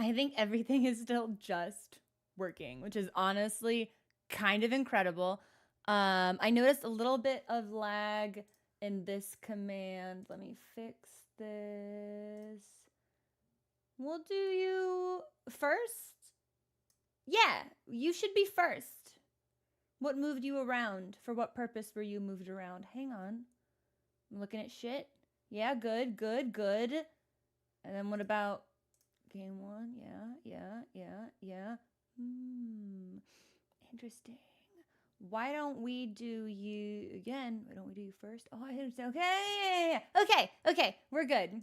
I think everything is still just working, which is honestly kind of incredible. I noticed a little bit of lag in this command. Let me fix this. We'll do you first. Yeah, you should be first. What moved you around? For what purpose were you moved around? Hang on. I'm looking at shit. Yeah, good. And then what about game one? Yeah. Interesting. Why don't we do you again? Why don't we do you first? Oh, I understand. Okay. Okay, we're good.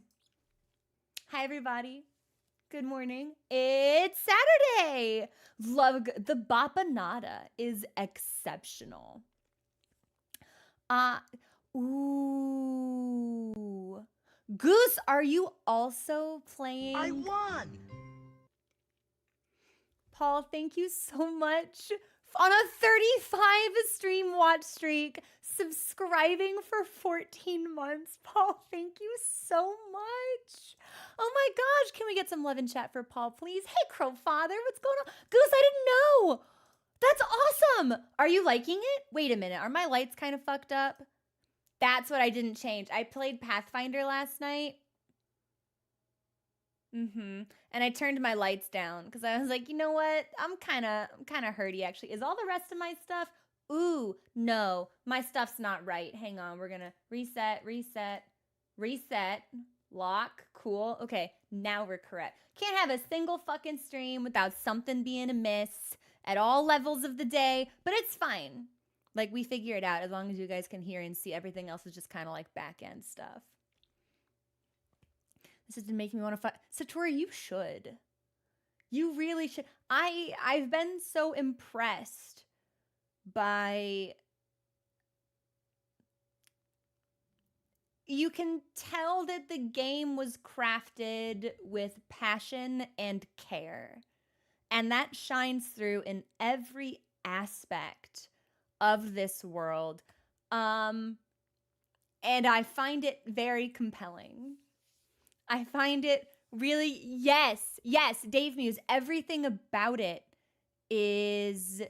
Hi, everybody. Good morning. It's Saturday. Love the Bapanada is exceptional. Ooh. Goose, are you also playing? I won! Paul, thank you so much on a 35 stream watch streak, subscribing for 14 months. Paul, thank you so much. Oh my gosh, can we get some love in chat for Paul, please? Hey, Crow Father, what's going on? Goose, I didn't know. That's awesome. Are you liking it? Wait a minute, are my lights kind of fucked up? That's what I didn't change. I played Pathfinder last night. And I turned my lights down because I was like, you know what? I'm kind of hurty actually. Is all the rest of my stuff? Ooh, no, my stuff's not right. Hang on, we're gonna reset, lock, cool. Okay, now we're correct. Can't have a single fucking stream without something being amiss at all levels of the day, but it's fine. Like, we figure it out as long as you guys can hear and see. Everything else is just kind of like back end stuff. This is making me want to fight. Satori, you should. You really should. I've been so impressed by... You can tell that the game was crafted with passion and care. And that shines through in every aspect of this world. And I find it very compelling. I find it really, yes, Dave Muse, everything about it is...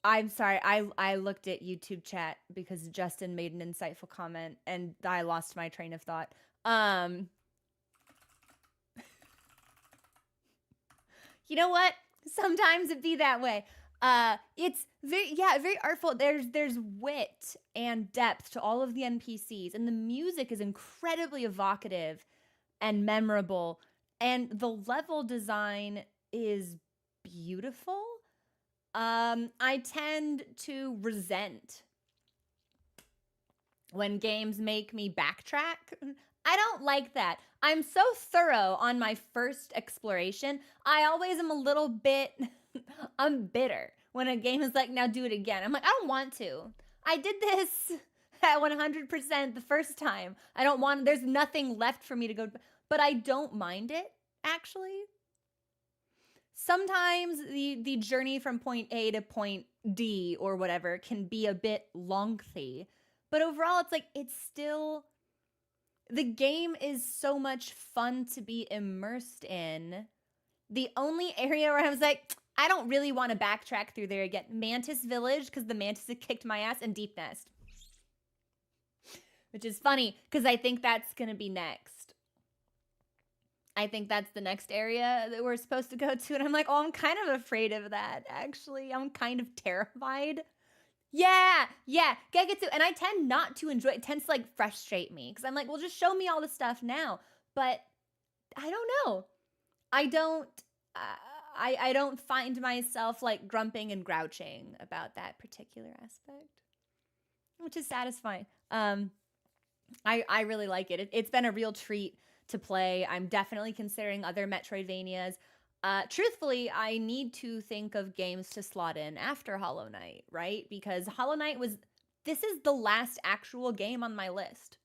I'm sorry, I looked at YouTube chat because Justin made an insightful comment and I lost my train of thought. You know what? Sometimes it be that way. It's very artful. There's wit and depth to all of the NPCs, and the music is incredibly evocative and memorable, and the level design is beautiful. I tend to resent when games make me backtrack. I don't like that. I'm so thorough on my first exploration. I always am a little bit... I'm bitter when a game is like, now do it again. I'm like, I don't want to. I did this at 100% the first time. I don't want... There's nothing left for me to go... But I don't mind it, actually. Sometimes the journey from point A to point D or whatever can be a bit lengthy. But overall, it's like, it's still... The game is so much fun to be immersed in. The only area where I was like, I don't really want to backtrack through there again. Mantis Village, because the Mantis had kicked my ass, and Deep Nest. Which is funny, because I think that's going to be next. I think that's the next area that we're supposed to go to. And I'm like, oh, I'm kind of afraid of that, actually. I'm kind of terrified. Yeah, Gegetsu. And I tend not to enjoy it. It tends to like frustrate me because I'm like, well, just show me all the stuff now. But I don't know. I don't find myself like grumping and grouching about that particular aspect, which is satisfying. I really like it. It's been a real treat to play. I'm definitely considering other Metroidvanias. Truthfully, I need to think of games to slot in after Hollow Knight, right? Because Hollow Knight this is the last actual game on my list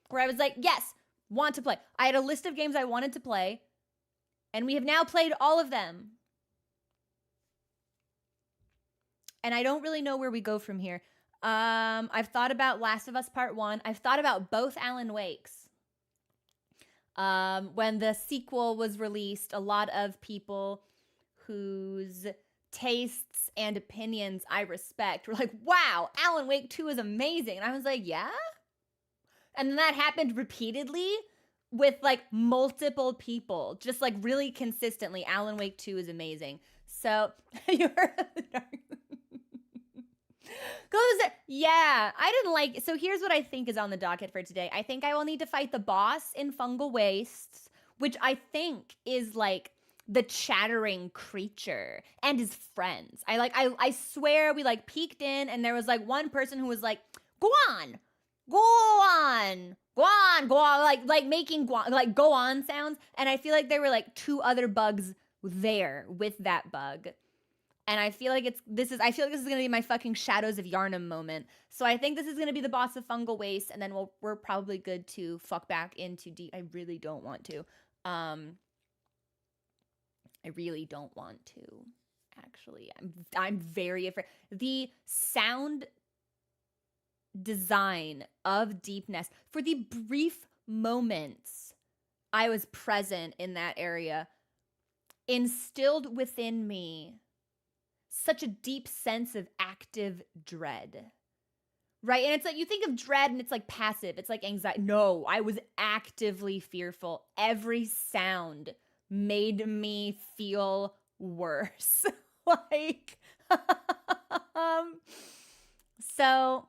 where I was like, yes, want to play. I had a list of games I wanted to play, and we have now played all of them. And I don't really know where we go from here. I've thought about Last of Us Part 1. I've thought about both Alan Wakes. When the sequel was released, a lot of people whose tastes and opinions I respect were like, wow, Alan Wake 2 is amazing. And I was like, yeah? And then that happened repeatedly with like multiple people, just like really consistently. Alan Wake 2 is amazing. So, you're yeah, I didn't like. So here's what I think is on the docket for today. I think I will need to fight the boss in Fungal Wastes, which I think is like the chattering creature and his friends. I swear we like peeked in and there was like one person who was like, "Go on, go on, go on, go on," like making like go on sounds. And I feel like there were like two other bugs there with that bug. And I feel like this is gonna be my fucking Shadows of Yarnum moment. So I think this is gonna be the boss of Fungal Waste, and then we're probably good to fuck back into deep. I really don't want to. I really don't want to. Actually, I'm very afraid. The sound design of Deep Nest, for the brief moments I was present in that area, instilled within me such a deep sense of active dread. Right? And it's like, you think of dread and it's like passive. It's like anxiety. No, I was actively fearful. Every sound made me feel worse. Like, so,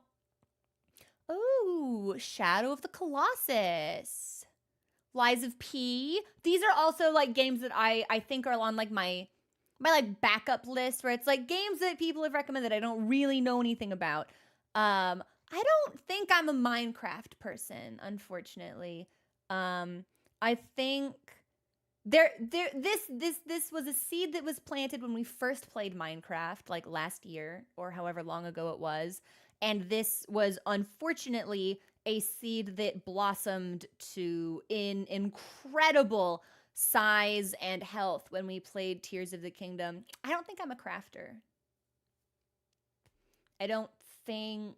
ooh, Shadow of the Colossus, Lies of P. These are also like games that I think are on like my like backup list, where it's like games that people have recommended I don't really know anything about. I don't think I'm a Minecraft person, unfortunately. I think this was a seed that was planted when we first played Minecraft, like last year or however long ago it was, and this was unfortunately a seed that blossomed to in incredible size and health when we played Tears of the Kingdom. I don't think I'm a crafter. I don't think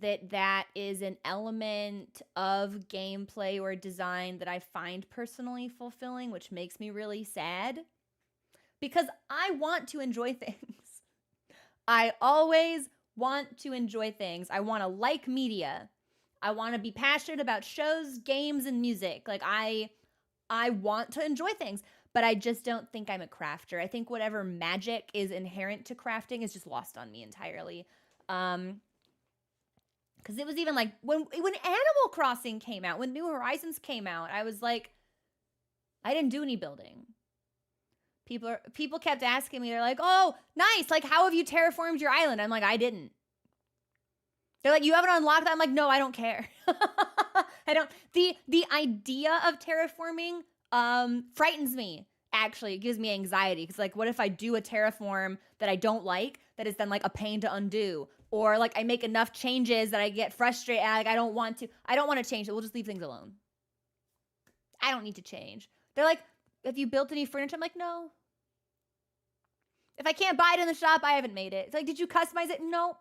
that is an element of gameplay or design that I find personally fulfilling, which makes me really sad, because I want to enjoy things. I always want to enjoy things. I want to like media. I want to be passionate about shows, games, and music. Like I want to enjoy things, but I just don't think I'm a crafter. I think whatever magic is inherent to crafting is just lost on me entirely. Because it was even like when Animal Crossing came out, when New Horizons came out, I was like, I didn't do any building. People kept asking me, they're like, "Oh, nice! Like, how have you terraformed your island?" I'm like, I didn't. They're like, "You haven't unlocked that?" I'm like, no, I don't care. I don't. The idea of terraforming frightens me. Actually, it gives me anxiety, because like, what if I do a terraform that I don't like, that is then like a pain to undo, or like I make enough changes that I get frustrated, like I don't want to change it. We'll just leave things alone. I don't need to change. They're like, "Have you built any furniture?" I'm like, no. If I can't buy it in the shop, I haven't made it. It's like, did you customize it? Nope.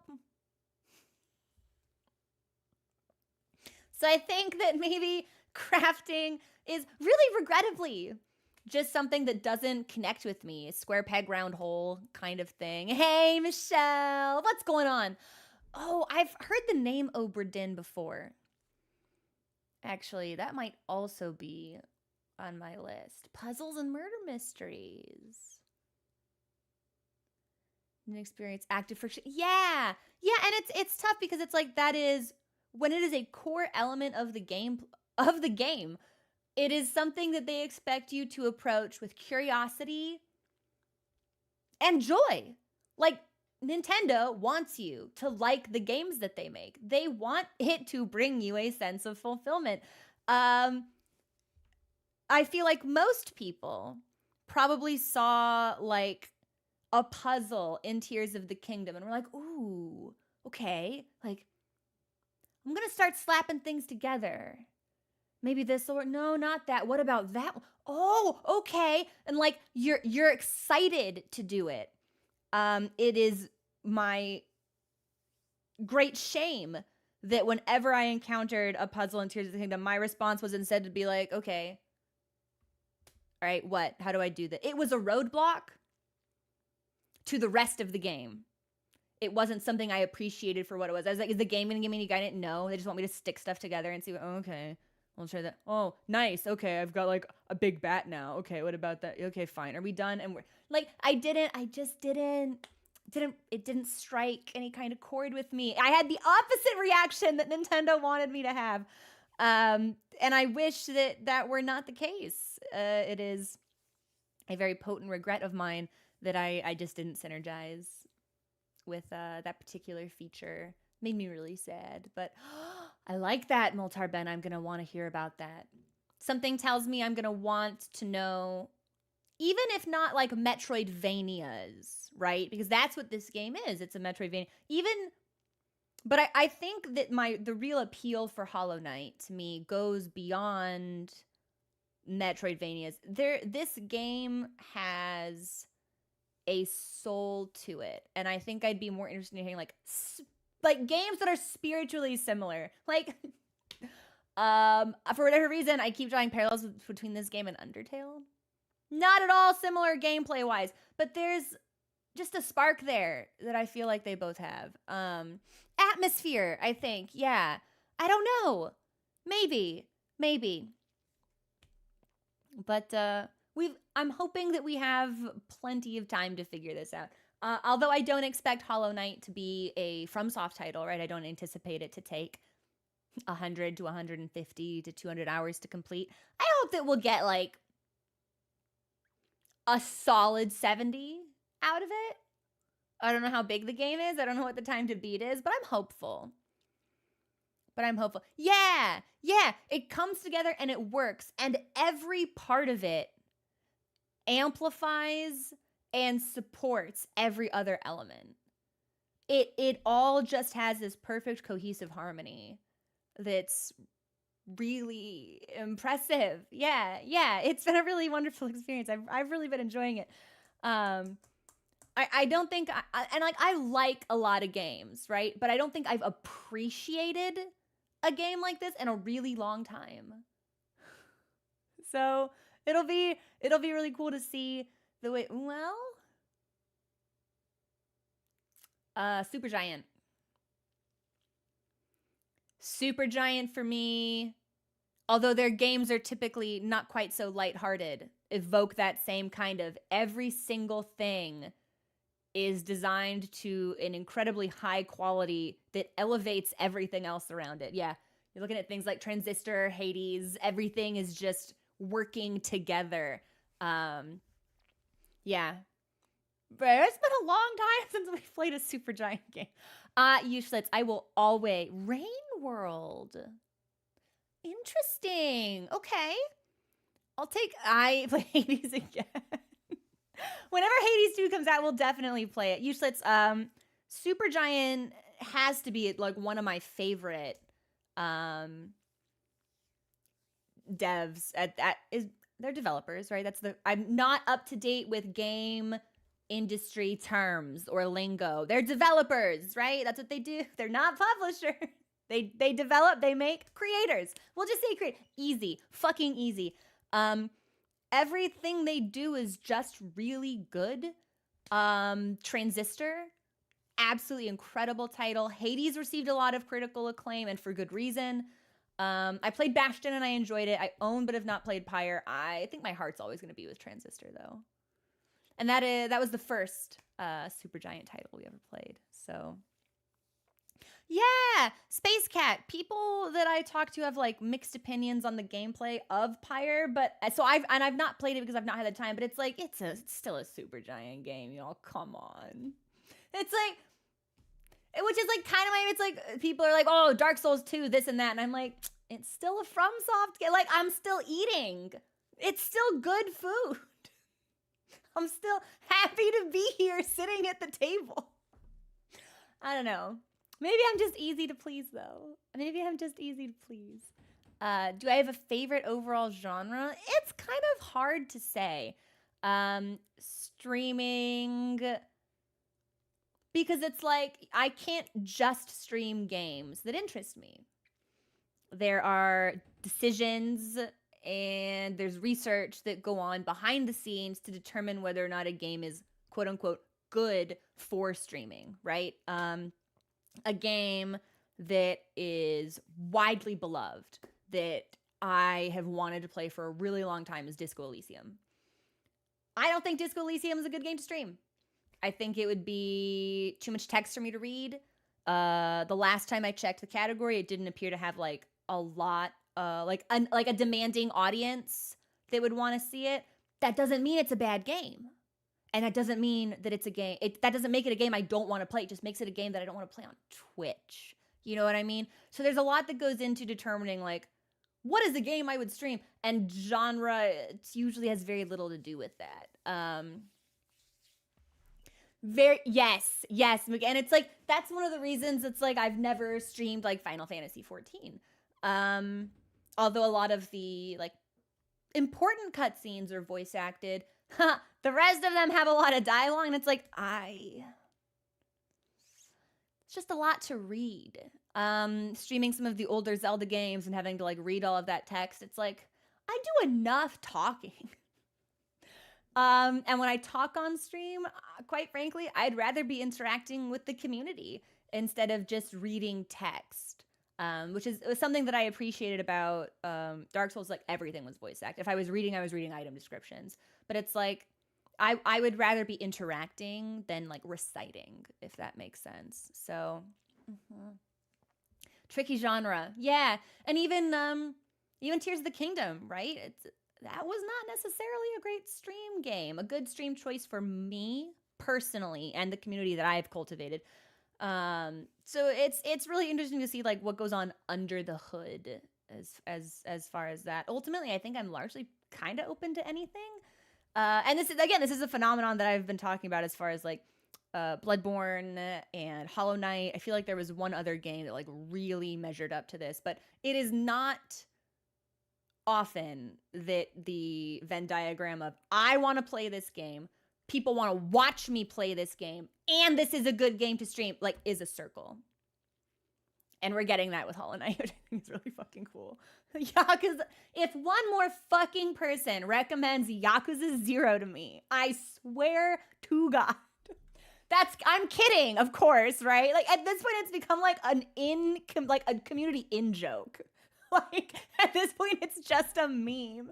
So I think that maybe crafting is really regrettably just something that doesn't connect with me. Square peg round hole kind of thing. Hey, Michelle, what's going on? Oh, I've heard the name Obra Dinn before. Actually, that might also be on my list. Puzzles and murder mysteries. An experience, active friction. Yeah, and it's tough, because it's like, that is when it is a core element of the game. It is something that they expect you to approach with curiosity and joy. Like, Nintendo wants you to like the games that they make. They want it to bring you a sense of fulfillment. I feel like most people probably saw like a puzzle in Tears of the Kingdom and we're like, ooh, okay, like, I'm gonna start slapping things together. Maybe this, or no, not that. What about that? Oh, okay. And like, you're excited to do it. It is my great shame that whenever I encountered a puzzle in Tears of the Kingdom, my response was instead to be like, okay, all right, what? How do I do that? It was a roadblock to the rest of the game. It wasn't something I appreciated for what it was. I was like, is the game going to give me any guidance? No. They just want me to stick stuff together and see what, oh, okay. I'll try that. Oh, nice. Okay, I've got like a big bat now. Okay, what about that? Okay, fine. Are we done? And we're like, it didn't strike any kind of chord with me. I had the opposite reaction that Nintendo wanted me to have. And I wish that were not the case. It is a very potent regret of mine that I just didn't synergize with that particular feature. Made me really sad, but I like that, Moltar Ben. I'm gonna want to hear about that. Something tells me I'm gonna want to know, even if not like Metroidvanias, right? Because that's what this game is. It's a Metroidvania. But I think that the real appeal for Hollow Knight to me goes beyond Metroidvanias. This game has a soul to it, and I think I'd be more interested in hearing like games that are spiritually similar. Like, for whatever reason, I keep drawing parallels between this game and Undertale. Not at all similar gameplay wise, but there's just a spark there that I feel like they both have. Atmosphere, I think. Yeah. I don't know. Maybe. But I'm hoping that we have plenty of time to figure this out. Although I don't expect Hollow Knight to be a FromSoft title, right? I don't anticipate it to take 100 to 150 to 200 hours to complete. I hope that we'll get like a solid 70 out of it. I don't know how big the game is. I don't know what the time to beat is, but I'm hopeful. Yeah, it comes together and it works. And every part of it amplifies and supports every other element. It all just has this perfect cohesive harmony that's really impressive. Yeah, it's been a really wonderful experience. I've really been enjoying it. I don't think I like a lot of games, right? But I don't think I've appreciated a game like this in a really long time. So it'll be really cool to see the way. Well, Supergiant for me. Although their games are typically not quite so lighthearted, evoke that same kind of every single thing is designed to an incredibly high quality that elevates everything else around it. Yeah, you're looking at things like Transistor, Hades, everything is just working together. Yeah. But it's been a long time since we've played a Supergiant game. Useless, I will always... Rain World. Interesting. Okay. I play Hades again. Whenever Hades 2 comes out, we'll definitely play it. Useless, Supergiant has to be like one of my favorite devs they're developers, right? I'm not up to date with game industry terms or lingo. They're developers, right? That's what they do. They're not publishers. They develop, they make creators. We'll just say create. Easy. Fucking easy. Everything they do is just really good. Transistor, absolutely incredible title. Hades received a lot of critical acclaim, and for good reason. I played Bastion and I enjoyed it. I own but have not played Pyre. I think my heart's always going to be with Transistor, though. And that was the first Supergiant title we ever played. So yeah, Space Cat. People that I talk to have like mixed opinions on the gameplay of Pyre, but so I've not played it because I've not had the time. But it's like it's still a Supergiant game, y'all. Come on, it's like, which is like kind of it's like people are like, oh, Dark Souls 2, this and that, and I'm like, it's still a FromSoft game. Like I'm still eating. It's still good food. I'm still happy to be here sitting at the table. I don't know. Maybe I'm just easy to please, though. Maybe I'm just easy to please. Do I have a favorite overall genre? It's kind of hard to say. Streaming, because it's like I can't just stream games that interest me. There are decisions and there's research that go on behind the scenes to determine whether or not a game is quote unquote good for streaming, right? A game that is widely beloved that I have wanted to play for a really long time is Disco Elysium. I don't think Disco Elysium is a good game to stream. I think it would be too much text for me to read. The last time I checked the category, it didn't appear to have like a lot, like a demanding audience that would want to see it. That doesn't mean it's a bad game, and that doesn't mean that it's a game. That doesn't make it a game I don't want to play. It just makes it a game that I don't want to play on Twitch. You know what I mean? So there's a lot that goes into determining like what is a game I would stream, and genre it usually has very little to do with that. Yes, and it's like that's one of the reasons it's like I've never streamed like Final Fantasy 14. Although a lot of the like important cutscenes are voice acted, the rest of them have a lot of dialogue, and it's like it's just a lot to read. Streaming some of the older Zelda games and having to like read all of that text, it's like I do enough talking. And when I talk on stream, quite frankly, I'd rather be interacting with the community instead of just reading text, which is something that I appreciated about Dark Souls. Like everything was voice acted. If I was reading item descriptions. But it's like I would rather be interacting than like reciting, if that makes sense. So tricky genre, yeah, and even Tears of the Kingdom, right? That was not necessarily a great stream game, a good stream choice for me personally and the community that I've cultivated. So it's really interesting to see like what goes on under the hood as far as that. Ultimately, I think I'm largely kind of open to anything. And this is a phenomenon that I've been talking about as far as like Bloodborne and Hollow Knight. I feel like there was one other game that like really measured up to this, but it is not often that the Venn diagram of I want to play this game, people want to watch me play this game, and this is a good game to stream, like is a circle. And we're getting that with Hollow Knight, which I think is really fucking cool. Yakuza, if one more fucking person recommends Yakuza 0 to me, I swear to God. I'm kidding, of course, right? Like at this point it's become like a community in joke. Like at this point it's just a meme.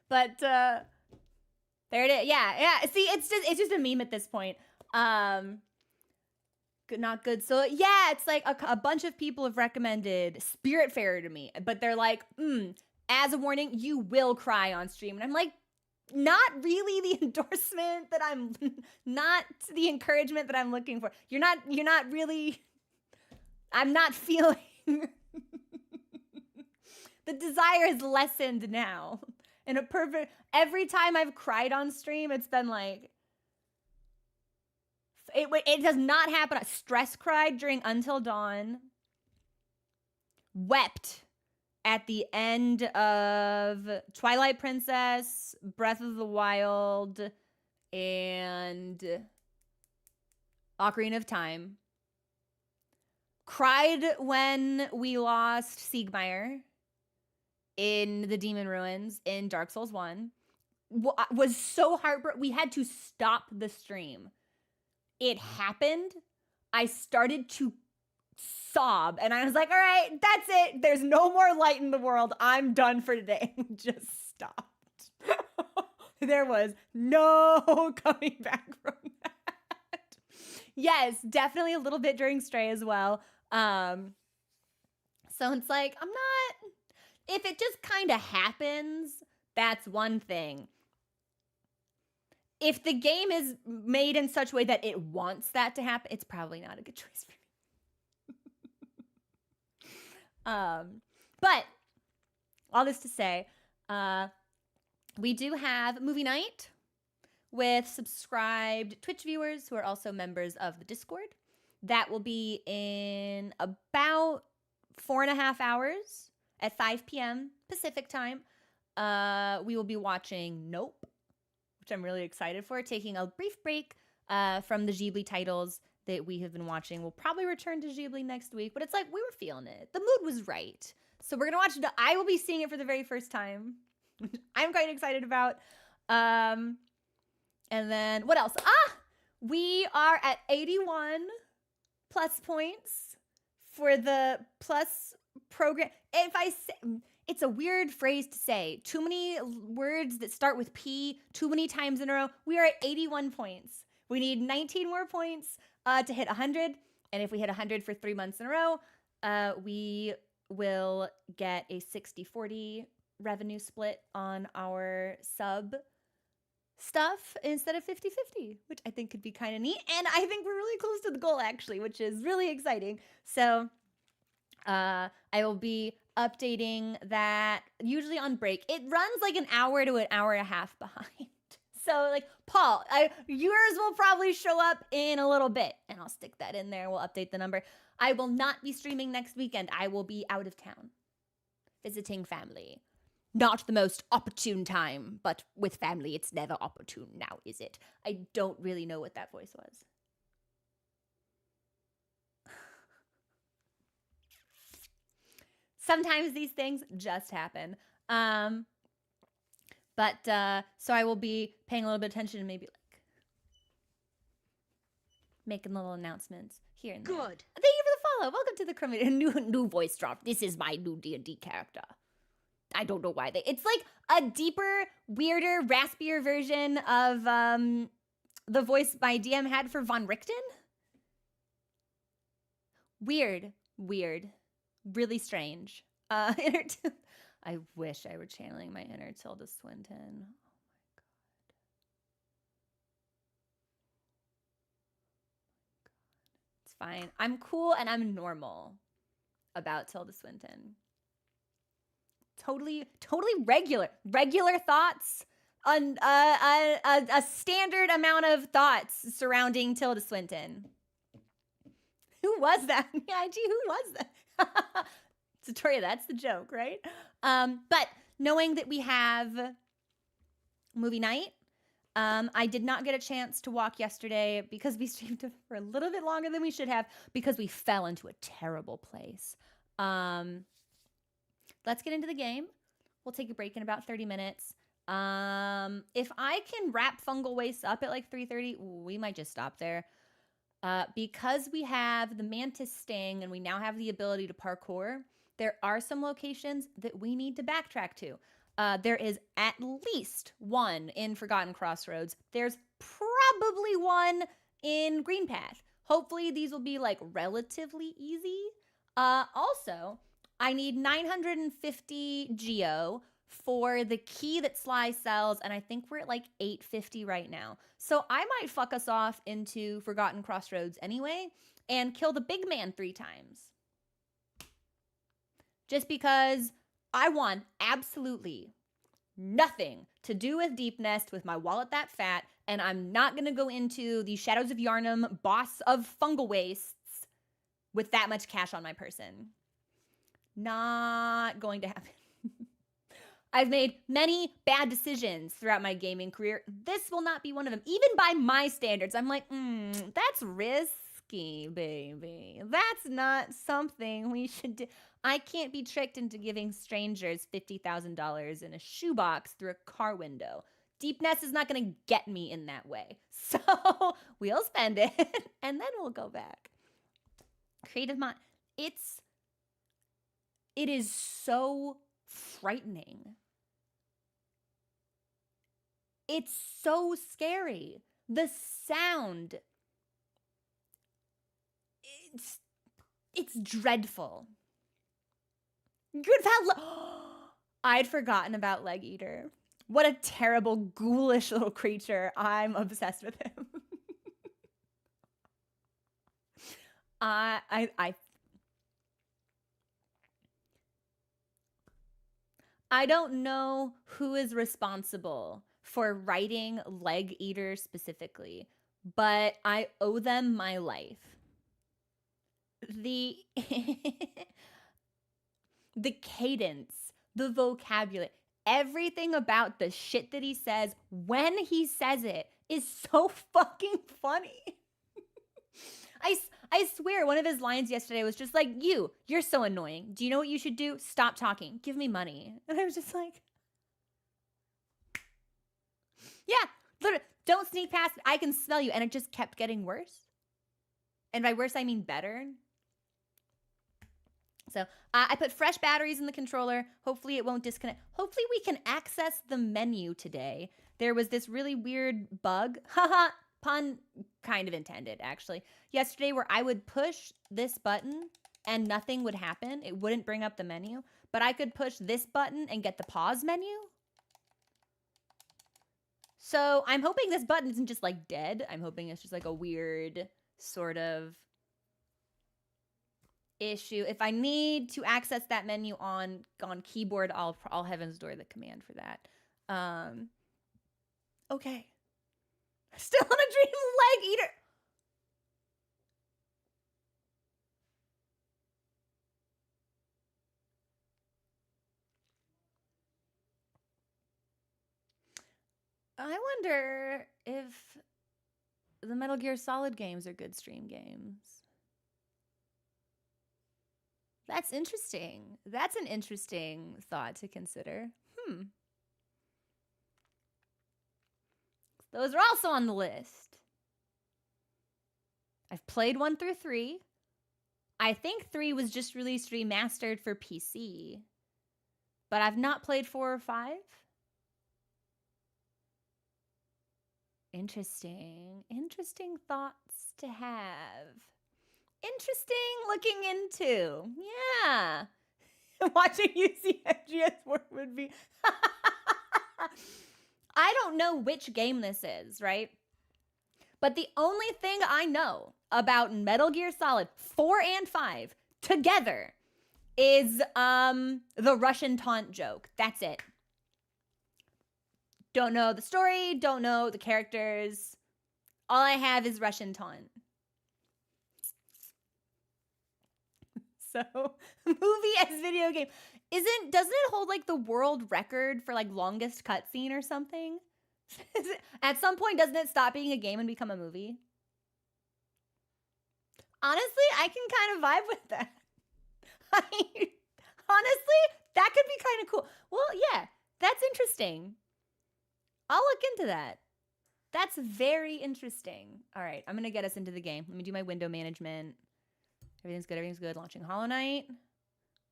But there it is. Yeah. See, it's just a meme at this point. Good, not good. So yeah, it's like a bunch of people have recommended Spiritfarer to me, but they're like, as a warning, you will cry on stream. And I'm like, not really the endorsement that I'm not the encouragement that I'm looking for. You're not really, I'm not feeling the desire is lessened now. In every time I've cried on stream, it's been like, it does not happen. I stress cried during Until Dawn, wept at the end of Twilight Princess, Breath of the Wild, and Ocarina of Time. Cried when we lost Siegmeyer in the Demon Ruins in Dark Souls 1. Was so heartbroken. We had to stop the stream. It happened. I started to sob, and I was like, all right, that's it. There's no more light in the world. I'm done for today. Just stopped. There was no coming back from that. Yes, definitely a little bit during Stray as well. So it's like, if it just kind of happens, that's one thing. If the game is made in such a way that it wants that to happen, it's probably not a good choice for me. But all this to say, we do have movie night with subscribed Twitch viewers who are also members of the Discord. That will be in about 4.5 hours at 5 p.m. Pacific time. We will be watching Nope, which I'm really excited for. Taking a brief break from the Ghibli titles that we have been watching. We'll probably return to Ghibli next week, but it's like we were feeling it. The mood was right. So we're going to watch it. I will be seeing it for the very first time. I'm quite excited about. And then what else? We are at 81 plus points for the plus program. If I say, it's a weird phrase to say. Too many words that start with P too many times in a row. We are at 81 points. We need 19 more points to hit 100. And if we hit 100 for 3 months in a row, we will get a 60-40 revenue split on our sub stuff instead of 50-50, which I think could be kind of neat. And I think we're really close to the goal, actually, which is really exciting. So I will be updating that usually on break. It runs like an hour to an hour and a half behind. So like, Paul, yours will probably show up in a little bit, and I'll stick that in there. We'll update the number. I will not be streaming next weekend. I will be out of town visiting family. Not the most opportune time, but with family, it's never opportune now, is it? I don't really know what that voice was. Sometimes these things just happen. So I will be paying a little bit of attention and maybe like making little announcements here and there. Good. Thank you for the follow. Welcome to the community. New voice drop. This is my new D&D character. I don't know why it's like a deeper, weirder, raspier version of the voice my DM had for Von Richten. Weird, really strange. I wish I were channeling my inner Tilda Swinton. Oh my god. It's fine. I'm cool and I'm normal about Tilda Swinton. Totally regular thoughts on a standard amount of thoughts surrounding Tilda Swinton. Who was that? IG, who was that? Victoria, that's the joke, right? But knowing that we have movie night, I did not get a chance to walk yesterday because we streamed for a little bit longer than we should have because we fell into a terrible place. Let's get into the game. We'll take a break in about 30 minutes. If I can wrap fungal waste up at like 3:30, we might just stop there. Because we have the mantis sting and we now have the ability to parkour, there are some locations that we need to backtrack to. There is at least one in Forgotten Crossroads. There's probably one in Green Path. Hopefully these will be like relatively easy. Also, I need 950 geo for the key that Sly sells, and I think we're at like 850 right now. So I might fuck us off into Forgotten Crossroads anyway and kill the big man 3 times. Just because I want absolutely nothing to do with Deep Nest with my wallet that fat, and I'm not going to go into the Shadows of Yharnam boss of fungal wastes with that much cash on my person. Not going to happen. I've made many bad decisions throughout my gaming career. This will not be one of them. Even by my standards, I'm like, that's risky, baby. That's not something we should do. I can't be tricked into giving strangers $50,000 in a shoebox through a car window. Deep Nest is not going to get me in that way. So we'll spend it, and then we'll go back. Creative Mind. It is so frightening. It's so scary. The sound. It's dreadful. Good value. I'd forgotten about Leg Eater. What a terrible, ghoulish little creature. I'm obsessed with him. I don't know who is responsible for writing Leg Eater specifically, but I owe them my life. The cadence, the vocabulary, everything about the shit that he says when he says it is so fucking funny. I swear one of his lines yesterday was just like, you're so annoying. Do you know what you should do? Stop talking. Give me money. And I was just like, yeah, literally, don't sneak past. I can smell you. And it just kept getting worse. And by worse, I mean better. So I put fresh batteries in the controller. Hopefully it won't disconnect. Hopefully we can access the menu today. There was this really weird bug. Haha, pun kind of intended, actually. Yesterday where I would push this button and nothing would happen. It wouldn't bring up the menu. But I could push this button and get the pause menu. So I'm hoping this button isn't just like dead. I'm hoping it's just like a weird sort of issue. If I need to access that menu on keyboard, I'll heavens door the command for that. Okay. Still on a dream leg eater. I wonder if the Metal Gear Solid games are good stream games. That's interesting. That's an interesting thought to consider. Those are also on the list. I've played 1 through 3. I think 3 was just released remastered for PC. But I've not played 4 or 5. Interesting. Interesting thoughts to have. Interesting looking into. Yeah. Watching you see MGS4 would be... I don't know which game this is, right? But the only thing I know about Metal Gear Solid 4 and 5 together is the Russian taunt joke. That's it. Don't know the story, don't know the characters. All I have is Russian taunt. So, movie as video game. Doesn't it hold like the world record for like longest cutscene or something? At some point, doesn't it stop being a game and become a movie? Honestly, I can kind of vibe with that. Honestly, that could be kind of cool. Well, yeah, that's interesting. I'll look into that. That's very interesting. All right, I'm going to get us into the game. Let me do my window management. Everything's good. Everything's good. Launching Hollow Knight.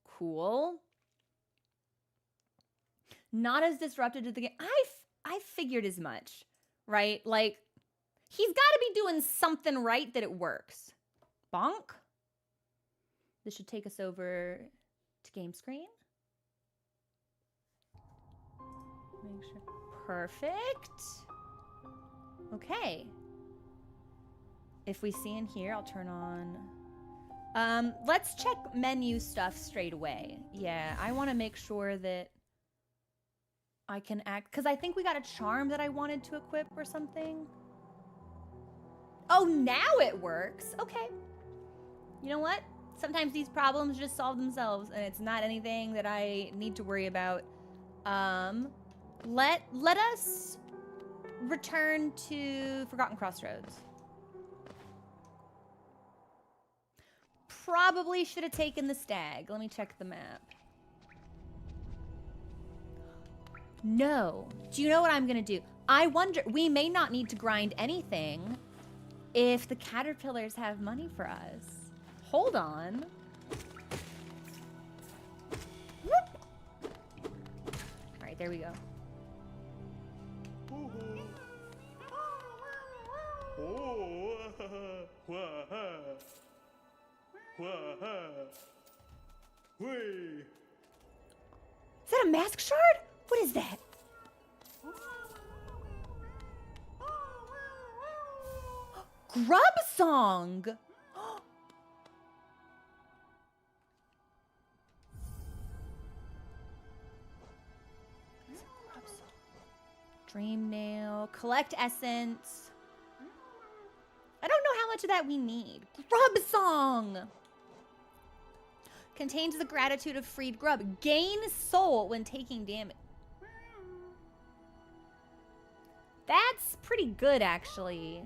Cool. Not as disruptive to the game. I figured as much, right? Like, he's got to be doing something right that it works. Bonk. This should take us over to game screen. Make sure. Perfect. Okay. If we see in here, I'll turn on... let's check menu stuff straight away. Yeah, I want to make sure that I can act... Because I think we got a charm that I wanted to equip or something. Oh, now it works. Okay. You know what? Sometimes these problems just solve themselves, and it's not anything that I need to worry about. Let us return to Forgotten Crossroads. Probably should have taken the stag. Let me check the map. No. Do you know what I'm gonna do? I wonder, we may not need to grind anything if the caterpillars have money for us. Hold on. Whoop. All right, there we go. Is that a mask shard? What is that? Grub song. Dream nail. Collect essence. I don't know how much of that we need. Grub song. Contains the gratitude of freed grub. Gain soul when taking damage. pretty good, actually.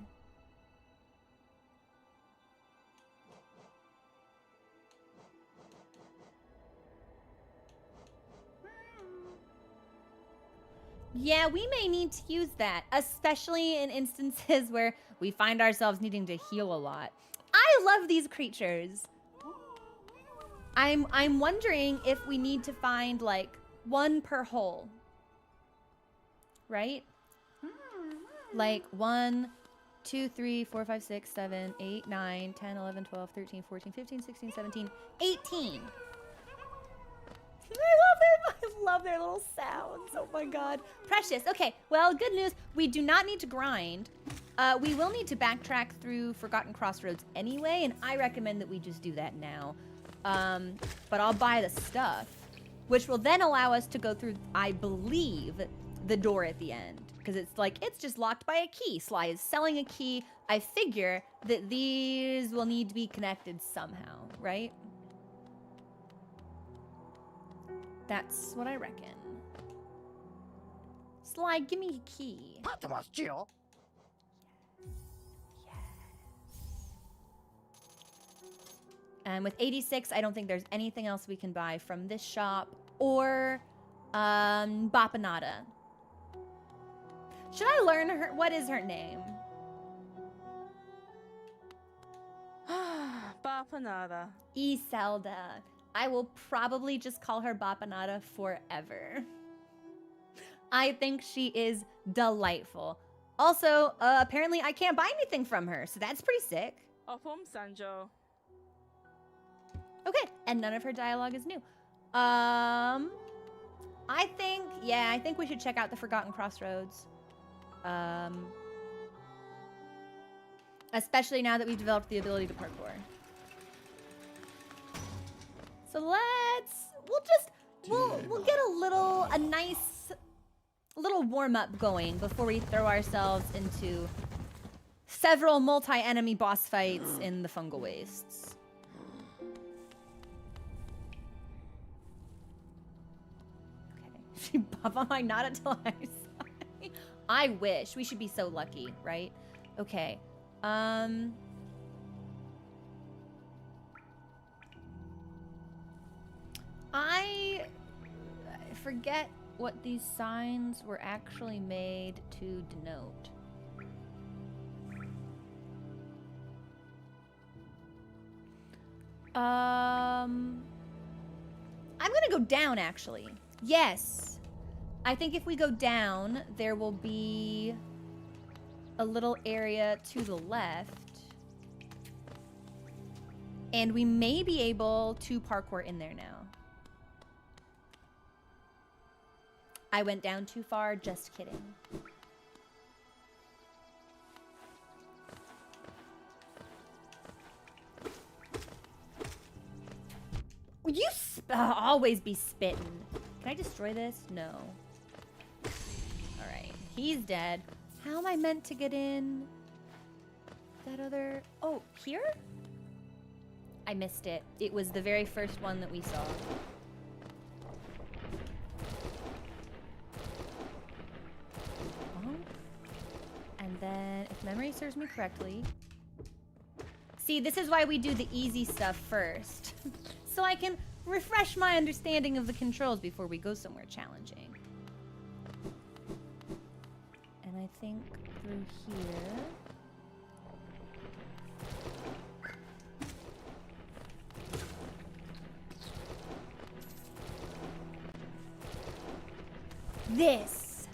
Yeah, we may need to use that, especially in instances where we find ourselves needing to heal a lot. I love these creatures. I'm wondering if we need to find like one per hole. Right? Like 1, 2, 3, 4, 5, 6, 7, 8, 9, 10, 11, 12, 13, 14, 15, 16, 17, 18. I love their little sounds. Oh my god. Precious. Okay, well, good news. We do not need to grind. We will need to backtrack through Forgotten Crossroads anyway, and I recommend that we just do that now. But I'll buy the stuff, which will then allow us to go through, I believe, the door at the end. Because it's like, it's just locked by a key. Sly is selling a key. I figure that these will need to be connected somehow, right? That's what I reckon. Sly, give me a key. Yes. And with 86, I don't think there's anything else we can buy from this shop or Bapanada. Should I learn her? What is her name? Bapanada. Iselda. I will probably just call her Bapanada forever. I think she is delightful. Also, apparently I can't buy anything from her, so that's pretty sick. Opum Sanjo. Okay, and none of her dialogue is new. I think we should check out the Forgotten Crossroads. Especially now that we've developed the ability to parkour. So we'll get a nice little warm-up going before we throw ourselves into several multi-enemy boss fights in the fungal wastes. Okay, she Baba might not until I sigh. I wish. We should be so lucky, right? Okay. I forget what these signs were actually made to denote. I'm gonna go down, actually. Yes. I think if we go down, there will be a little area to the left. And we may be able to parkour in there now. I went down too far, just kidding. You always be spitting. Can I destroy this? No. Alright, he's dead. How am I meant to get in that other... Oh, here? I missed it. It was the very first one that we saw. And then, if memory serves me correctly... See, this is why we do the easy stuff first. So I can refresh my understanding of the controls before we go somewhere challenging. And I think through here... This!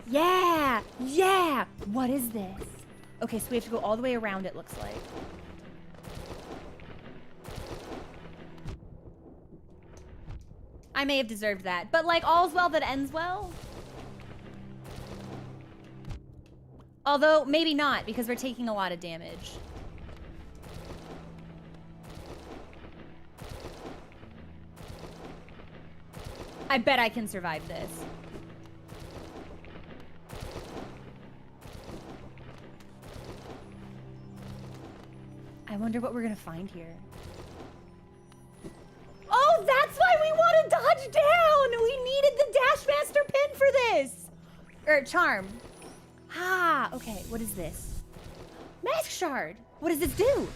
Yeah! Yeah! What is this? Okay, so we have to go all the way around, it looks like. I may have deserved that, but like, all's well that ends well. Although, maybe not, because we're taking a lot of damage. I bet I can survive this. I wonder what we're gonna find here. Oh, that's why we want to dodge down! We needed the Dash Master pin for this! Or charm. Ah, okay, what is this? Mask shard! What does this do?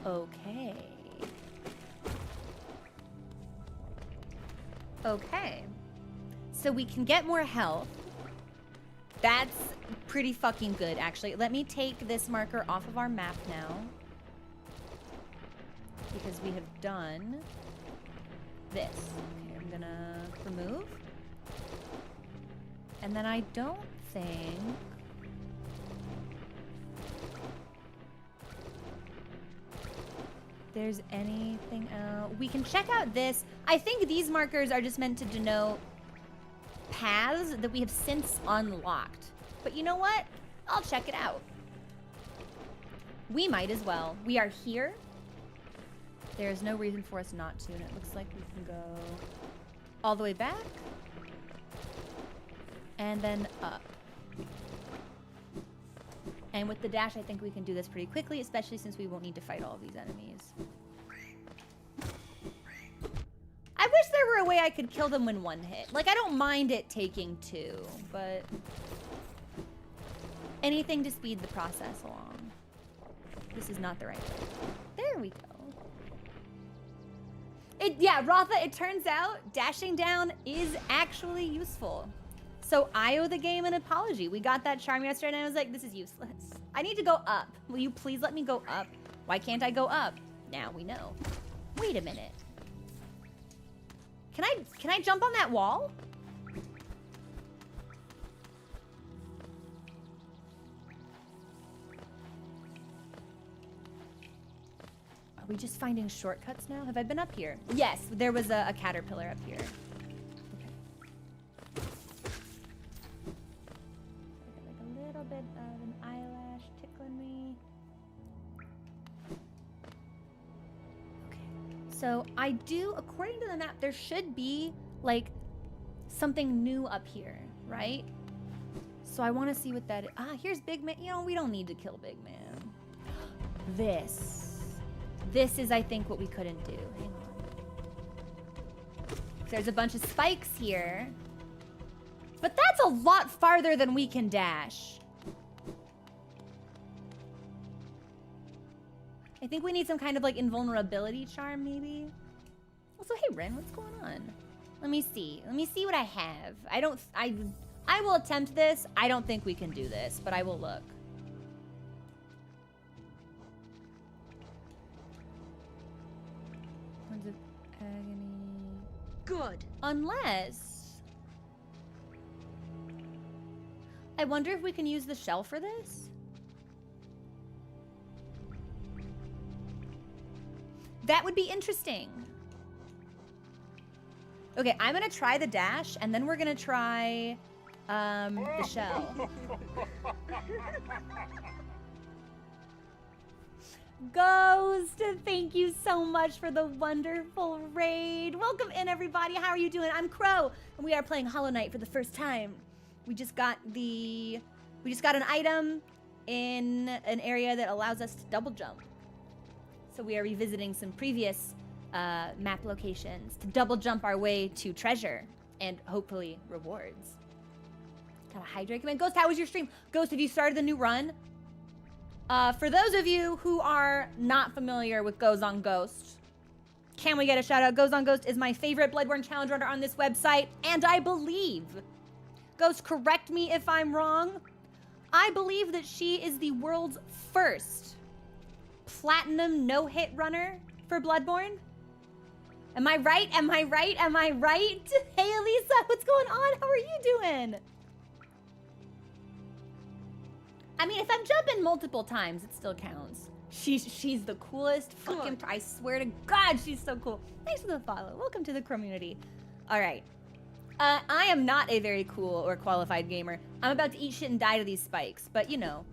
Okay. Okay. So we can get more health. That's pretty fucking good, actually. Let me take this marker off of our map now. Because we have done this. Okay, I'm gonna remove. And then I don't think... there's anything else. We can check out this. I think these markers are just meant to denote paths that we have since unlocked. But you know what? I'll check it out. We might as well. We are here. There's no reason for us not to, and it looks like we can go all the way back. And then up. And with the dash, I think we can do this pretty quickly, especially since we won't need to fight all of these enemies. I wish there were a way I could kill them in one hit. Like, I don't mind it taking two, but anything to speed the process along. This is not the right way. There we go. Yeah, Rotha, it turns out dashing down is actually useful. So I owe the game an apology. We got that charm yesterday and I was like, this is useless. I need to go up. Will you please let me go up? Why can't I go up? Now we know. Wait a minute. Can I jump on that wall? Are we just finding shortcuts now? Have I been up here? Yes, there was a caterpillar up here. A bit of an eyelash tickling me. Okay. So I do, according to the map, there should be like something new up here, right? So I want to see what that is. Ah, here's Big Man. You know, we don't need to kill Big Man. This is, I think, what we couldn't do. Hang on. There's a bunch of spikes here. But that's a lot farther than we can dash. I think we need some kind of like invulnerability charm, maybe. Also, hey Ren, what's going on? Let me see. Let me see what I have. I will attempt this. I don't think we can do this, but I will look. Horns of Agony. Good. Unless... I wonder if we can use the shell for this? That would be interesting. Okay, I'm gonna try the dash, and then we're gonna try the shell. Ghost, thank you so much for the wonderful raid. Welcome in, everybody. How are you doing? I'm Crow, and we are playing Hollow Knight for the first time. We just got an item in an area that allows us to double jump. So we are revisiting some previous map locations to double jump our way to treasure and hopefully rewards. Got a hydrate command. Ghost, how was your stream? Ghost, have you started the new run? For those of you who are not familiar with Goes on Ghost, can we get a shout out? Goes on Ghost is my favorite Bloodborne challenge runner on this website, and I believe, Ghost, correct me if I'm wrong, I believe that she is the world's first platinum no-hit runner for Bloodborne. Am I right? Am I right? Am I right? Hey, Elisa, what's going on? How are you doing? I mean, if I'm jumping multiple times, it still counts. She's the coolest fucking... I swear to God, she's so cool. Thanks for the follow. Welcome to the community. All right. I am not a very cool or qualified gamer. I'm about to eat shit and die to these spikes, but you know.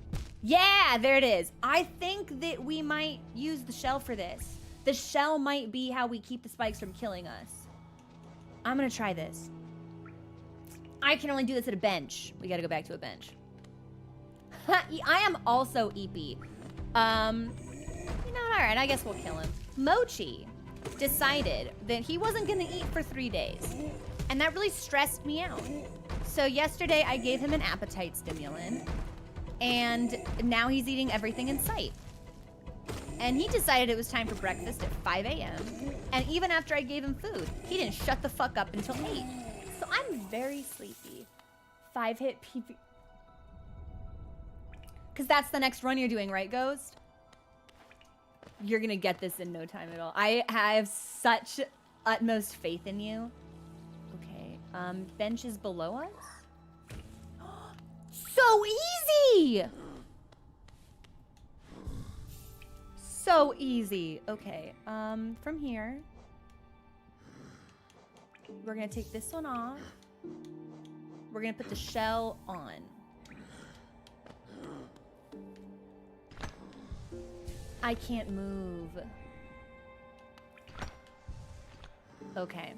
Yeah, there it is. I think that we might use the shell for this. The shell might be how we keep the spikes from killing us. I'm gonna try this. I can only do this at a bench. We gotta go back to a bench. I am also EP. You know, all right, I guess we'll kill him. Mochi, decided that he wasn't gonna eat for 3 days. And that really stressed me out. So yesterday I gave him an appetite stimulant, and now he's eating everything in sight. And he decided it was time for breakfast at 5 a.m. And even after I gave him food, he didn't shut the fuck up until 8. So I'm very sleepy. 5-hit PV. Because that's the next run you're doing, right, Ghost? You're gonna get this in no time at all. I have such utmost faith in you. Okay, bench is below us? So easy! So easy. Okay, from here, we're gonna take this one off. We're gonna put the shell on. I can't move. Okay.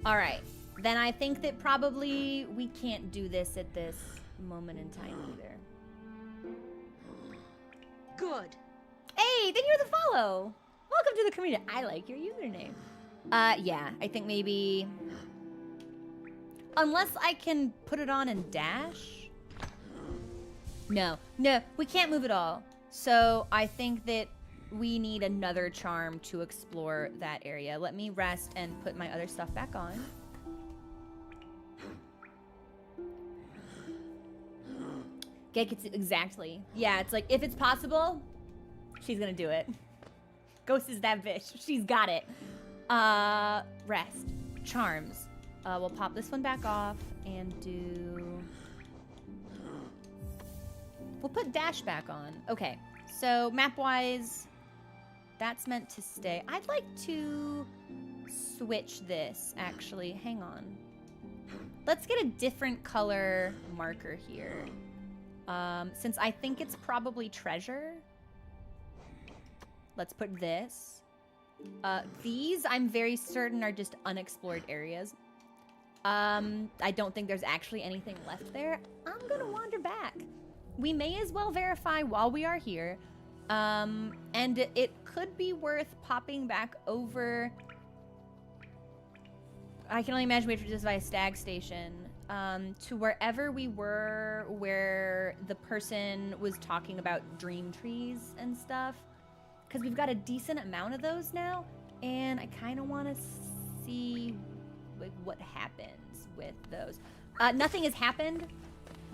All right. Then I think that probably we can't do this at this moment in time either. Good. Hey, then you're the follow. Welcome to the community. I like your username. Yeah, I think maybe... Unless I can put it on and dash? No, we can't move at all. So I think that we need another charm to explore that area. Let me rest and put my other stuff back on. Exactly. Yeah, it's like, if it's possible, she's gonna do it. Ghost is that bitch. She's got it. Rest. Charms. We'll pop this one back off and do... We'll put dash back on. Okay, so map-wise, that's meant to stay. I'd like to switch this, actually. Hang on. Let's get a different color marker here. Since I think it's probably treasure. Let's put this. These, I'm very certain, are just unexplored areas. I don't think there's actually anything left there. I'm gonna wander back. We may as well verify while we are here. And it could be worth popping back over. I can only imagine we have to just buy a stag station. To wherever we were, where the person was talking about dream trees and stuff. Because we've got a decent amount of those now. And I kind of want to see like what happens with those. Nothing has happened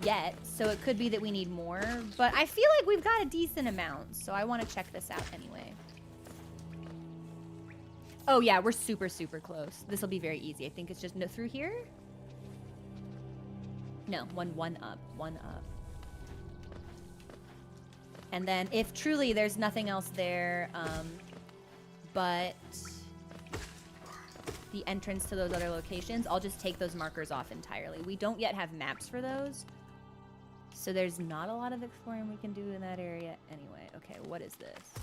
yet, so it could be that we need more, but I feel like we've got a decent amount, so I want to check this out anyway. Oh yeah, we're super close. This will be very easy. I think it's just through here. No, one up. And then if truly there's nothing else there, but the entrance to those other locations, I'll just take those markers off entirely. We don't yet have maps for those. So there's not a lot of exploring we can do in that area anyway. Okay, what is this?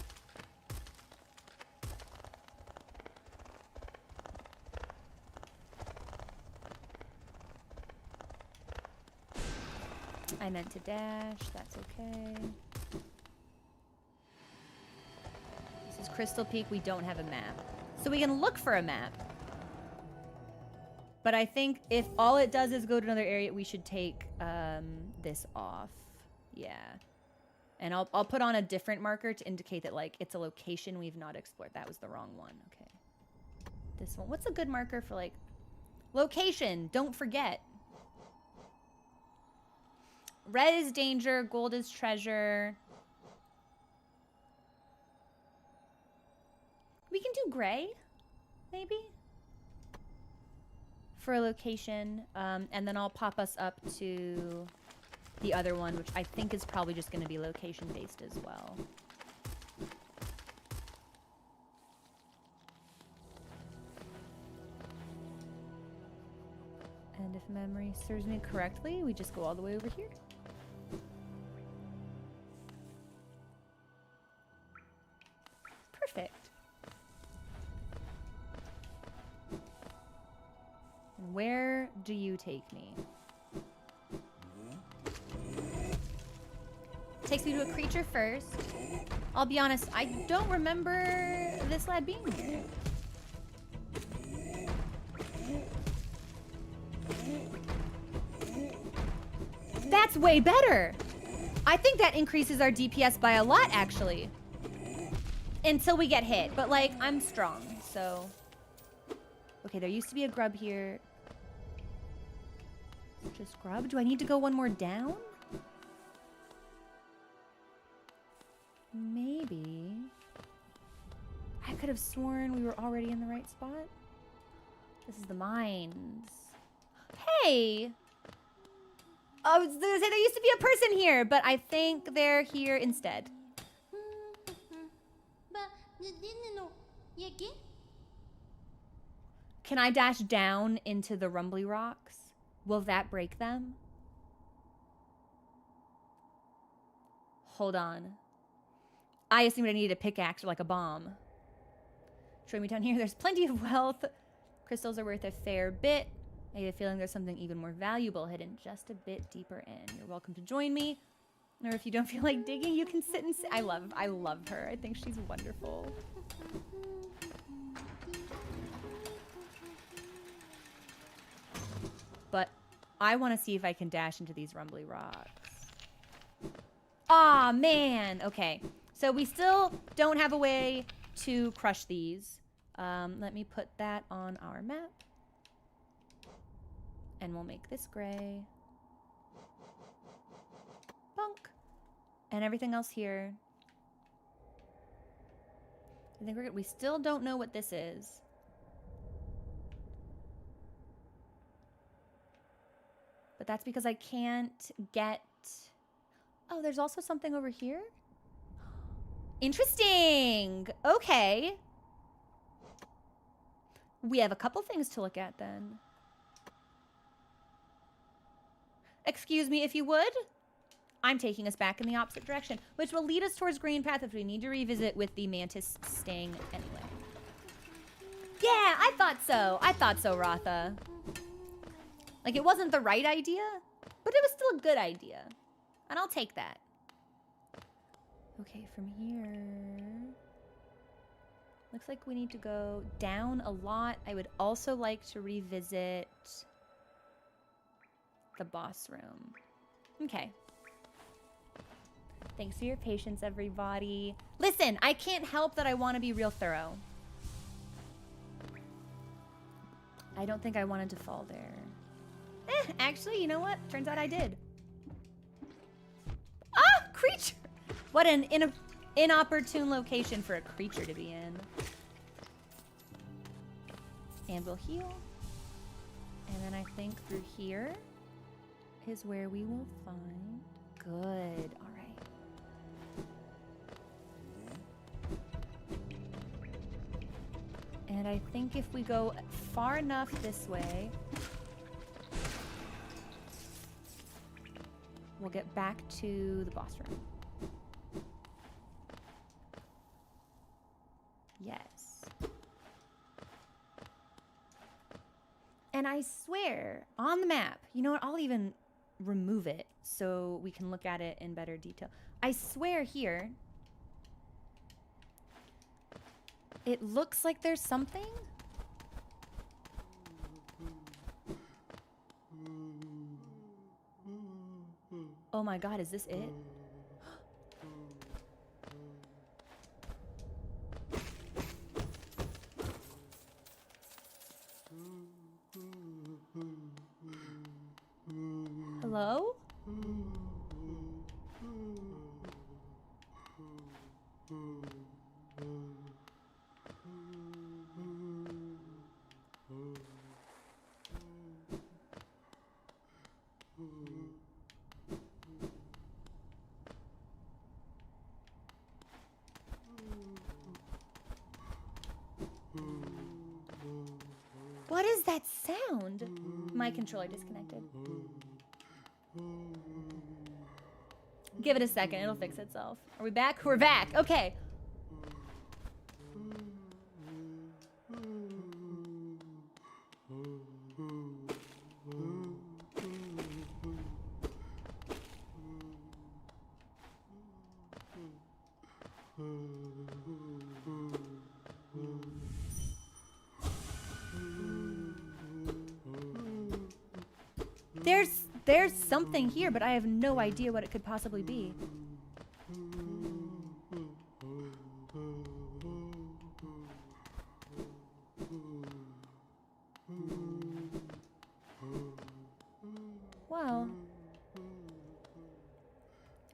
I meant to dash, that's okay. This is Crystal Peak, we don't have a map. So we can look for a map. But I think if all it does is go to another area, we should take this off. Yeah. And I'll put on a different marker to indicate that, like, it's a location we've not explored. That was the wrong one. Okay. This one. What's a good marker for, like, location? Don't forget. Red is danger. Gold is treasure. We can do gray, maybe? For a location, and then I'll pop us up to the other one, which I think is probably just going to be location-based as well. And if memory serves me correctly, we just go all the way over here. Perfect. Where do you take me? Takes me to a creature first. I'll be honest, I don't remember this lad being here. That's way better. I think that increases our DPS by a lot, actually. Until we get hit. But, like, I'm strong, so... Okay, there used to be a grub here. Just grub? Do I need to go one more down? Maybe. I could have sworn we were already in the right spot. This is the mines. Hey! I was gonna say there used to be a person here, but I think they're here instead. Can I dash down into the rumbly rocks? Will that break them? Hold on. I assumed I needed a pickaxe or like a bomb. Show me down here. There's plenty of wealth. Crystals are worth a fair bit. I get a feeling there's something even more valuable hidden just a bit deeper in. You're welcome to join me. Or if you don't feel like digging, you can sit and I love her. I think she's wonderful. But I want to see if I can dash into these rumbly rocks. Aw, man. Okay. So we still don't have a way to crush these. Let me put that on our map. And we'll make this gray. Bunk. And everything else here. I think we're good. We still don't know what this is. But that's because I can't get... Oh, there's also something over here? Interesting! Okay. We have a couple things to look at then. Excuse me, if you would. I'm taking us back in the opposite direction, which will lead us towards Green Path, which we need to revisit with the mantis sting anyway. Yeah, I thought so. I thought so, Ratha. Like, it wasn't the right idea, but it was still a good idea. And I'll take that. Okay, from here... Looks like we need to go down a lot. I would also like to revisit the boss room. Okay. Thanks for your patience, everybody. Listen, I can't help that I want to be real thorough. I don't think I wanted to fall there. Actually, you know what? Turns out I did. Ah, creature! What an inopportune location for a creature to be in. And we'll heal. And then I think through here is where we will find... Good. All right. And I think if we go far enough this way, we'll get back to the boss room. Yes. And I swear, on the map, you know what, I'll even remove it so we can look at it in better detail. I swear here, it looks like there's something. Oh my god, is this it? Hello? What is that sound? My controller disconnected. Give it a second, it'll fix itself. Are we back? We're back. Okay. There's something here, but I have no idea what it could possibly be. Well.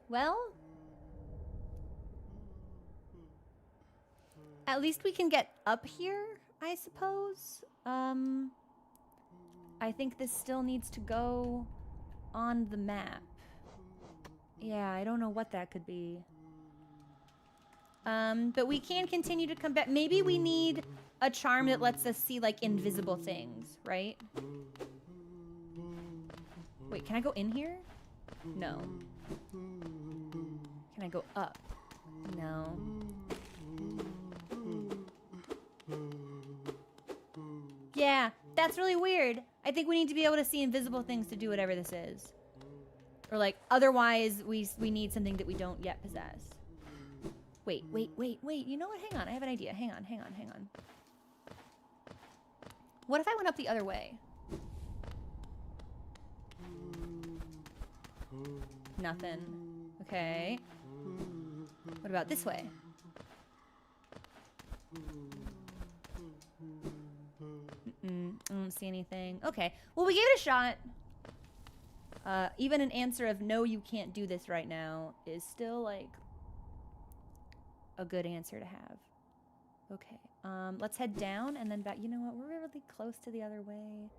Well. At least we can get up here, I suppose. I think this still needs to go on the map. Yeah, I don't know what that could be. But we can continue to come back. Maybe we need a charm that lets us see, like, invisible things, right? Wait, can I go in here? No. Can I go up? No. Yeah, that's really weird. I think we need to be able to see invisible things to do whatever this is. Or, like, otherwise we need something that we don't yet possess. Wait. You know what? Hang on. I have an idea. Hang on. What if I went up the other way? Nothing. Okay. What about this way? I don't see anything. Okay. Well, we gave it a shot. Even an answer of no, you can't do this right now is still, like, a good answer to have. Okay. Let's head down and then back. You know what? We're really close to the other way.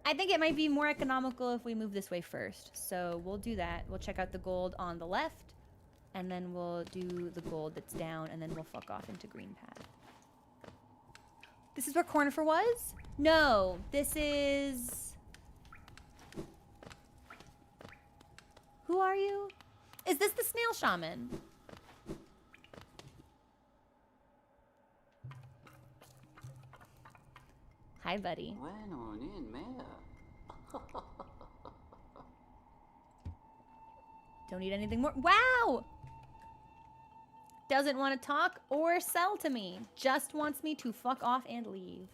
I think it might be more economical if we move this way first. So we'll do that. We'll check out the gold on the left. And then we'll do the gold that's down. And then we'll fuck off into green path. This is where Cornifer was? No. This is... Who are you? Is this the snail shaman? Hi, buddy. Don't need anything more. Wow! Doesn't want to talk or sell to me. Just wants me to fuck off and leave.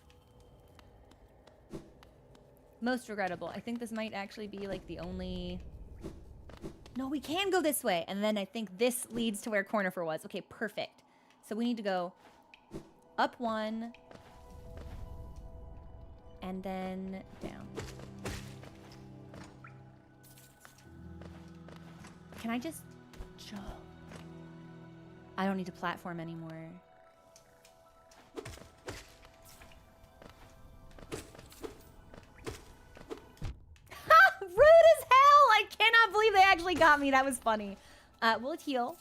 Most regrettable. I think this might actually be, like, the only... No, we can go this way. And then I think this leads to where Cornifer was. Okay, perfect. So we need to go up one. And then down. Can I just jump? I don't need to platform anymore. Ha! Rude as hell! I cannot believe they actually got me. That was funny. We'll heal.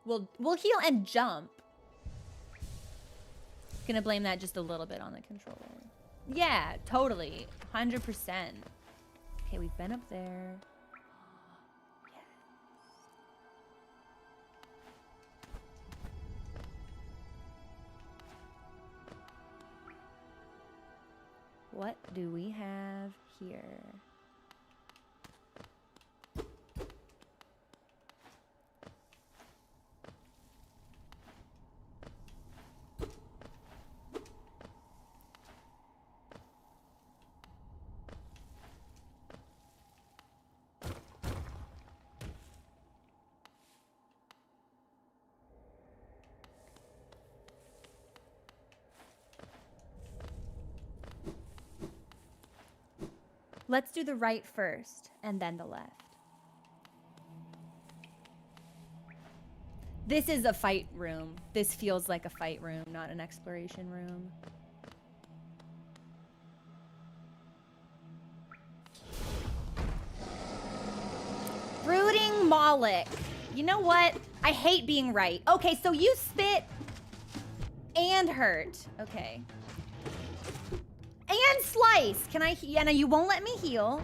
We'll heal and jump. Gonna blame that just a little bit on the controller. Yeah, totally. 100%. Okay, we've been up there. Yes. What do we have here? Let's do the right first, and then the left. This is a fight room. This feels like a fight room, not an exploration room. Brooding Moloch. You know what? I hate being right. Okay, so you spit and hurt. Okay. And slice. Can I? Yeah, no, you won't let me heal.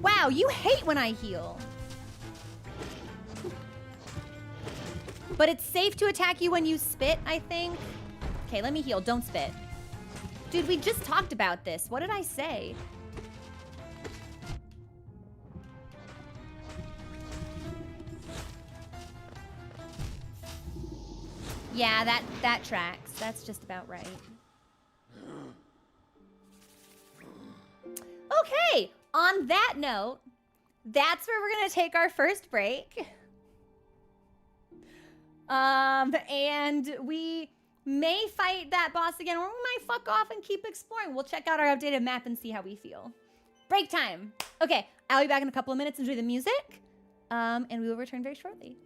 Wow, you hate when I heal. But it's safe to attack you when you spit, I think. Okay, let me heal. Don't spit. Dude, we just talked about this. What did I say? Yeah, that tracks. That's just about right. On that note, that's where we're gonna take our first break. And we may fight that boss again, or we might fuck off and keep exploring. We'll check out our updated map and see how we feel. Break time. Okay, I'll be back in a couple of minutes. Enjoy the music. And we will return very shortly.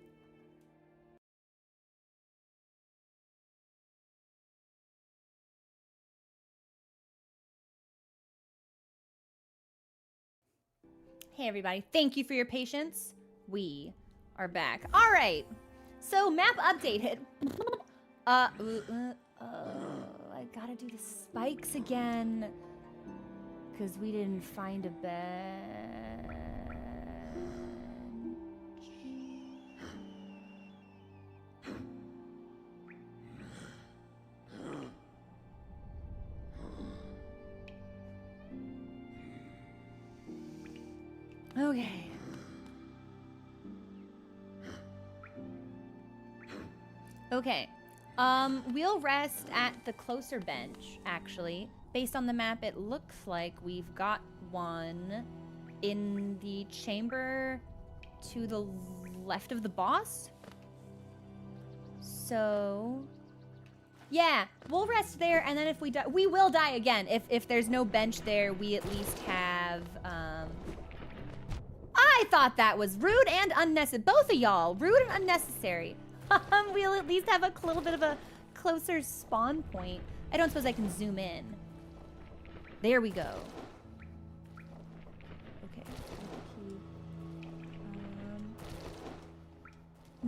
Hey everybody, thank you for your patience. We are back. All right, so map updated. I gotta do the spikes again because we didn't find a bench. Okay. Okay. We'll rest at the closer bench, actually. Based on the map, it looks like we've got one in the chamber to the left of the boss. So, yeah, we'll rest there, and then if we die, we will die again. If there's no bench there, we at least have, I thought that was rude and unnecessary. Both of y'all, rude and unnecessary. We'll at least have a little bit of a closer spawn point. I don't suppose I can zoom in. There we go. Okay.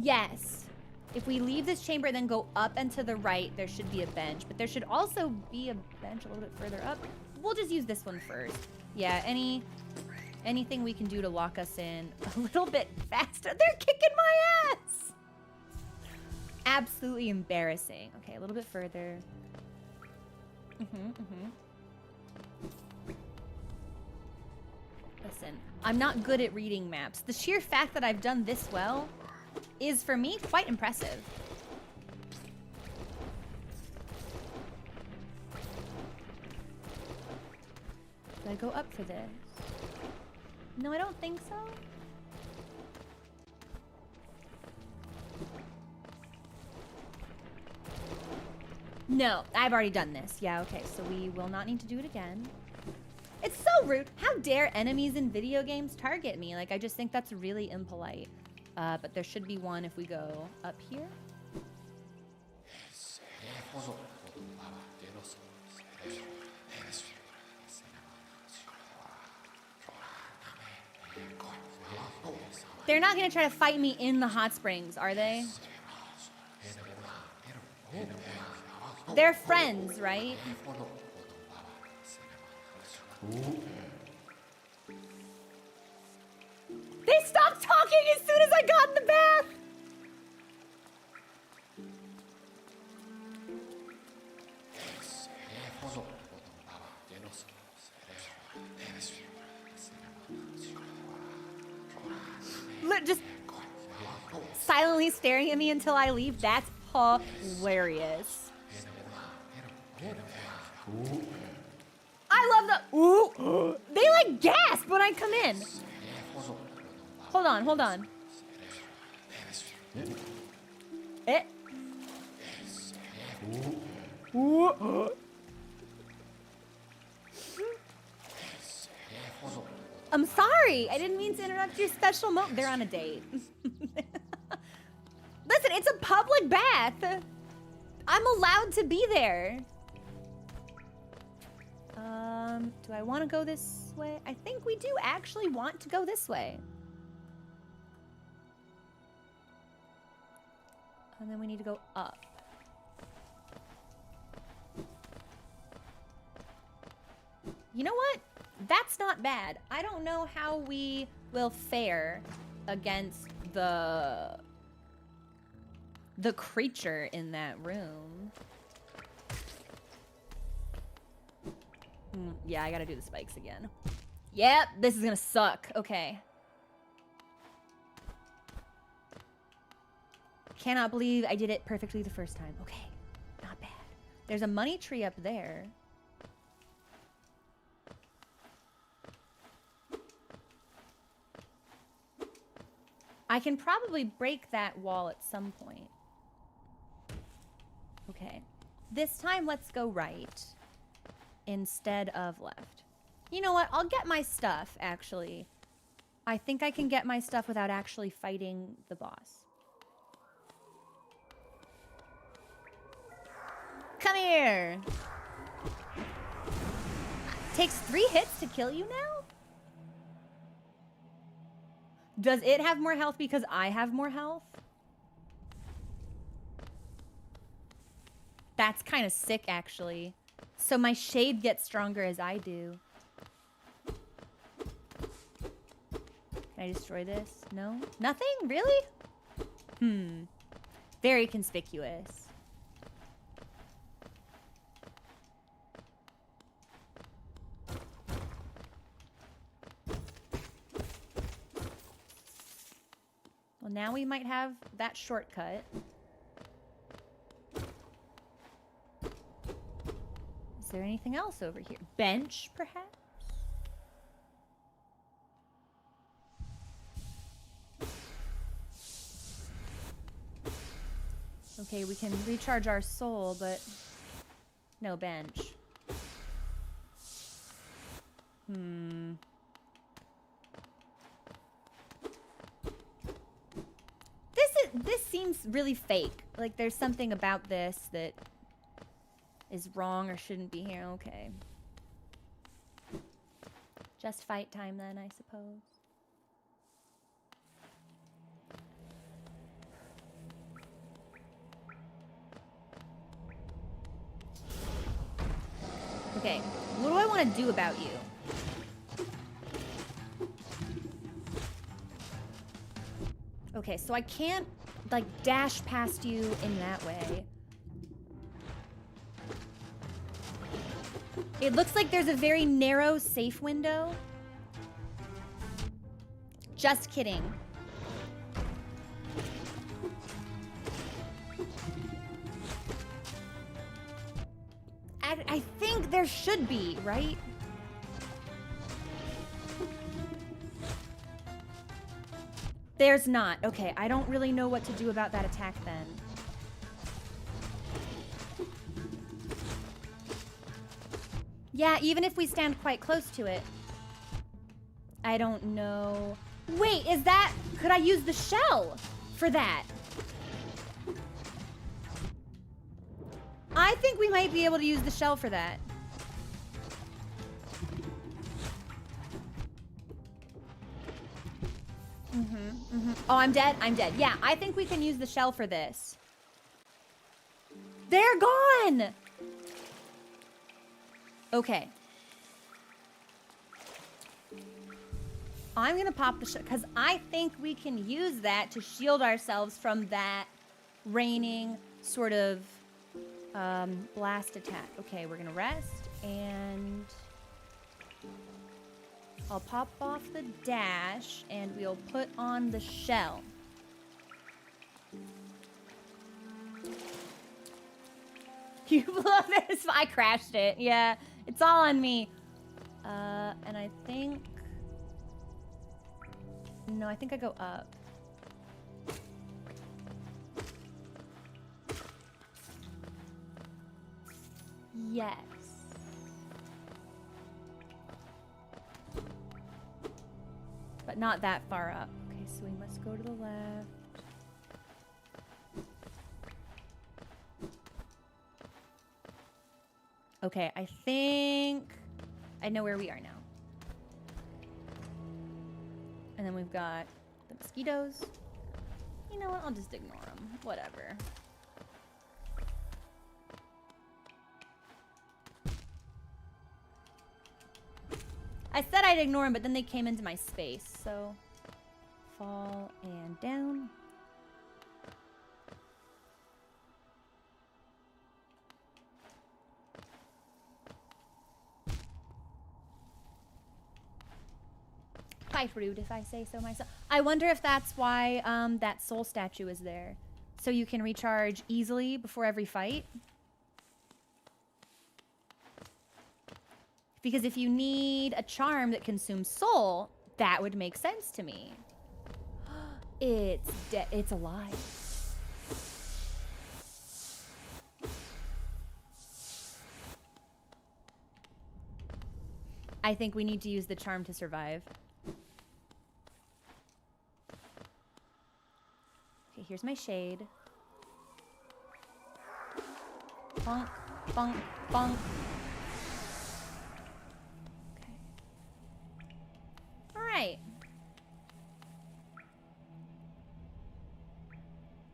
Yes. If we leave this chamber and then go up and to the right, there should be a bench. But there should also be a bench a little bit further up. We'll just use this one first. Yeah, anything we can do to lock us in a little bit faster. They're kicking my ass! Absolutely embarrassing. Okay, a little bit further. Listen, I'm not good at reading maps. The sheer fact that I've done this well is, for me, quite impressive. Do I go up for this? No, I don't think so. No, I've already done this. Yeah, okay, so we will not need to do it again. It's so rude. How dare enemies in video games target me? Like, I just think that's really impolite. But there should be one if we go up here. They're not gonna try to fight me in the hot springs, are they? They're friends, right? They stopped talking as soon as I got in the bath! Just silently staring at me until I leave. That's hilarious. I love the ooh. They like gasp when I come in. Hold on, hold on. Ooh. I'm sorry. I didn't mean to interrupt your special moment. They're on a date. Listen, it's a public bath. I'm allowed to be there. Do I want to go this way? I think we do actually want to go this way. And then we need to go up. You know what? That's not bad. I don't know how we will fare against the creature in that room. Yeah, I gotta do the spikes again. Yep, this is gonna suck. Okay. Cannot believe I did it perfectly the first time. Okay, not bad. There's a money tree up there. I can probably break that wall at some point. Okay. This time, let's go right instead of left. You know what? I'll get my stuff, actually. I think I can get my stuff without actually fighting the boss. Come here! Takes 3 hits to kill you now? Does it have more health because I have more health? That's kind of sick, actually. So my shade gets stronger as I do. Can I destroy this? No? Nothing? Really? Very conspicuous. Well, now we might have that shortcut. Is there anything else over here? Bench, perhaps? Okay, we can recharge our soul, but no bench. This seems really fake. Like there's something about this that is wrong or shouldn't be here. Okay. Just fight time then, I suppose. Okay, what do I want to do about you? Okay, so I can't, like, dash past you in that way. It looks like there's a very narrow safe window. Just kidding. I think there should be, right? There's not. Okay, I don't really know what to do about that attack then. Yeah, even if we stand quite close to it. I don't know. Wait, is that... Could I use the shell for that? I think we might be able to use the shell for that. Oh, I'm dead? I'm dead. Yeah, I think we can use the shell for this. They're gone! Okay. I'm gonna pop the shell, because I think we can use that to shield ourselves from that raining sort of blast attack. Okay, we're gonna rest, and I'll pop off the dash, and we'll put on the shell. You blew up this. I crashed it. Yeah, it's all on me. And I think... No, I think I go up. Yes. But not that far up. Okay, so we must go to the left. Okay, I think I know where we are now. And then we've got the mosquitoes. You know what? I'll just ignore them. Whatever. I said I'd ignore them, but then they came into my space, so... Fall and down. Quite rude if I say so myself. I wonder if that's why that soul statue is there. So you can recharge easily before every fight. Because if you need a charm that consumes soul, that would make sense to me. It's alive. I think we need to use the charm to survive. Okay, here's my shade. Bonk, bonk, bonk. Okay. All right.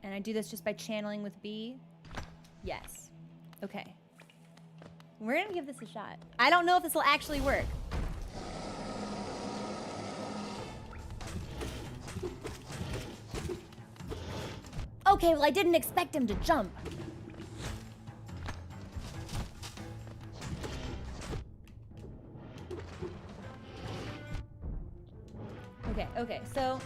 And I do this just by channeling with B? Yes. Okay. We're gonna give this a shot. I don't know if this will actually work. Okay, well, I didn't expect him to jump. Okay, so...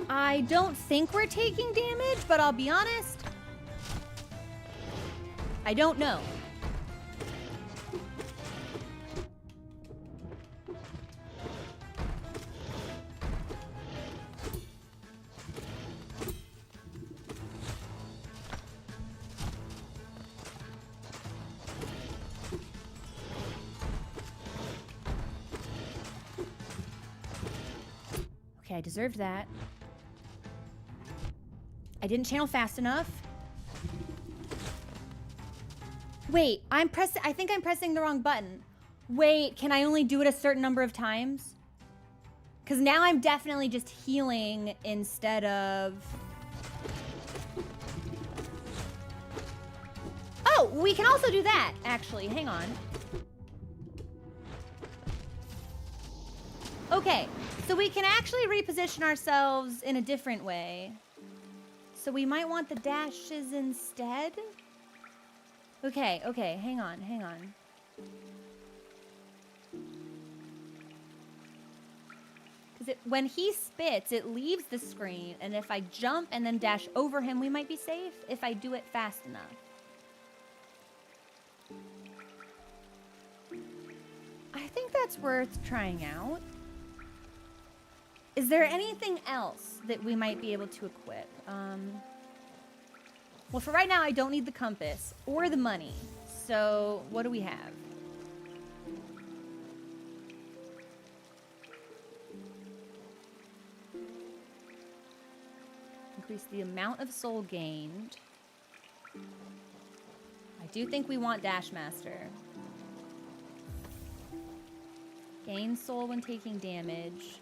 I don't think we're taking damage, but I'll be honest. I don't know. Okay, I deserved that. I didn't channel fast enough. Wait, I think I'm pressing the wrong button. Wait, can I only do it a certain number of times? Because now I'm definitely just healing instead of... Oh, we can also do that, actually. Hang on. Okay, so we can actually reposition ourselves in a different way. So we might want the dashes instead? Okay, hang on. Because when he spits, it leaves the screen, and if I jump and then dash over him, we might be safe if I do it fast enough. I think that's worth trying out. Is there anything else that we might be able to equip? Well, for right now, I don't need the compass or the money. So, what do we have? Increase the amount of soul gained. I do think we want Dash Master. Gain soul when taking damage.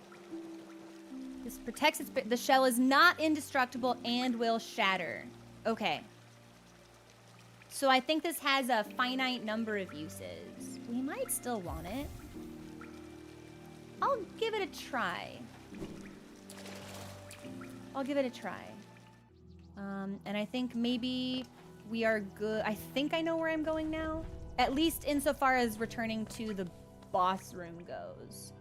This protects its... The shell is not indestructible and will shatter. Okay. So I think this has a finite number of uses. We might still want it. I'll give it a try. And I think maybe we are good. I think I know where I'm going now. At least insofar as returning to the boss room goes.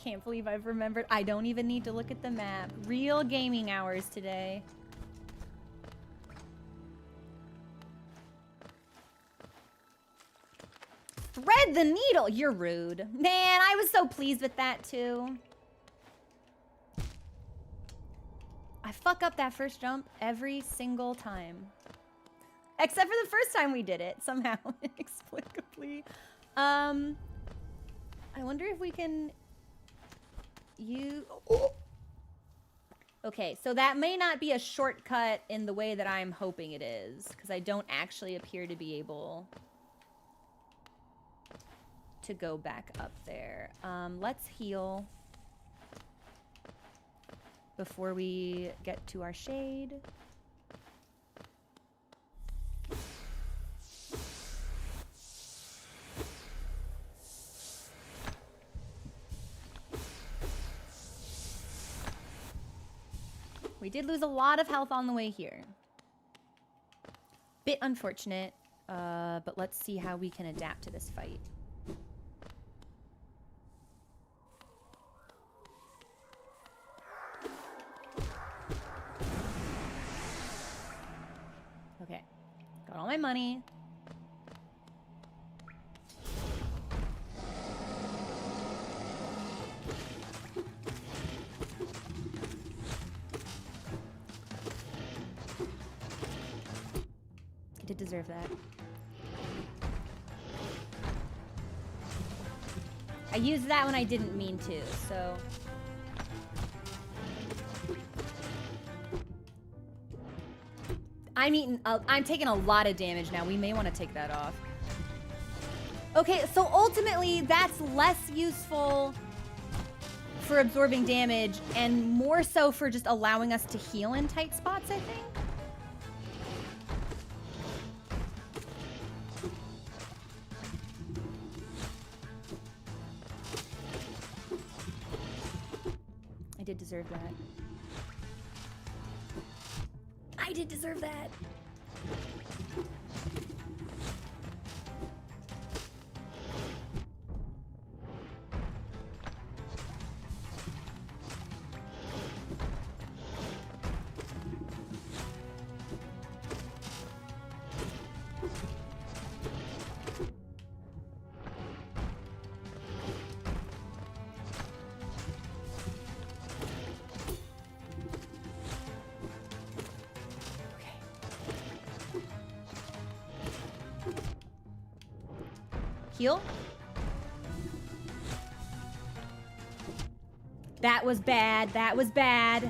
Can't believe I've remembered. I don't even need to look at the map. Real gaming hours today. Thread the needle. You're rude. Man, I was so pleased with that too. I fuck up that first jump every single time. Except for the first time we did it, somehow, inexplicably. I wonder if we can... Oh. Okay, so that may not be a shortcut in the way that I'm hoping it is, because I don't actually appear to be able to go back up there. Let's heal before we get to our shade. We did lose a lot of health on the way here. Bit unfortunate, but let's see how we can adapt to this fight. my money. I did deserve that. I used that when I didn't mean to, so... I'm taking a lot of damage now. We may want to take that off. Okay, so ultimately, that's less useful for absorbing damage and more so for just allowing us to heal in tight spots, I think. I did deserve that. I did deserve that. Heal. That was bad. That was bad.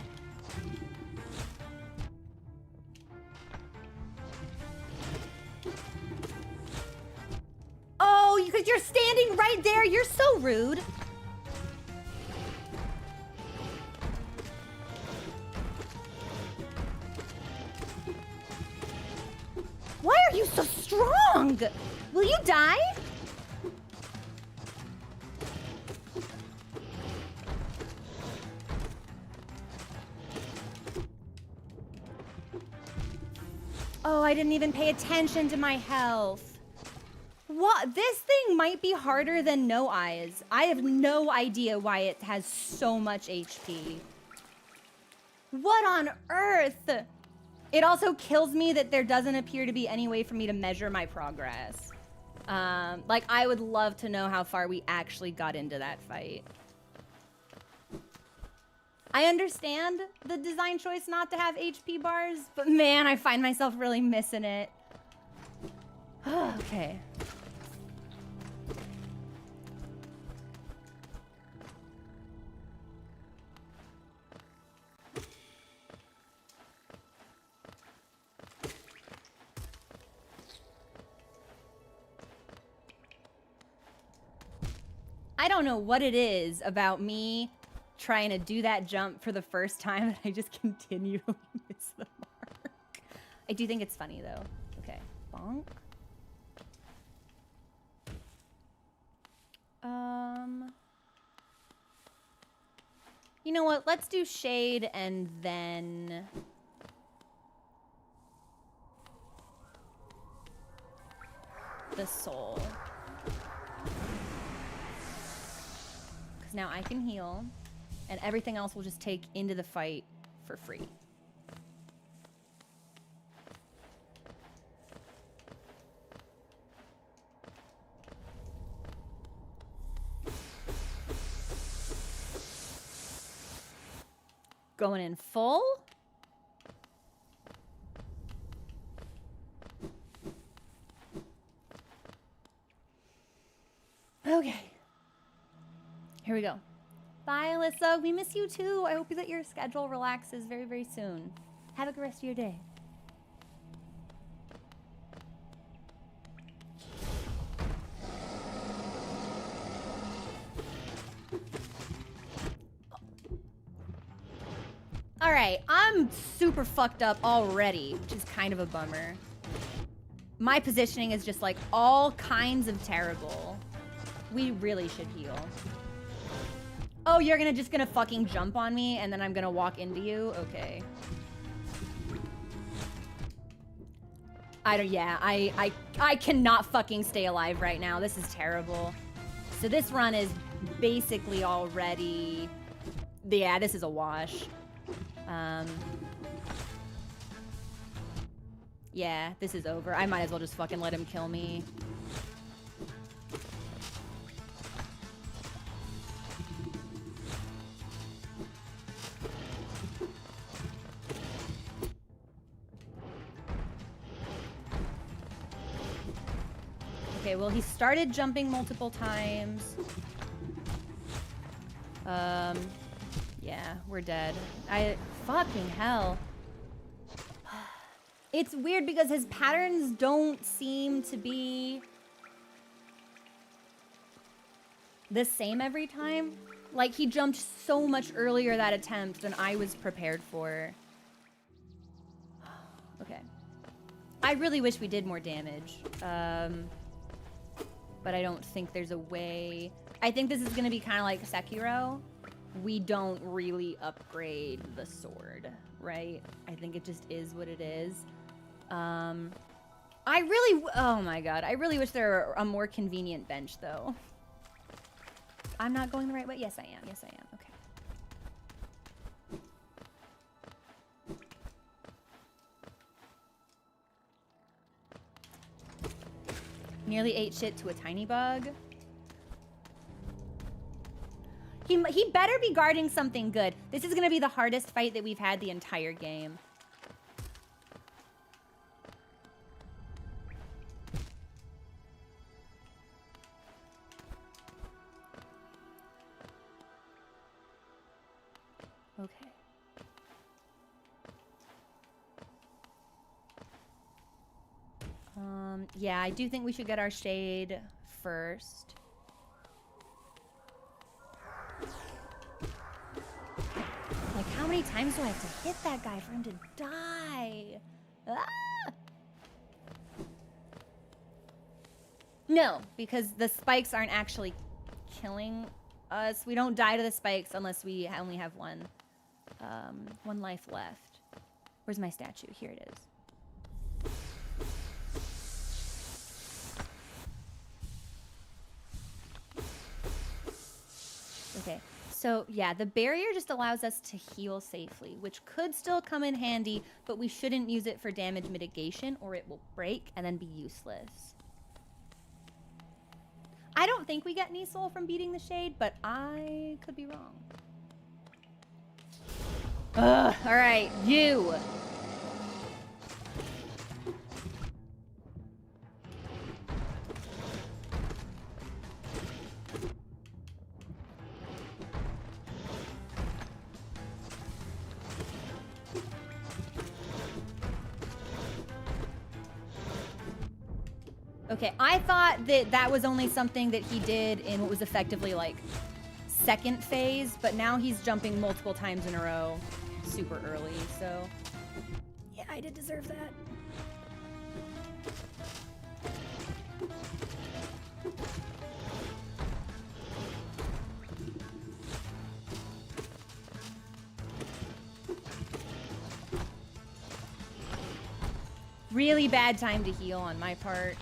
Oh, because you're standing right there. You're so rude. Why are you so strong? Will you die? Oh, I didn't even pay attention to my health. What? This thing might be harder than No Eyes. I have no idea why it has so much HP. What on earth? It also kills me that there doesn't appear to be any way for me to measure my progress. Like, I would love to know how far we actually got into that fight. I understand the design choice not to have HP bars, but man, I find myself really missing it. Okay. I don't know what it is about me trying to do that jump for the first time and I just continually miss the mark. I do think it's funny though. Okay, bonk. You know what? Let's do shade and then the soul. Because now I can heal. And everything else will just take into the fight for free. Going in full. Okay. Here we go. Bye, Alyssa. We miss you too. I hope that your schedule relaxes very, very soon. Have a good rest of your day. All right, I'm super fucked up already, which is kind of a bummer. My positioning is just like all kinds of terrible. We really should heal. Oh, you're just gonna fucking jump on me and then I'm gonna walk into you? Okay. I cannot fucking stay alive right now. This is terrible. So this run is basically already... Yeah, this is a wash. Yeah, this is over. I might as well just fucking let him kill me. Okay, well, he started jumping multiple times. Yeah, we're dead. Fucking hell. It's weird because his patterns don't seem to be the same every time. Like, he jumped so much earlier that attempt than I was prepared for. Okay. I really wish we did more damage. But I don't think there's a way. I think this is going to be kind of like Sekiro. We don't really upgrade the sword, right? I think it just is what it is. Oh my god, I really wish there were a more convenient bench, though. I'm not going the right way? Yes, I am. Yes, I am. Okay. Nearly ate shit to a tiny bug. He better be guarding something good. This is gonna be the hardest fight that we've had the entire game. Okay. Yeah, I do think we should get our shade first. Like, how many times do I have to hit that guy for him to die? Ah! No, because the spikes aren't actually killing us. We don't die to the spikes unless we only have one life left. Where's my statue? Here it is. Okay, so yeah, the barrier just allows us to heal safely, which could still come in handy, but we shouldn't use it for damage mitigation or it will break and then be useless. I don't think we get any soul from beating the shade, but I could be wrong. Ugh, all right, you. Okay, I thought that that was only something that he did in what was effectively like second phase, but now he's jumping multiple times in a row super early, so yeah, I did deserve that. Really bad time to heal on my part.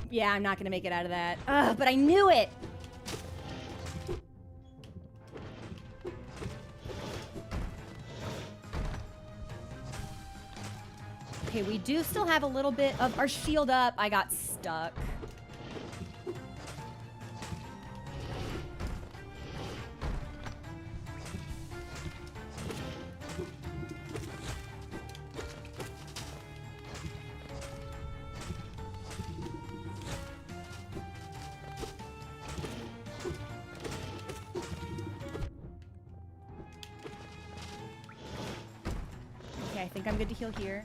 Yeah, I'm not gonna make it out of that. Ugh, but I knew it! Okay, we do still have a little bit of our shield up. I got stuck. Okay, I think I'm good to heal here.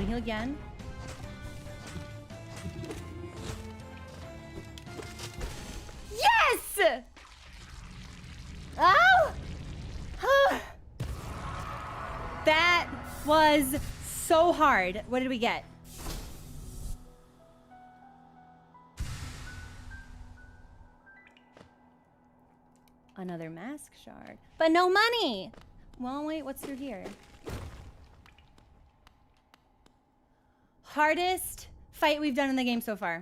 heal again. Yes! Oh! That was so hard. What did we get? Another mask shard. But no money! Well, wait, what's through here? Hardest fight we've done in the game so far.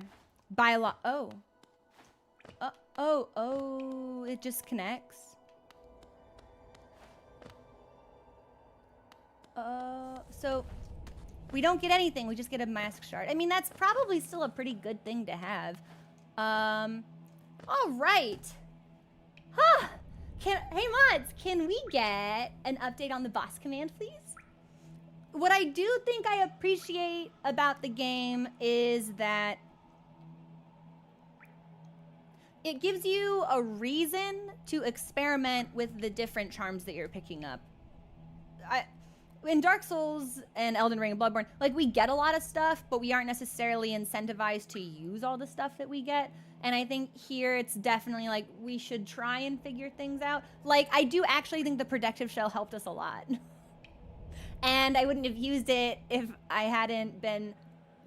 By a lot. Oh. Oh, it just connects. So we don't get anything. We just get a mask shard. I mean, that's probably still a pretty good thing to have. All right. Huh. Hey, mods, can we get an update on the boss command, please? What I do think I appreciate about the game is that it gives you a reason to experiment with the different charms that you're picking up. In Dark Souls and Elden Ring and Bloodborne, like, we get a lot of stuff, but we aren't necessarily incentivized to use all the stuff that we get. And I think here it's definitely like we should try and figure things out. Like, I do actually think the protective shell helped us a lot. And I wouldn't have used it if I hadn't been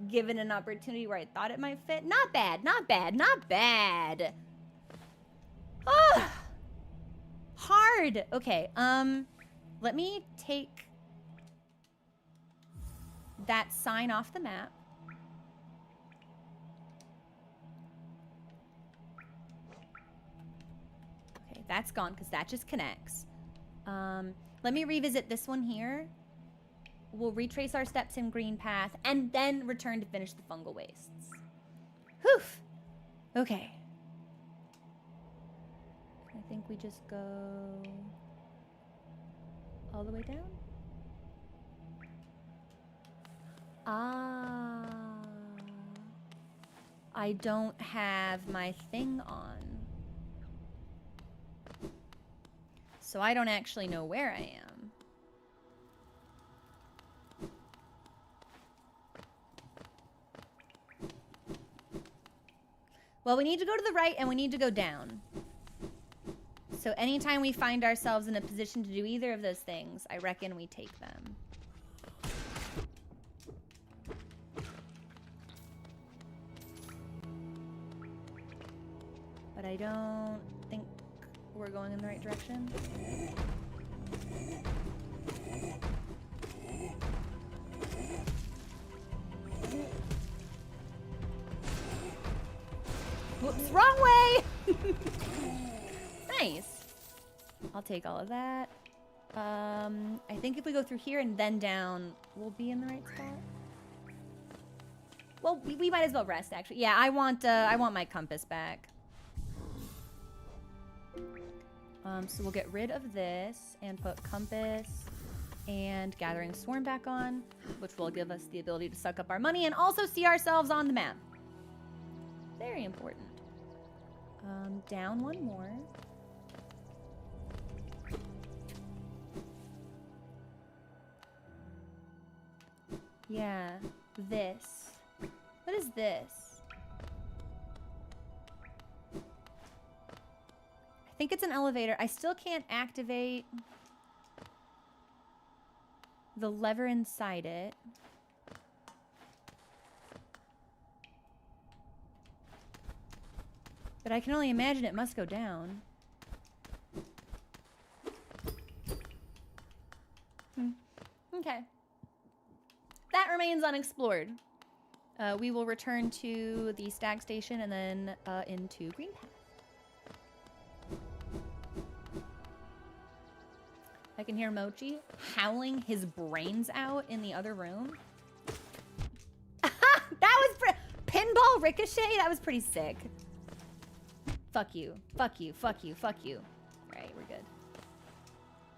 given an opportunity where I thought it might fit. Not bad, not bad, not bad. Ah, hard. Okay, let me take that sign off the map. Okay, that's gone because that just connects. Let me revisit this one here. We'll retrace our steps in Green Path and then return to finish the fungal wastes. Whew. Okay. I think we just go all the way down. Ah. I don't have my thing on. So I don't actually know where I am. Well, we need to go to the right and we need to go down. So anytime we find ourselves in a position to do either of those things, I reckon we take them. But I don't think we're going in the right direction. Whoops, wrong way! Nice. I'll take all of that. I think if we go through here and then down, we'll be in the right spot. Well, we might as well rest, actually. Yeah, I want my compass back. So we'll get rid of this and put compass and gathering swarm back on, which will give us the ability to suck up our money and also see ourselves on the map. Very important. Down one more. Yeah, this. What is this? I think it's an elevator. I still can't activate the lever inside it. But I can only imagine it must go down. Okay. That remains unexplored. We will return to the stag station and then into Green Path. I can hear Mochi howling his brains out in the other room. That was pinball ricochet. That was pretty sick. Fuck you. Fuck you. Fuck you. Fuck you. Right, we're good.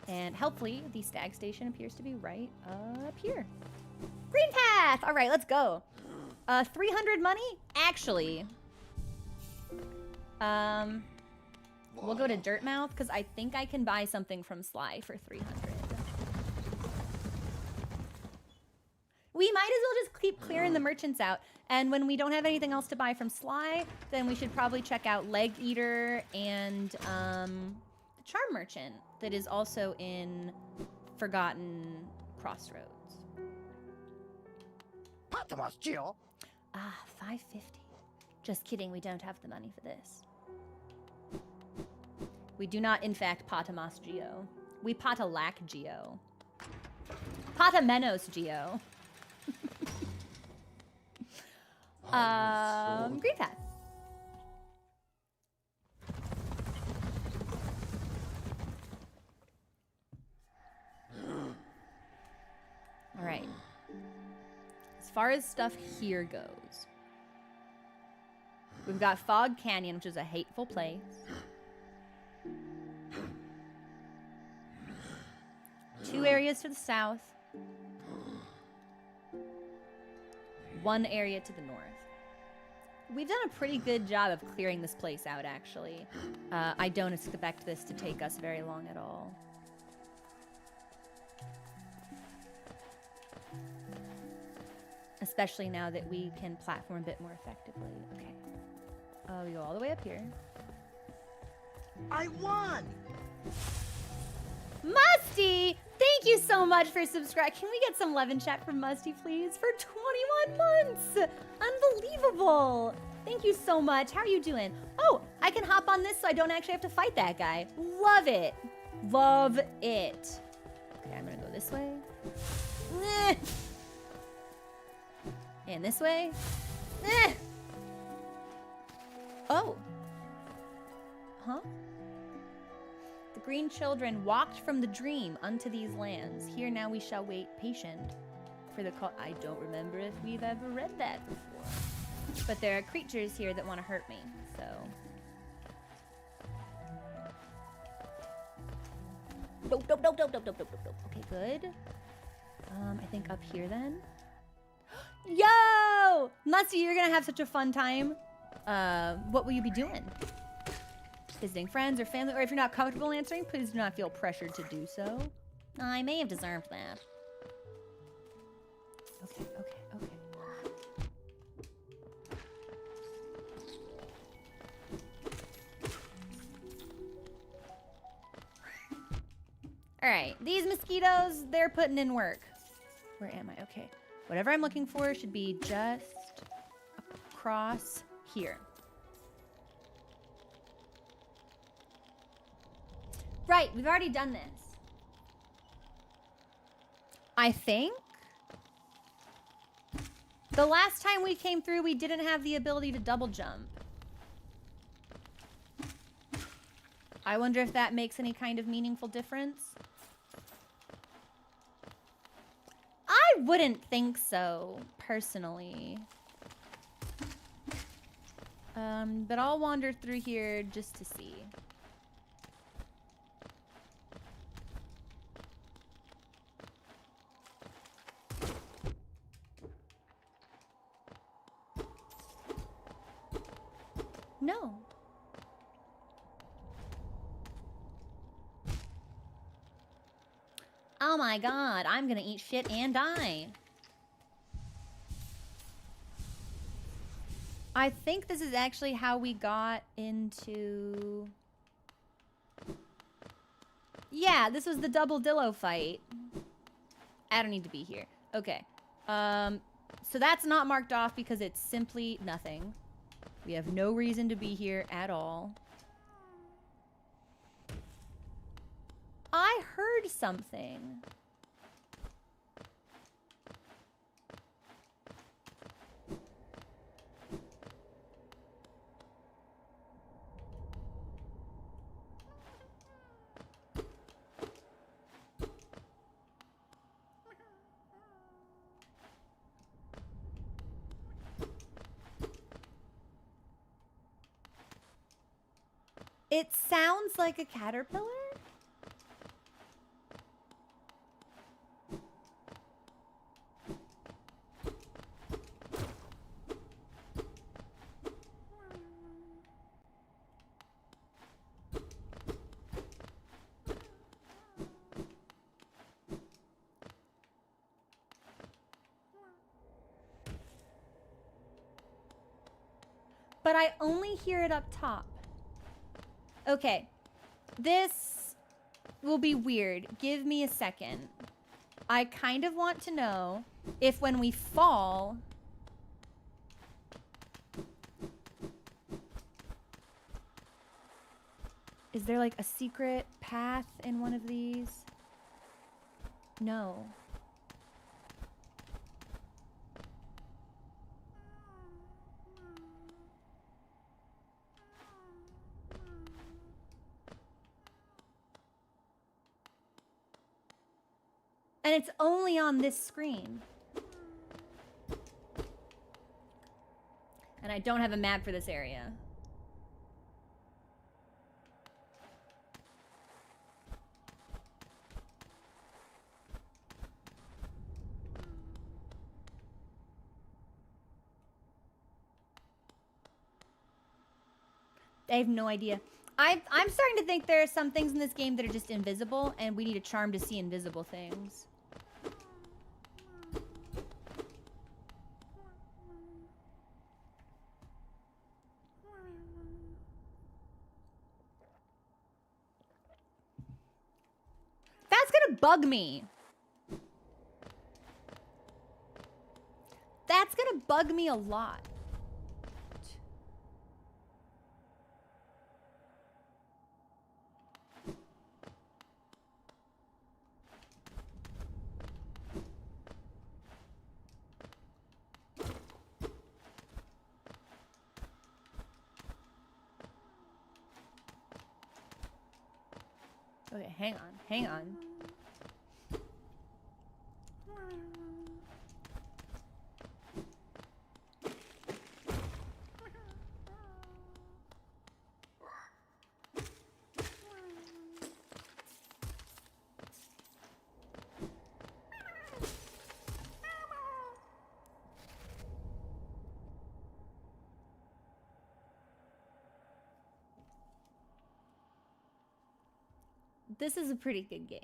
And helpfully, the stag station appears to be right up here. Green Path! All right, let's go. 300 money? Actually, we'll go to Dirtmouth because I think I can buy something from Sly for 300. We might as well just keep clearing the merchants out. And when we don't have anything else to buy from Sly, then we should probably check out Leg Eater and the Charm Merchant that is also in Forgotten Crossroads. Ah, 550. Just kidding, we don't have the money for this. We do not, in fact, Patamas Geo. We Patalack Geo. Patamenos Geo. Green path. All right. As far as stuff here goes, we've got Fog Canyon, which is a hateful place. Two areas to the south. One area to the north. We've done a pretty good job of clearing this place out, actually. I don't expect this to take us very long at all. Especially now that we can platform a bit more effectively. Okay. We go all the way up here. I won! Musty! Thank you so much for subscribing. Can we get some love in chat from Musty, please? For 21 months! Unbelievable! Thank you so much. How are you doing? Oh, I can hop on this so I don't actually have to fight that guy. Love it. Love it. Okay, I'm gonna go this way. And this way. Oh. Huh? The green children walked from the dream unto these lands. Here now we shall wait patient for the call. I don't remember if we've ever read that before. But there are creatures here that want to hurt me, so. Nope. Okay, good. I think up here then. Yo! Musty, you're gonna have such a fun time. What will you be doing? Visiting friends or family, or if you're not comfortable answering, please do not feel pressured to do so. I may have deserved that. Okay. All right, these mosquitoes, they're putting in work. Where am I? Okay. Whatever I'm looking for should be just across here. Right, we've already done this. I think. The last time we came through, we didn't have the ability to double jump. I wonder if that makes any kind of meaningful difference. I wouldn't think so, personally. But I'll wander through here just to see. No. Oh my god, I'm gonna eat shit and die. I think this is actually how we got into... Yeah, this was the double Dillo fight. I don't need to be here. Okay. So that's not marked off because it's simply nothing. We have no reason to be here at all. I heard something. It sounds like a caterpillar? But I only hear it up top. Okay. This will be weird. Give me a second. I kind of want to know if when we fall... Is there like a secret path in one of these? No. And it's only on this screen. And I don't have a map for this area. I have no idea. I'm starting to think there are some things in this game that are just invisible, and we need a charm to see invisible things. That's gonna bug me. That's gonna bug me a lot. Okay, hang on, hang on. This is a pretty good game.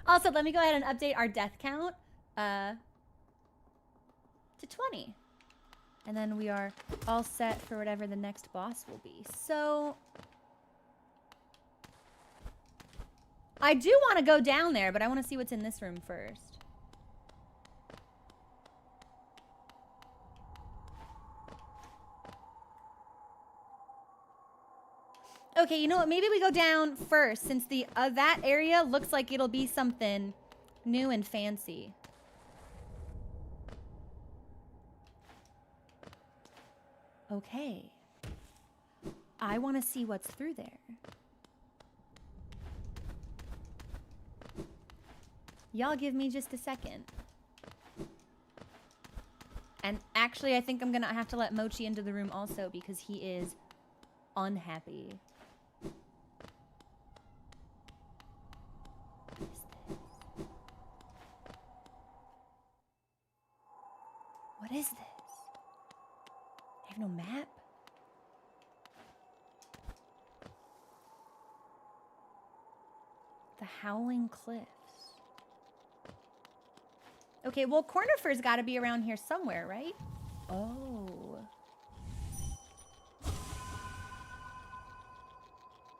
Also, let me go ahead and update our death count to 20. And then we are all set for whatever the next boss will be. So I do want to go down there, but I want to see what's in this room first. Okay, you know what? Maybe we go down first, since the that area looks like it'll be something new and fancy. Okay. I want to see what's through there. Y'all give me just a second. And actually, I think I'm gonna have to let Mochi into the room also, because he is unhappy. What is this? I have no map. The Howling Cliffs. Okay, well, Cornifer's got to be around here somewhere, right? Oh.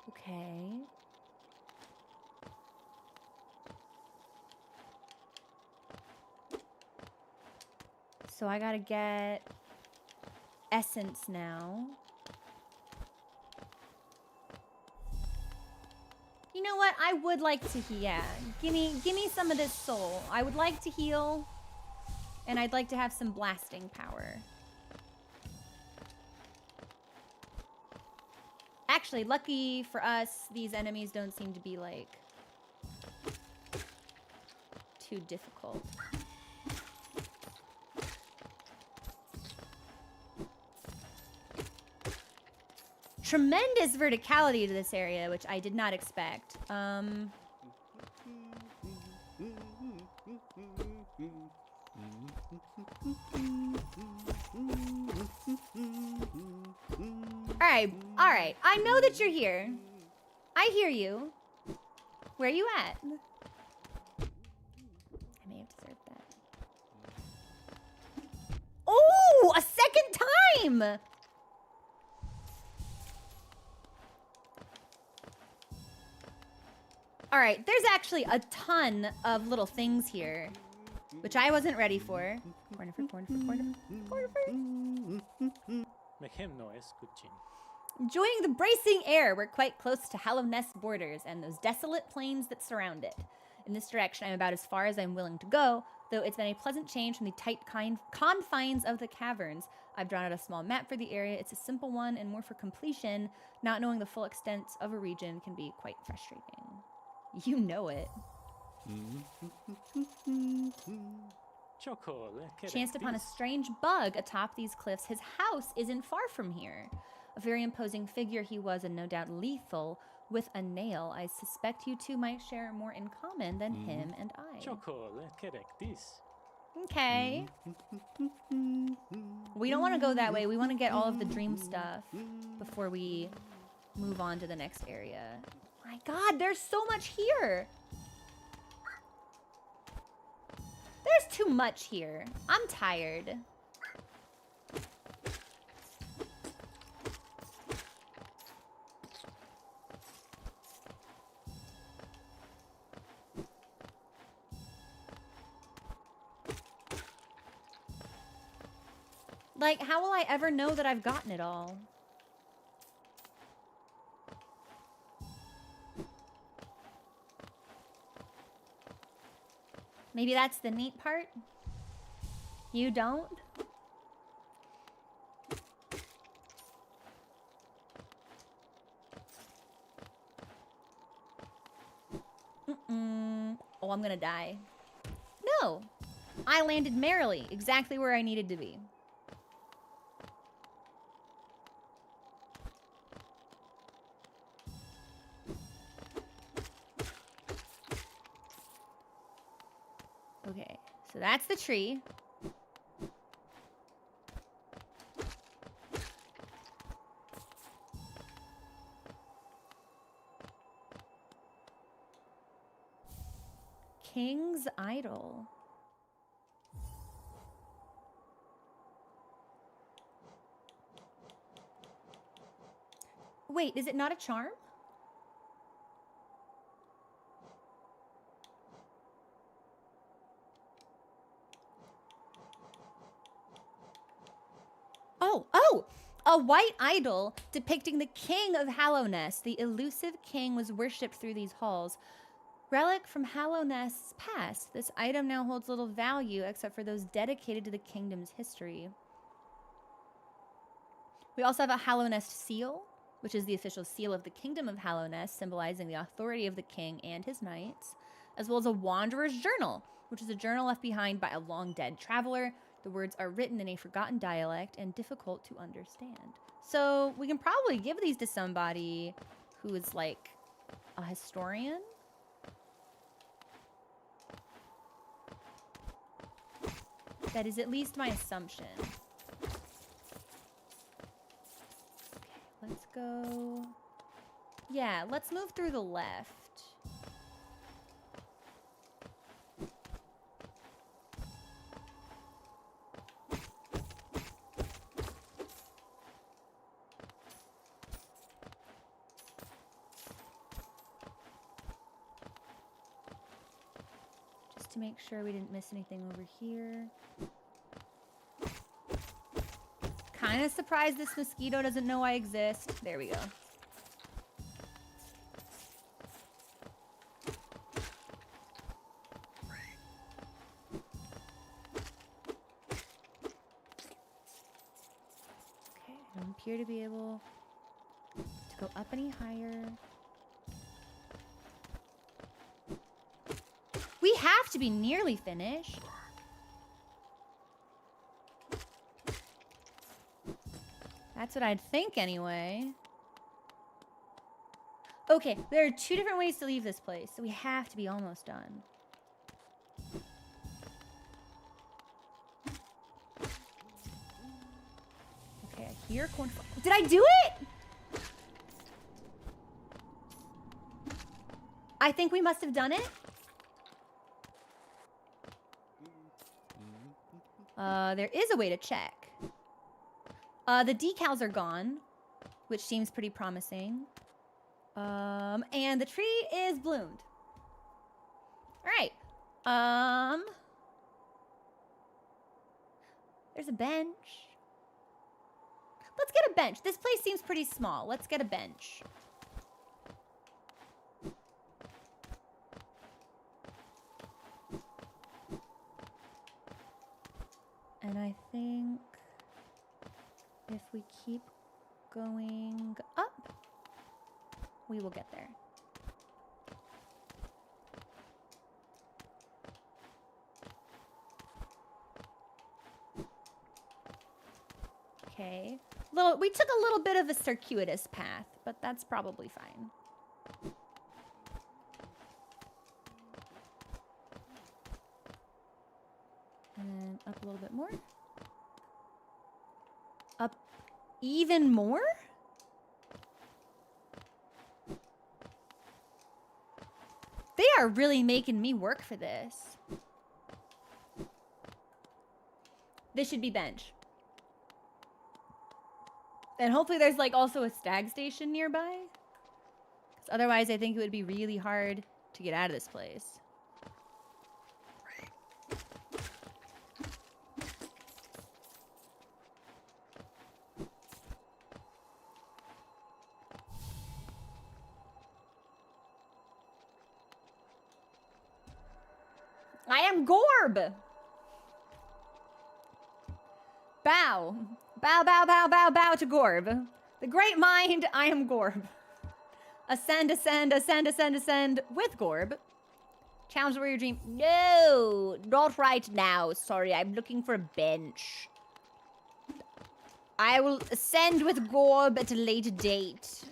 Okay. So I gotta get essence now. You know what? I would like to heal. Yeah, give me some of this soul. I would like to heal, and I'd like to have some blasting power. Actually, lucky for us, these enemies don't seem to be like too difficult. Tremendous verticality to this area, which I did not expect. All right. I know that you're here. I hear you. Where are you at? I may have deserved that. Oh, a second second time! All right, there's actually a ton of little things here, which I wasn't ready for. Corner for corner for corner for corner for. Make him no escuchin. Enjoying the bracing air, we're quite close to Hallow Nest borders and those desolate plains that surround it. In this direction, I'm about as far as I'm willing to go, though it's been a pleasant change from the tight confines of the caverns. I've drawn out a small map for the area. It's a simple one and more for completion. Not knowing the full extent of a region can be quite frustrating. You know it. Chanced upon a strange bug atop these cliffs. His house isn't far from here. A very imposing figure he was, and no doubt lethal, with a nail. I suspect you two might share more in common than him and I. Okay. We don't want to go that way. We want to get all of the dream stuff before we move on to the next area. My God, there's so much here. There's too much here. I'm tired. Like, how will I ever know that I've gotten it all? Maybe that's the neat part? You don't? Oh, I'm gonna die. No! I landed merrily, exactly where I needed to be. Okay, so that's the tree. King's Idol. Wait, is it not a charm? Oh! A white idol depicting the king of Hallownest. The elusive king was worshipped through these halls. Relic from Hallownest's past. This item now holds little value except for those dedicated to the kingdom's history. We also have a Hallownest seal, which is the official seal of the kingdom of Hallownest, symbolizing the authority of the king and his knights, as well as a wanderer's journal, which is a journal left behind by a long-dead traveler. The words are written in a forgotten dialect and difficult to understand. So we can probably give these to somebody who is like a historian. That is at least my assumption. Okay, let's go. Yeah, let's move through the left. Just to make sure we didn't miss anything over here. Kind of surprised this mosquito doesn't know I exist. There we go. Okay, I don't appear to be able to go up any higher. We have to be nearly finished. That's what I'd think anyway. Okay, there are two different ways to leave this place, so we have to be almost done. Okay, I hear cornflower. Did I do it? I think we must have done it. There is a way to check. The decals are gone, which seems pretty promising. And the tree is bloomed. All right. There's a bench. Let's get a bench. This place seems pretty small. Let's get a bench. And I think if we keep going up, we will get there. Okay. We took a little bit of a circuitous path, but that's probably fine. And then up a little bit more. Up even more? They are really making me work for this. This should be bench. And hopefully there's like also a stag station nearby. 'Cause otherwise I think it would be really hard to get out of this place. I am Gorb! Bow. Bow, bow, bow, bow, bow to Gorb. The great mind, I am Gorb. Ascend, ascend, ascend, ascend, ascend with Gorb. Challenge warrior dream. No, not right now. Sorry, I'm looking for a bench. I will ascend with Gorb at a later date.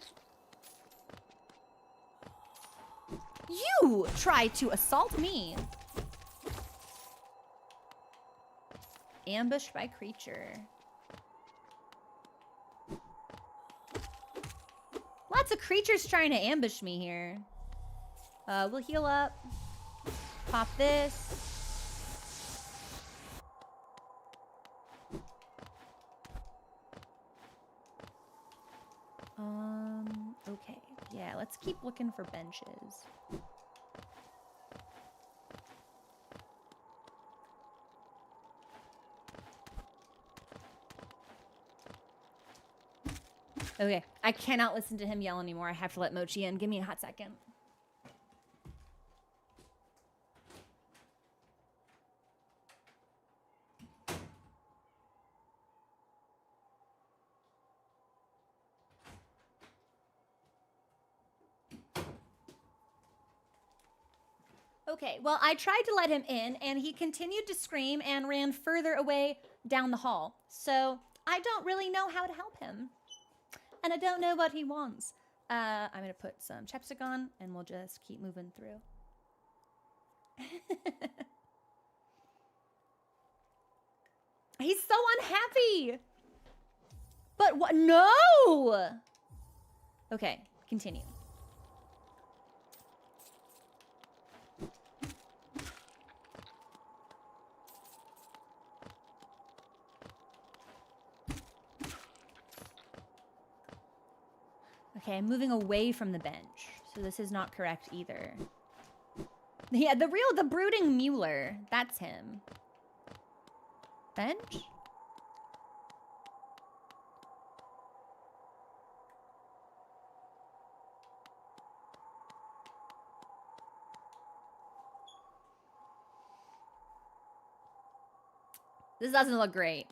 You try to assault me. Ambushed by creature. Lots of creatures trying to ambush me here. We'll heal up. Pop this. Okay. Yeah, let's keep looking for benches. Okay, I cannot listen to him yell anymore. I have to let Mochi in. Give me a hot second. Okay, well, I tried to let him in, and he continued to scream and ran further away down the hall. So I don't really know how to help him. And I don't know what he wants. I'm going to put some chapstick on, and we'll just keep moving through. He's so unhappy. But what? No! Okay, continue. Okay, I'm moving away from the bench. So this is not correct either. Yeah, the brooding Mueller. That's him. Bench? This doesn't look great.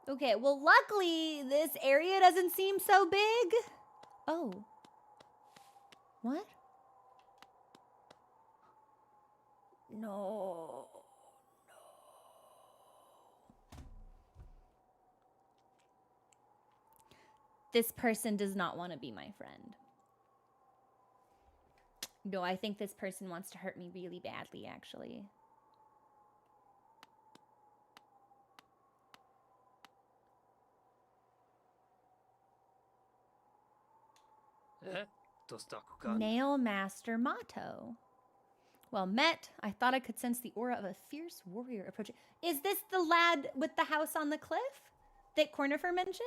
Okay, well, luckily, this area doesn't seem so big. Oh. What? No. This person does not want to be my friend. No, I think this person wants to hurt me really badly, actually. Nail Master motto. Well met. I thought I could sense the aura of a fierce warrior approaching. Is this the lad with the house on the cliff that Cornifer mentioned?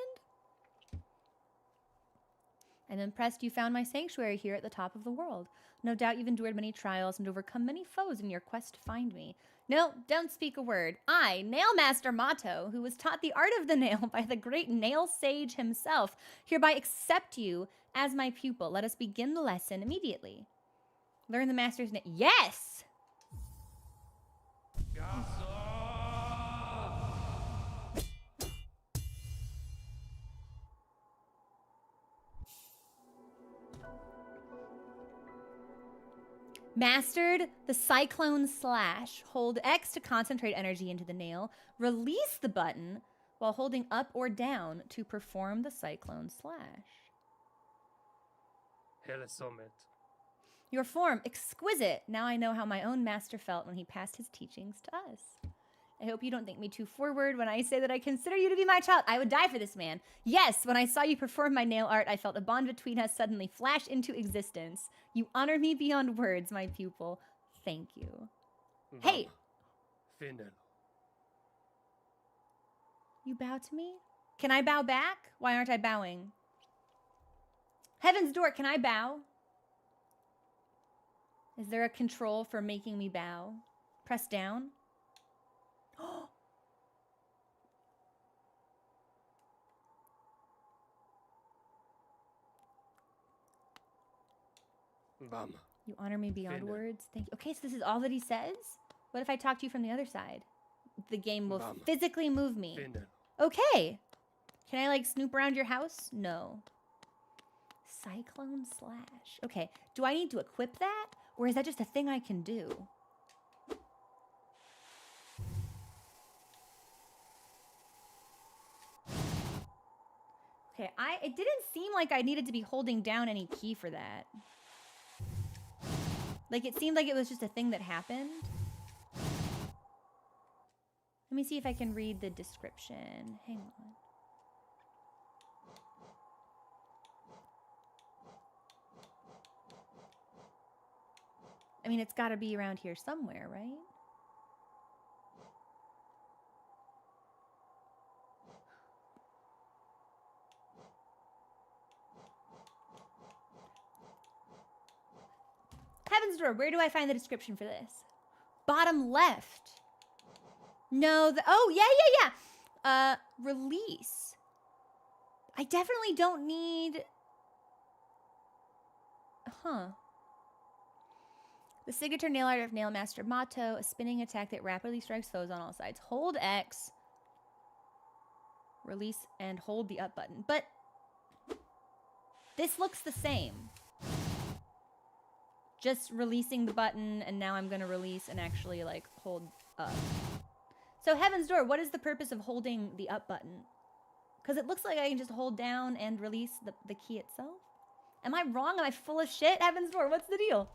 I'm impressed you found my sanctuary here at the top of the world. No doubt you've endured many trials and overcome many foes in your quest to find me. No, don't speak a word. I, Nail Master Motto, who was taught the art of the nail by the great nail sage himself, hereby accept you as my pupil. Let us begin the lesson immediately. Learn the master's name. Yes! Mastered the Cyclone Slash. Hold X to concentrate energy into the nail. Release the button while holding up or down to perform the Cyclone Slash. Your form, exquisite. Now I know how my own master felt when he passed his teachings to us. I hope you don't think me too forward when I say that I consider you to be my child. I would die for this man. Yes, when I saw you perform my nail art, I felt a bond between us suddenly flash into existence. You honor me beyond words, my pupil. Thank you. Hey! You bow to me? Can I bow back? Why aren't I bowing? Heaven's door, can I bow? Is there a control for making me bow? Press down? You honor me beyond words. Thank you. Okay, so this is all that he says? What if I talk to you from the other side? The game will physically move me. Okay. Can I, like, snoop around your house? No. Cyclone Slash. Okay. Do I need to equip that? Or is that just a thing I can do? Okay, it didn't seem like I needed to be holding down any key for that. Like, it seemed like it was just a thing that happened. Let me see if I can read the description. Hang on. I mean, it's got to be around here somewhere, right? Heaven's Door, where do I find the description for this? Bottom left. No, oh, yeah. Release. I definitely don't need... The signature nail art of Nail Master Motto, a spinning attack that rapidly strikes foes on all sides. Hold X, release, and hold the up button. But this looks the same. Just releasing the button, and now I'm going to release and actually, like, hold up. So, Heaven's Door, what is the purpose of holding the up button? Because it looks like I can just hold down and release the key itself. Am I wrong? Am I full of shit? Heaven's Door, what's the deal?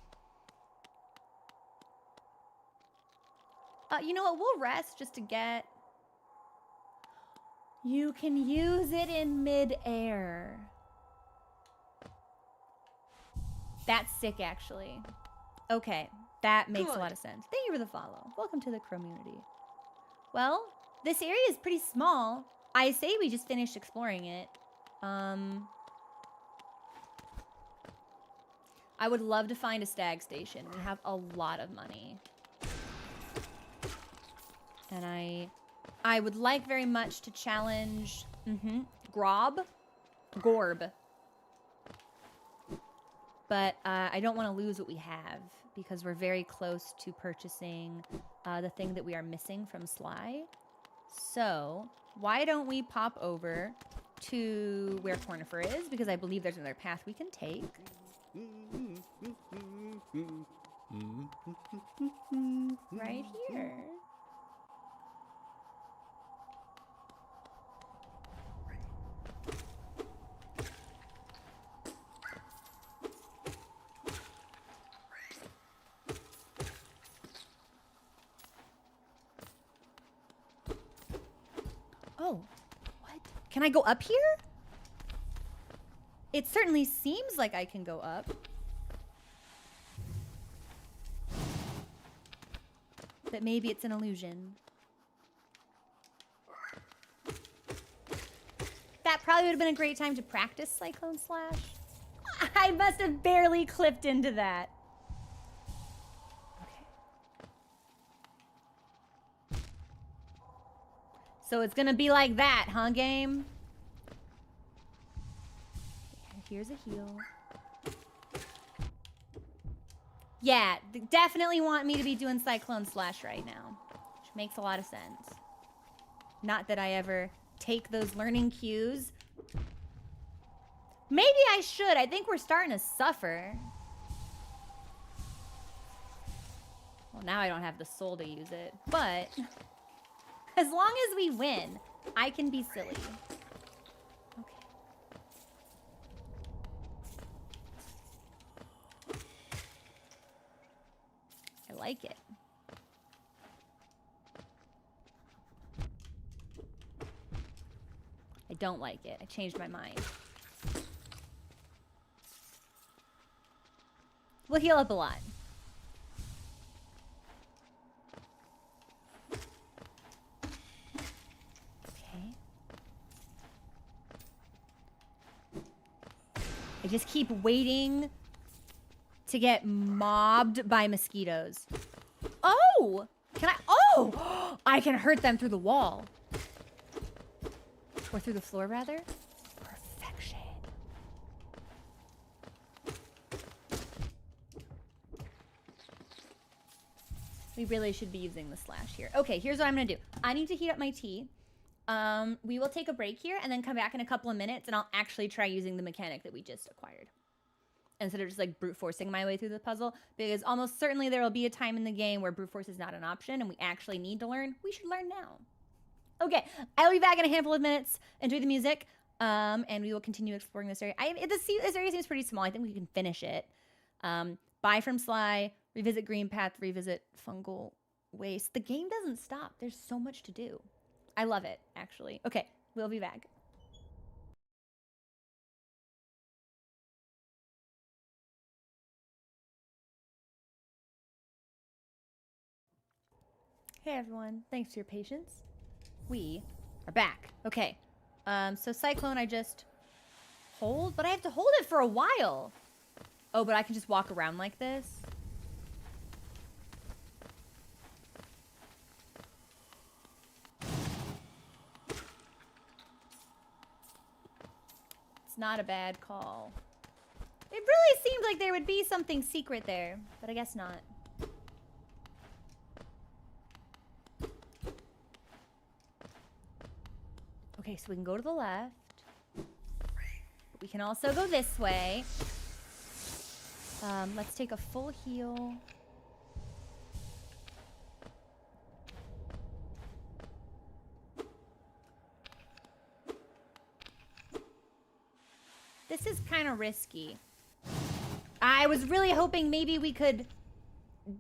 You know what? We'll rest just to get... You can use it in mid-air. That's sick, actually. Okay, that makes a lot of sense. Thank you for the follow. Welcome to the community. Well, this area is pretty small. I say we just finished exploring it. I would love to find a stag station. We have a lot of money. And I would like very much to challenge Gorb. But I don't want to lose what we have because we're very close to purchasing the thing that we are missing from Sly. So why don't we pop over to where Cornifer is, because I believe there's another path we can take. Right here. Oh, what? Can I go up here? It certainly seems like I can go up. But maybe it's an illusion. That probably would have been a great time to practice Cyclone Slash. I must have barely clipped into that. Okay. So it's gonna be like that, huh, game? Here's a heal. Yeah, definitely want me to be doing Cyclone Slash right now. Which makes a lot of sense. Not that I ever take those learning cues. Maybe I should. I think we're starting to suffer. Well, now I don't have the soul to use it. But as long as we win, I can be silly. Okay. I like it. I don't like it. I changed my mind. We'll heal up a lot. Okay. I just keep waiting to get mobbed by mosquitoes. Oh! Can I? Oh! I can hurt them through the wall. Or through the floor, rather. Perfection. We really should be using the slash here. Okay, here's what I'm gonna do. I need to heat up my tea. We will take a break here and then come back in a couple of minutes and I'll actually try using the mechanic that we just acquired. Instead of just like brute forcing my way through the puzzle, because almost certainly there will be a time in the game where brute force is not an option and we actually need to learn. We should learn now. Okay, I'll be back in a handful of minutes. Enjoy the music, and we will continue exploring this area. This area seems pretty small. I think we can finish it. Buy from Sly, revisit Green Path, revisit Fungal Waste. The game doesn't stop. There's so much to do. I love it, actually. Okay, we'll be back. Hey everyone, thanks for your patience. We are back. Okay, so Cyclone I just hold, but I have to hold it for a while. Oh, but I can just walk around like this? It's not a bad call. It really seemed like there would be something secret there, but I guess not. Okay, so we can go to the left. We can also go this way. Let's take a full heal. This is kind of risky. I was really hoping maybe we could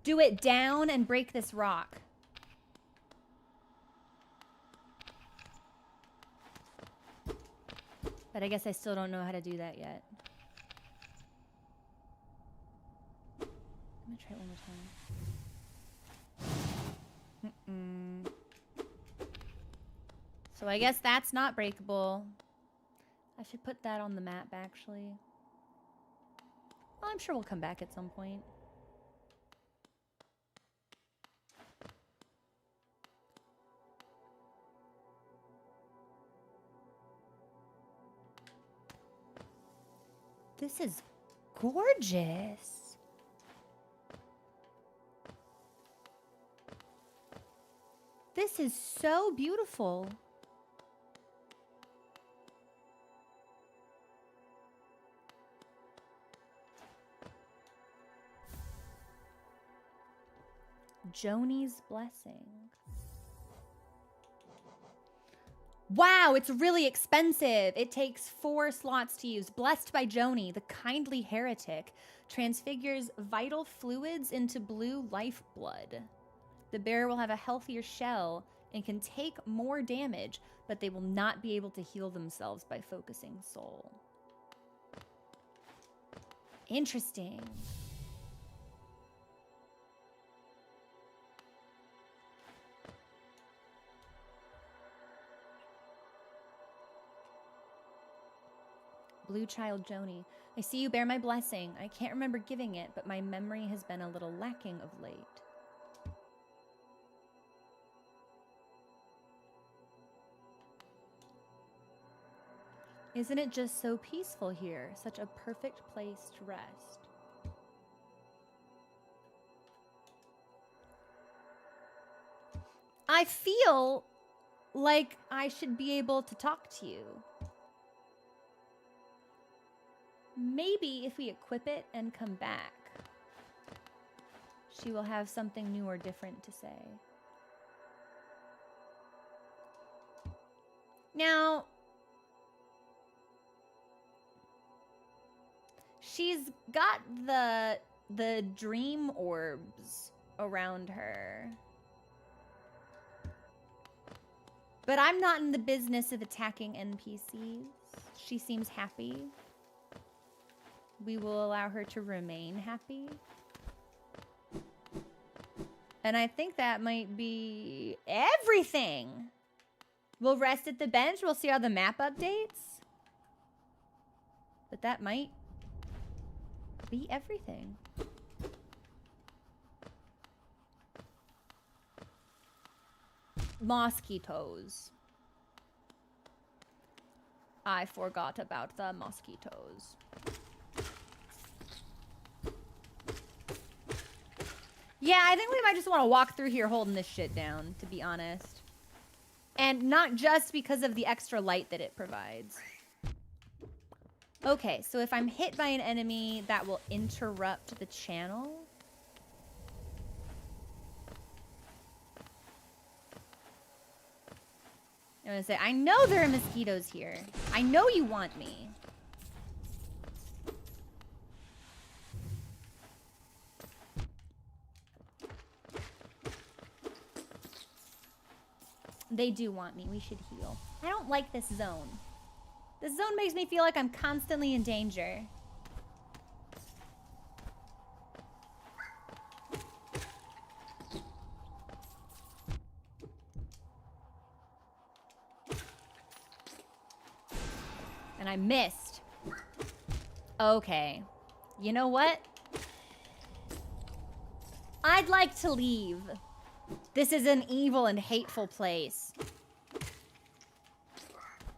do it down and break this rock. But I guess I still don't know how to do that yet. I'm gonna try it one more time. So I guess that's not breakable. I should put that on the map, actually. Well, I'm sure we'll come back at some point. This is gorgeous. This is so beautiful. Joni's blessing. Wow, it's really expensive. It takes 4 slots to use. Blessed by Joni, the kindly heretic, transfigures vital fluids into blue lifeblood. The bearer will have a healthier shell and can take more damage, but they will not be able to heal themselves by focusing soul. Interesting. Blue child Joni. I see you bear my blessing. I can't remember giving it, but my memory has been a little lacking of late. Isn't it just so peaceful here? Such a perfect place to rest. I feel like I should be able to talk to you. Maybe if we equip it and come back, she will have something new or different to say. Now, she's got the dream orbs around her. But I'm not in the business of attacking NPCs. She seems happy. We will allow her to remain happy. And I think that might be everything. We'll rest at the bench. We'll see how the map updates. But that might be everything. Mosquitoes. I forgot about the mosquitoes. Yeah, I think we might just want to walk through here holding this shit down, to be honest. And not just because of the extra light that it provides. Okay, so if I'm hit by an enemy, that will interrupt the channel. I'm gonna say, I know there are mosquitoes here. I know you want me. They do want me. We should heal. I don't like this zone. This zone makes me feel like I'm constantly in danger. And I missed. Okay. You know what? I'd like to leave. This is an evil and hateful place.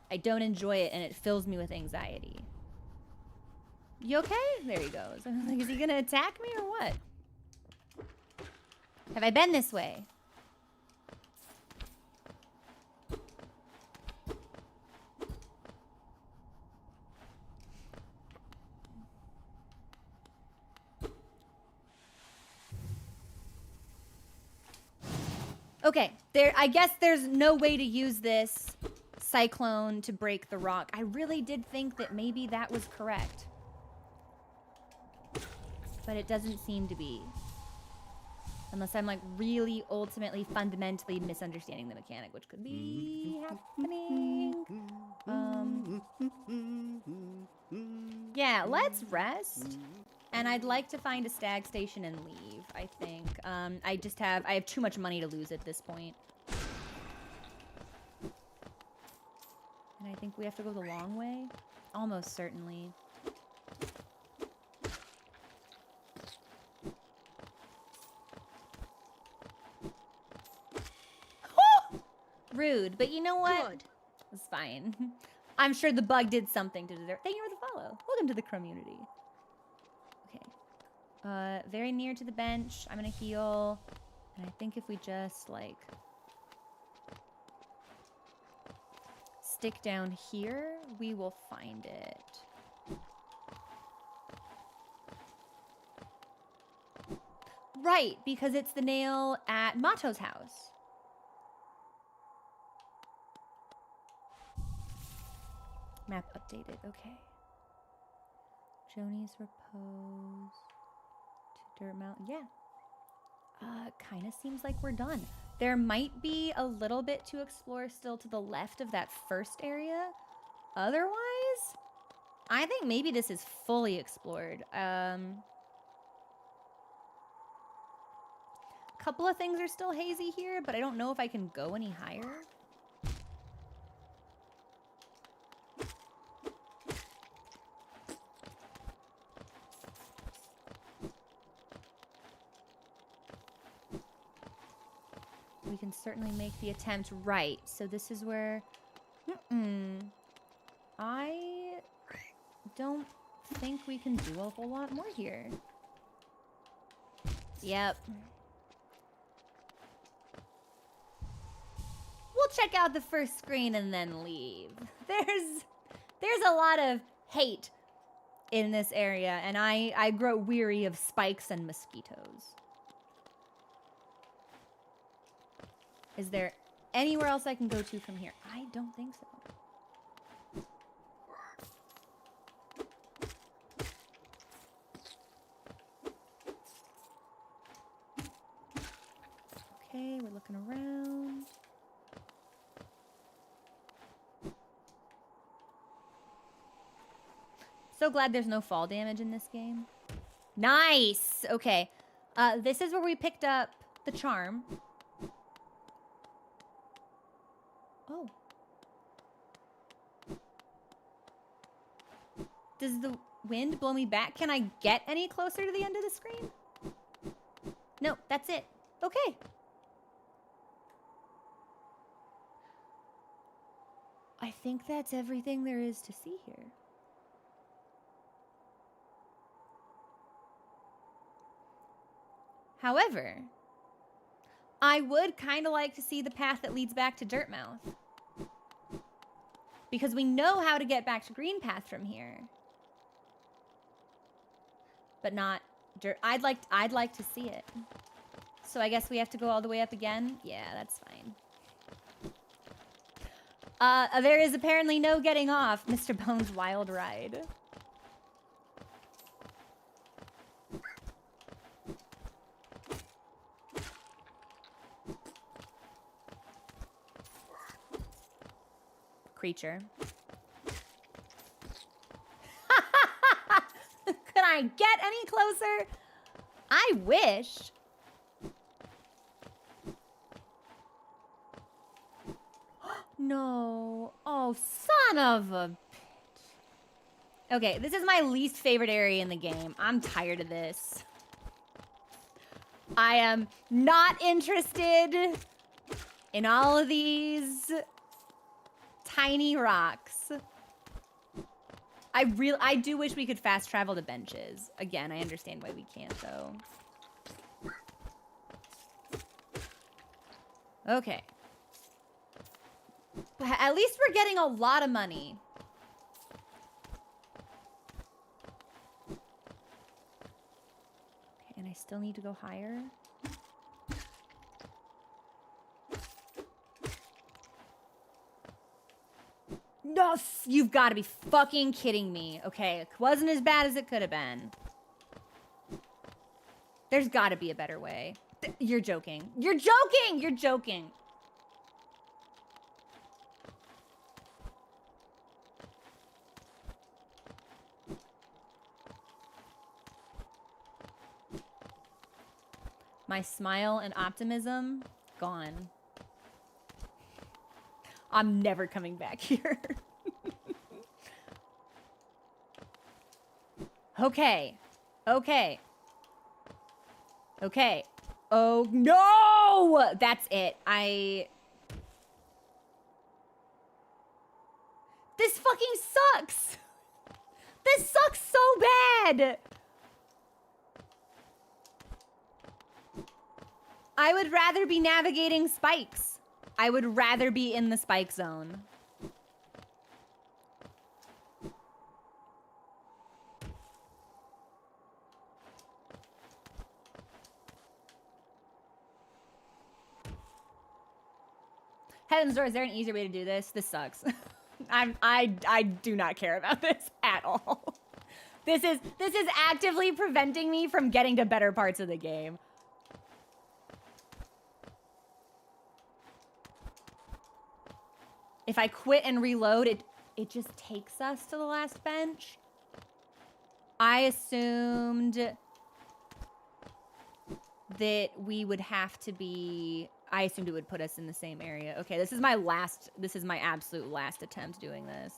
I don't enjoy it, and it fills me with anxiety. You okay? There he goes. I'm like, is he gonna attack me or what? Have I been this way? Okay, I guess there's no way to use this cyclone to break the rock. I really did think that maybe that was correct. But it doesn't seem to be. Unless I'm like really ultimately fundamentally misunderstanding the mechanic, which could be happening. Yeah, let's rest. And I'd like to find a stag station and leave, I think. I have too much money to lose at this point. And I think we have to go the long way. Almost certainly. Rude, but you know what? Good. It's fine. I'm sure the bug did something to deserve. Thank you for the follow. Welcome to the community. Okay. Very near to the bench. I'm gonna heal. And I think if we just, like, stick down here, we will find it. Right, because it's the nail at Mato's house. Map updated, okay. Joni's repose to Dirt Mountain. Yeah. Kind of seems like we're done. There might be a little bit to explore still to the left of that first area. Otherwise, I think maybe this is fully explored. Couple of things are still hazy here, but I don't know if I can go any higher. We can certainly make the attempt. Right, so this is where... I don't think we can do a whole lot more here. Yep. We'll check out the first screen and then leave. There's a lot of hate in this area, and I grow weary of spikes and mosquitoes. Is there anywhere else I can go to from here? I don't think so. Okay, we're looking around. So glad there's no fall damage in this game. Nice! Okay. This is where we picked up the charm. Oh. Does the wind blow me back? Can I get any closer to the end of the screen? No, that's it. Okay. I think that's everything there is to see here. However, I would kind of like to see the path that leads back to Dirtmouth. Because we know how to get back to Green Path from here. But not Dirt. I'd like to see it. So I guess we have to go all the way up again? Yeah, that's fine. There is apparently no getting off Mr. Bones' wild ride. Creature. Could I get any closer? I wish. No. Oh, son of a bitch. Okay, this is my least favorite area in the game. I'm tired of this. I am not interested in all of these tiny rocks. I do wish we could fast travel to benches. Again, I understand why we can't, though. Okay. But at least we're getting a lot of money. Okay, and I still need to go higher. No, you've got to be fucking kidding me. Okay, it wasn't as bad as it could have been. There's got to be a better way. You're joking. You're joking! You're joking. My smile and optimism, gone. I'm never coming back here. Okay. Okay. Okay. Oh, no! That's it. This fucking sucks! This sucks so bad! I would rather be navigating spikes. I would rather be in the spike zone. Heaven's Door, is there an easier way to do this? This sucks. I do not care about this at all. This is actively preventing me from getting to better parts of the game. If I quit and reload, it just takes us to the last bench. I assumed that we would have to be... I assumed it would put us in the same area. Okay, this is my absolute last attempt doing this.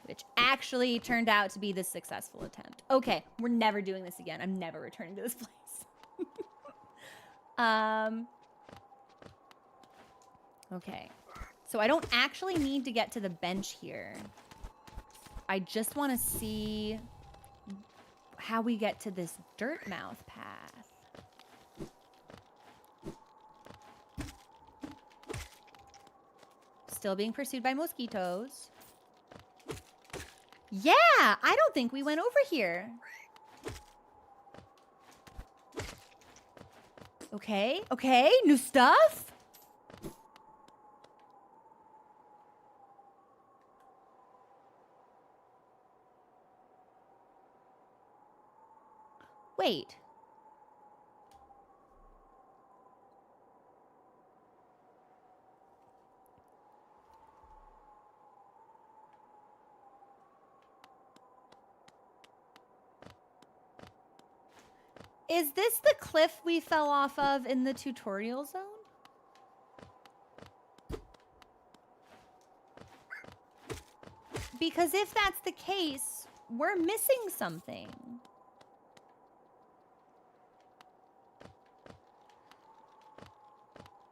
Which actually turned out to be the successful attempt. Okay, we're never doing this again. I'm never returning to this place. Okay. So I don't actually need to get to the bench here. I just want to see how we get to this dirt mouth path. Still being pursued by mosquitoes. Yeah, I don't think we went over here. Okay, okay, new stuff. Wait. Is this the cliff we fell off of in the tutorial zone? Because if that's the case, we're missing something.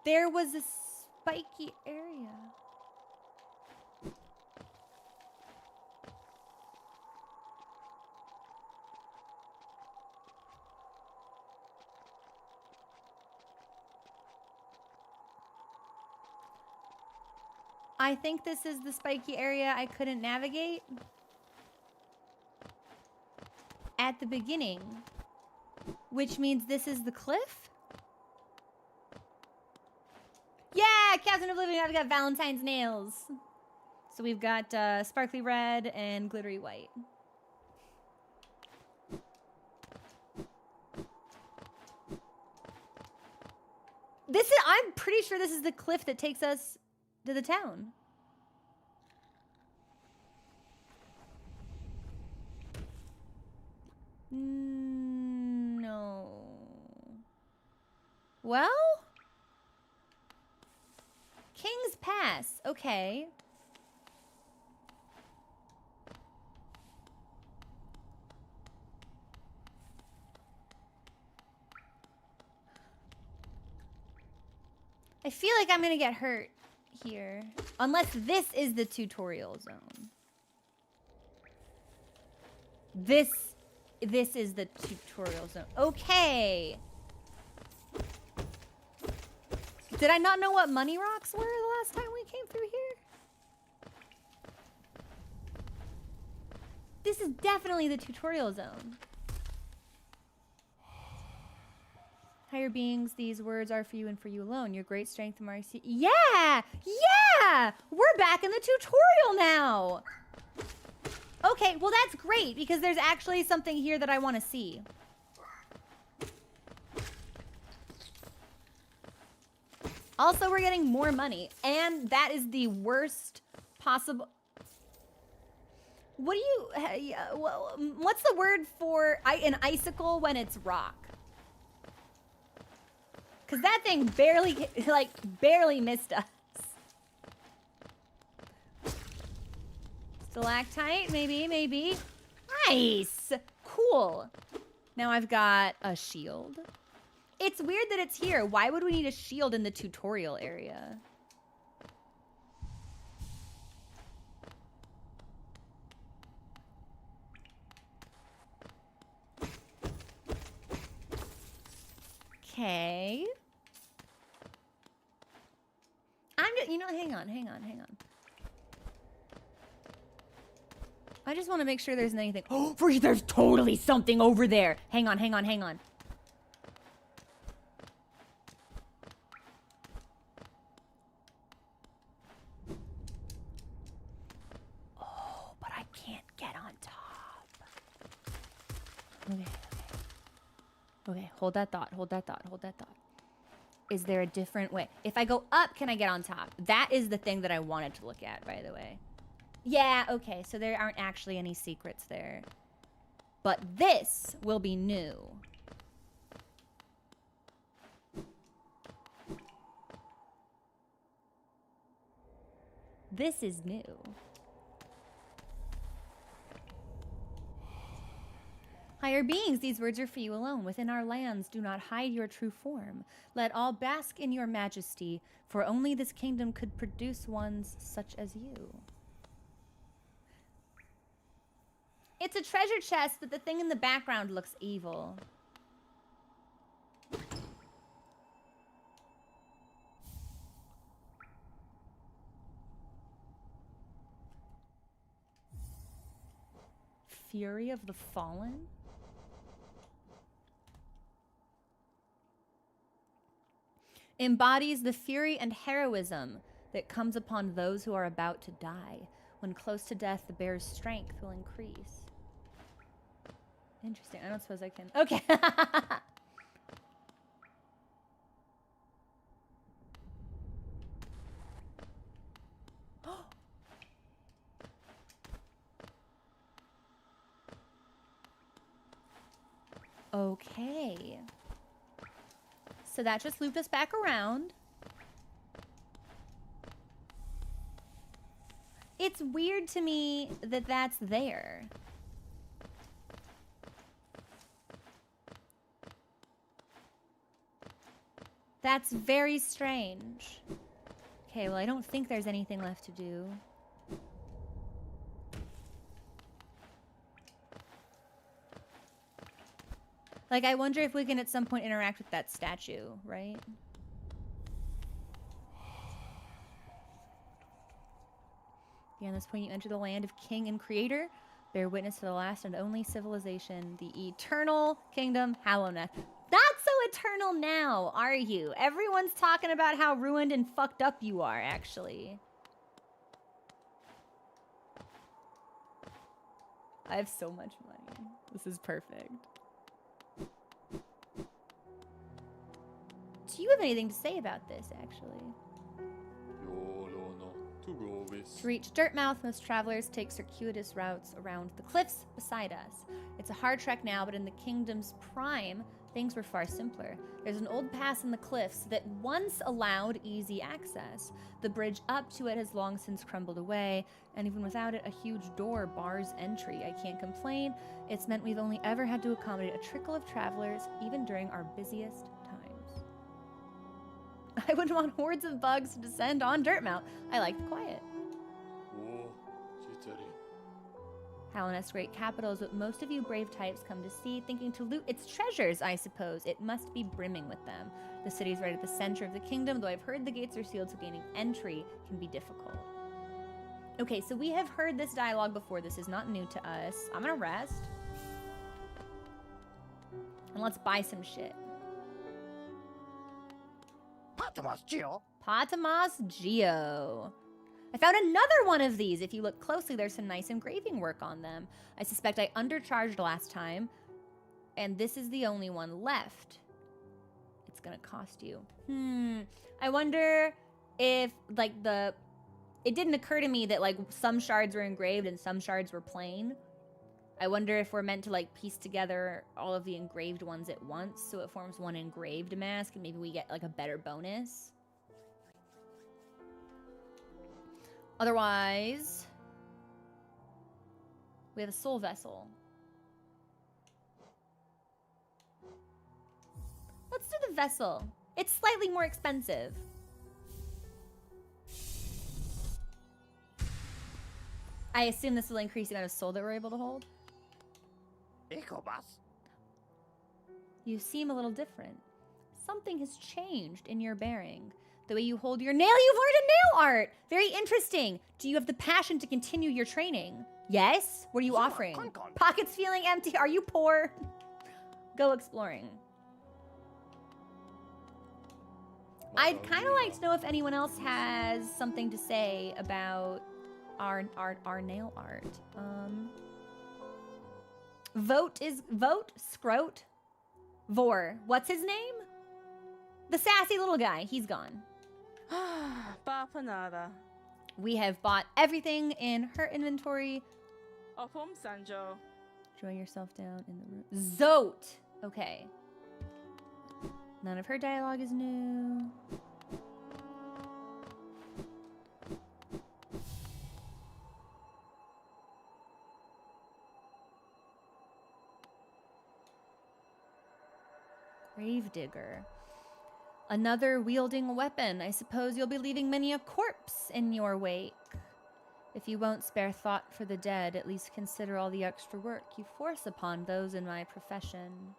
There was a spiky area. I think this is the spiky area I couldn't navigate at the beginning, which means this is the cliff. Yeah, Captain Oblivion, I've got Valentine's nails. So we've got sparkly red and glittery white. I'm pretty sure this is the cliff that takes us to the town. No. Well? King's Pass. Okay. I feel like I'm gonna get hurt here. Unless this is the tutorial zone. This is the tutorial zone. Okay. Did I not know what money rocks were the last time we came through here? This is definitely the tutorial zone. Higher beings, these words are for you and for you alone. Your great strength and mercy. Yeah! Yeah! We're back in the tutorial now! Okay, well that's great because there's actually something here that I want to see. Also, we're getting more money, and that is the worst possible... What do you... what's the word for an icicle when it's rock? Because that thing barely missed us. Stalactite, maybe. Nice! Cool. Now I've got a shield. It's weird that it's here. Why would we need a shield in the tutorial area? Okay. Hang on. I just want to make sure there's anything. Oh, there's totally something over there. Hang on. Oh, but I can't get on top. Okay. Okay, hold that thought, hold that thought, hold that thought. Is there a different way? If I go up, can I get on top? That is the thing that I wanted to look at, by the way. Yeah, okay, so there aren't actually any secrets there. But this will be new. This is new. Higher beings, these words are for you alone. Within our lands, do not hide your true form. Let all bask in your majesty, for only this kingdom could produce ones such as you. It's a treasure chest, but the thing in the background looks evil. Fury of the Fallen? Embodies the fury and heroism that comes upon those who are about to die. When close to death, the bear's strength will increase. Interesting. I don't suppose I can. Okay. Okay. So that just looped us back around. It's weird to me that that's there. That's very strange. Okay, well, I don't think there's anything left to do. Like, I wonder if we can at some point interact with that statue, right? Beyond this point, you enter the land of King and Creator. Bear witness to the last and only civilization, the eternal kingdom, Hallownest. Not so eternal now, are you? Everyone's talking about how ruined and fucked up you are, actually. I have so much money. This is perfect. Do you have anything to say about this, actually? To reach Dirtmouth, most travelers take circuitous routes around the cliffs beside us. It's a hard trek now, but in the kingdom's prime, things were far simpler. There's an old pass in the cliffs that once allowed easy access. The bridge up to it has long since crumbled away, and even without it, a huge door bars entry. I can't complain. It's meant we've only ever had to accommodate a trickle of travelers, even during our busiest times. I wouldn't want hordes of bugs to descend on Dirtmouth. I like the quiet. Hallownest's great capital is what most of you brave types come to see, thinking to loot its treasures, I suppose. It must be brimming with them. The city's right at the center of the kingdom, though I've heard the gates are sealed, so gaining entry can be difficult. Okay, so we have heard this dialogue before. This is not new to us. I'm gonna rest. And let's buy some shit. Patamas, Gio. Patamas Geo. I found another one of these. If you look closely, there's some nice engraving work on them. I suspect I undercharged last time, and this is the only one left. It's gonna cost you. I wonder if, like, it didn't occur to me that, like, some shards were engraved and some shards were plain. I wonder if we're meant to, like, piece together all of the engraved ones at once, so it forms one engraved mask, and maybe we get, like, a better bonus. Otherwise, we have a soul vessel. Let's do the vessel. It's slightly more expensive. I assume this will increase the amount of soul that we're able to hold. Ecobus. You seem a little different. Something has changed in your bearing. The way you hold your nail, you've learned a nail art. Very interesting. Do you have the passion to continue your training? Yes? What are you offering? Pockets feeling empty. Are you poor? Go exploring. I'd kind of like to know if anyone else has something to say about our nail art. Vote, scrote. Vor. What's his name? The sassy little guy. He's gone. Papa nada. We have bought everything in her inventory. Opum Sanjo. Enjoy yourself down in the room. Zote! Okay. None of her dialogue is new. Gravedigger. Another wielding a weapon. I suppose you'll be leaving many a corpse in your wake. If you won't spare thought for the dead, at least consider all the extra work you force upon those in my profession.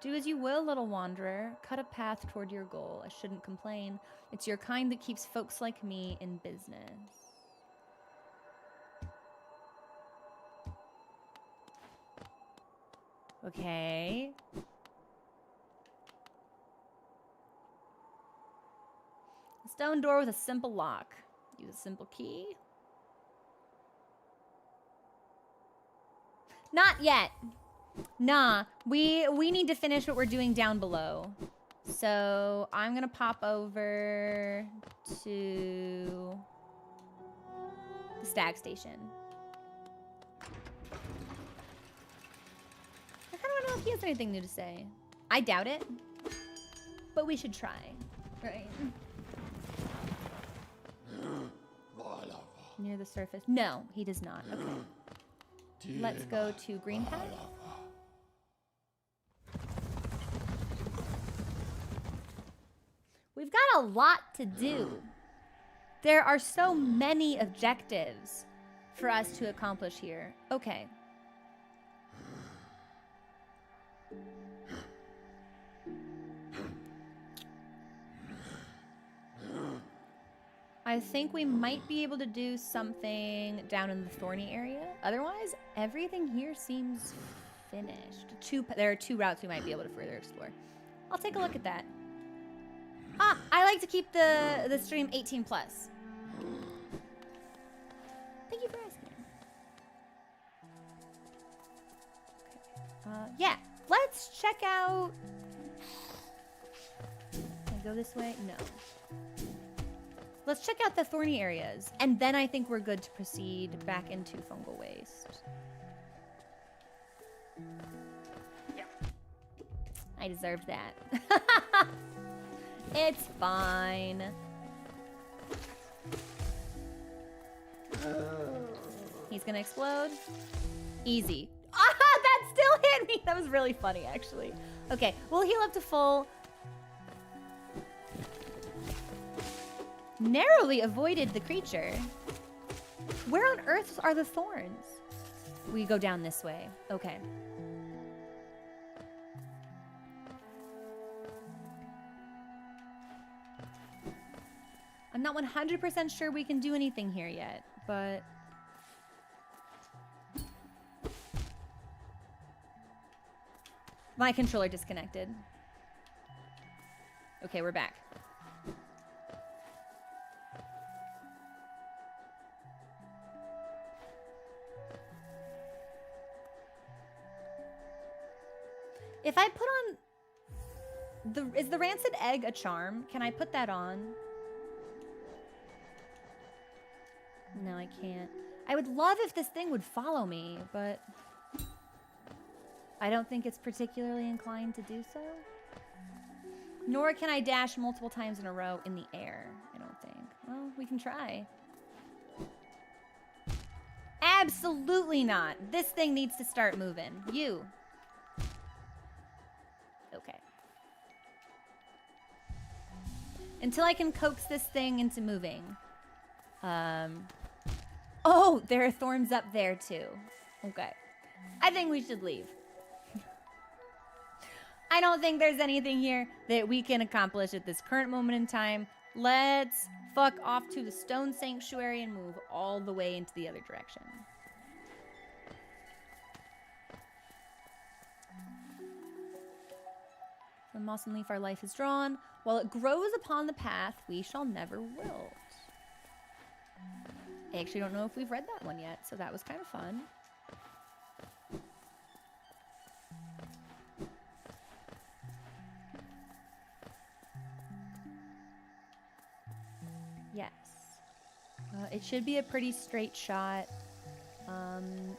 Do as you will, little wanderer. Cut a path toward your goal. I shouldn't complain. It's your kind that keeps folks like me in business. Okay. A stone door with a simple lock. Use a simple key. Not yet. Nah, we need to finish what we're doing down below. So I'm gonna pop over to the stag station. I kind of want to know if he has anything new to say. I doubt it, but we should try, right? Near the surface. No, he does not. Okay. Let's go to Green Path. We've got a lot to do. There are so many objectives for us to accomplish here. Okay. I think we might be able to do something down in the thorny area. Otherwise, everything here seems finished. There are 2 routes we might be able to further explore. I'll take a look at that. Ah, I like to keep the stream 18+. Thank you for asking. Okay. Yeah, let's check out... Can I go this way? No. Let's check out the thorny areas, and then I think we're good to proceed back into fungal waste. Yeah. I deserved that. It's fine. He's gonna explode. Easy. Ah, that still hit me. That was really funny, actually. Okay, we'll heal up to full. Narrowly avoided the creature. Where on earth are the thorns? We go down this way. Okay. I'm not 100% sure we can do anything here yet, but... My controller disconnected. Okay, we're back. If I put on... Is the rancid egg a charm? Can I put that on? No, I can't. I would love if this thing would follow me, but... I don't think it's particularly inclined to do so. Nor can I dash multiple times in a row in the air, I don't think. Well, we can try. Absolutely not. This thing needs to start moving. You. Okay. Until I can coax this thing into moving. Oh, there are thorns up there too. Okay. I think we should leave. I don't think there's anything here that we can accomplish at this current moment in time. Let's fuck off to the stone sanctuary and move all the way into the other direction. From moss and leaf our life is drawn. While it grows upon the path, we shall never wilt. I actually don't know if we've read that one yet, so that was kind of fun. Yes. It should be a pretty straight shot.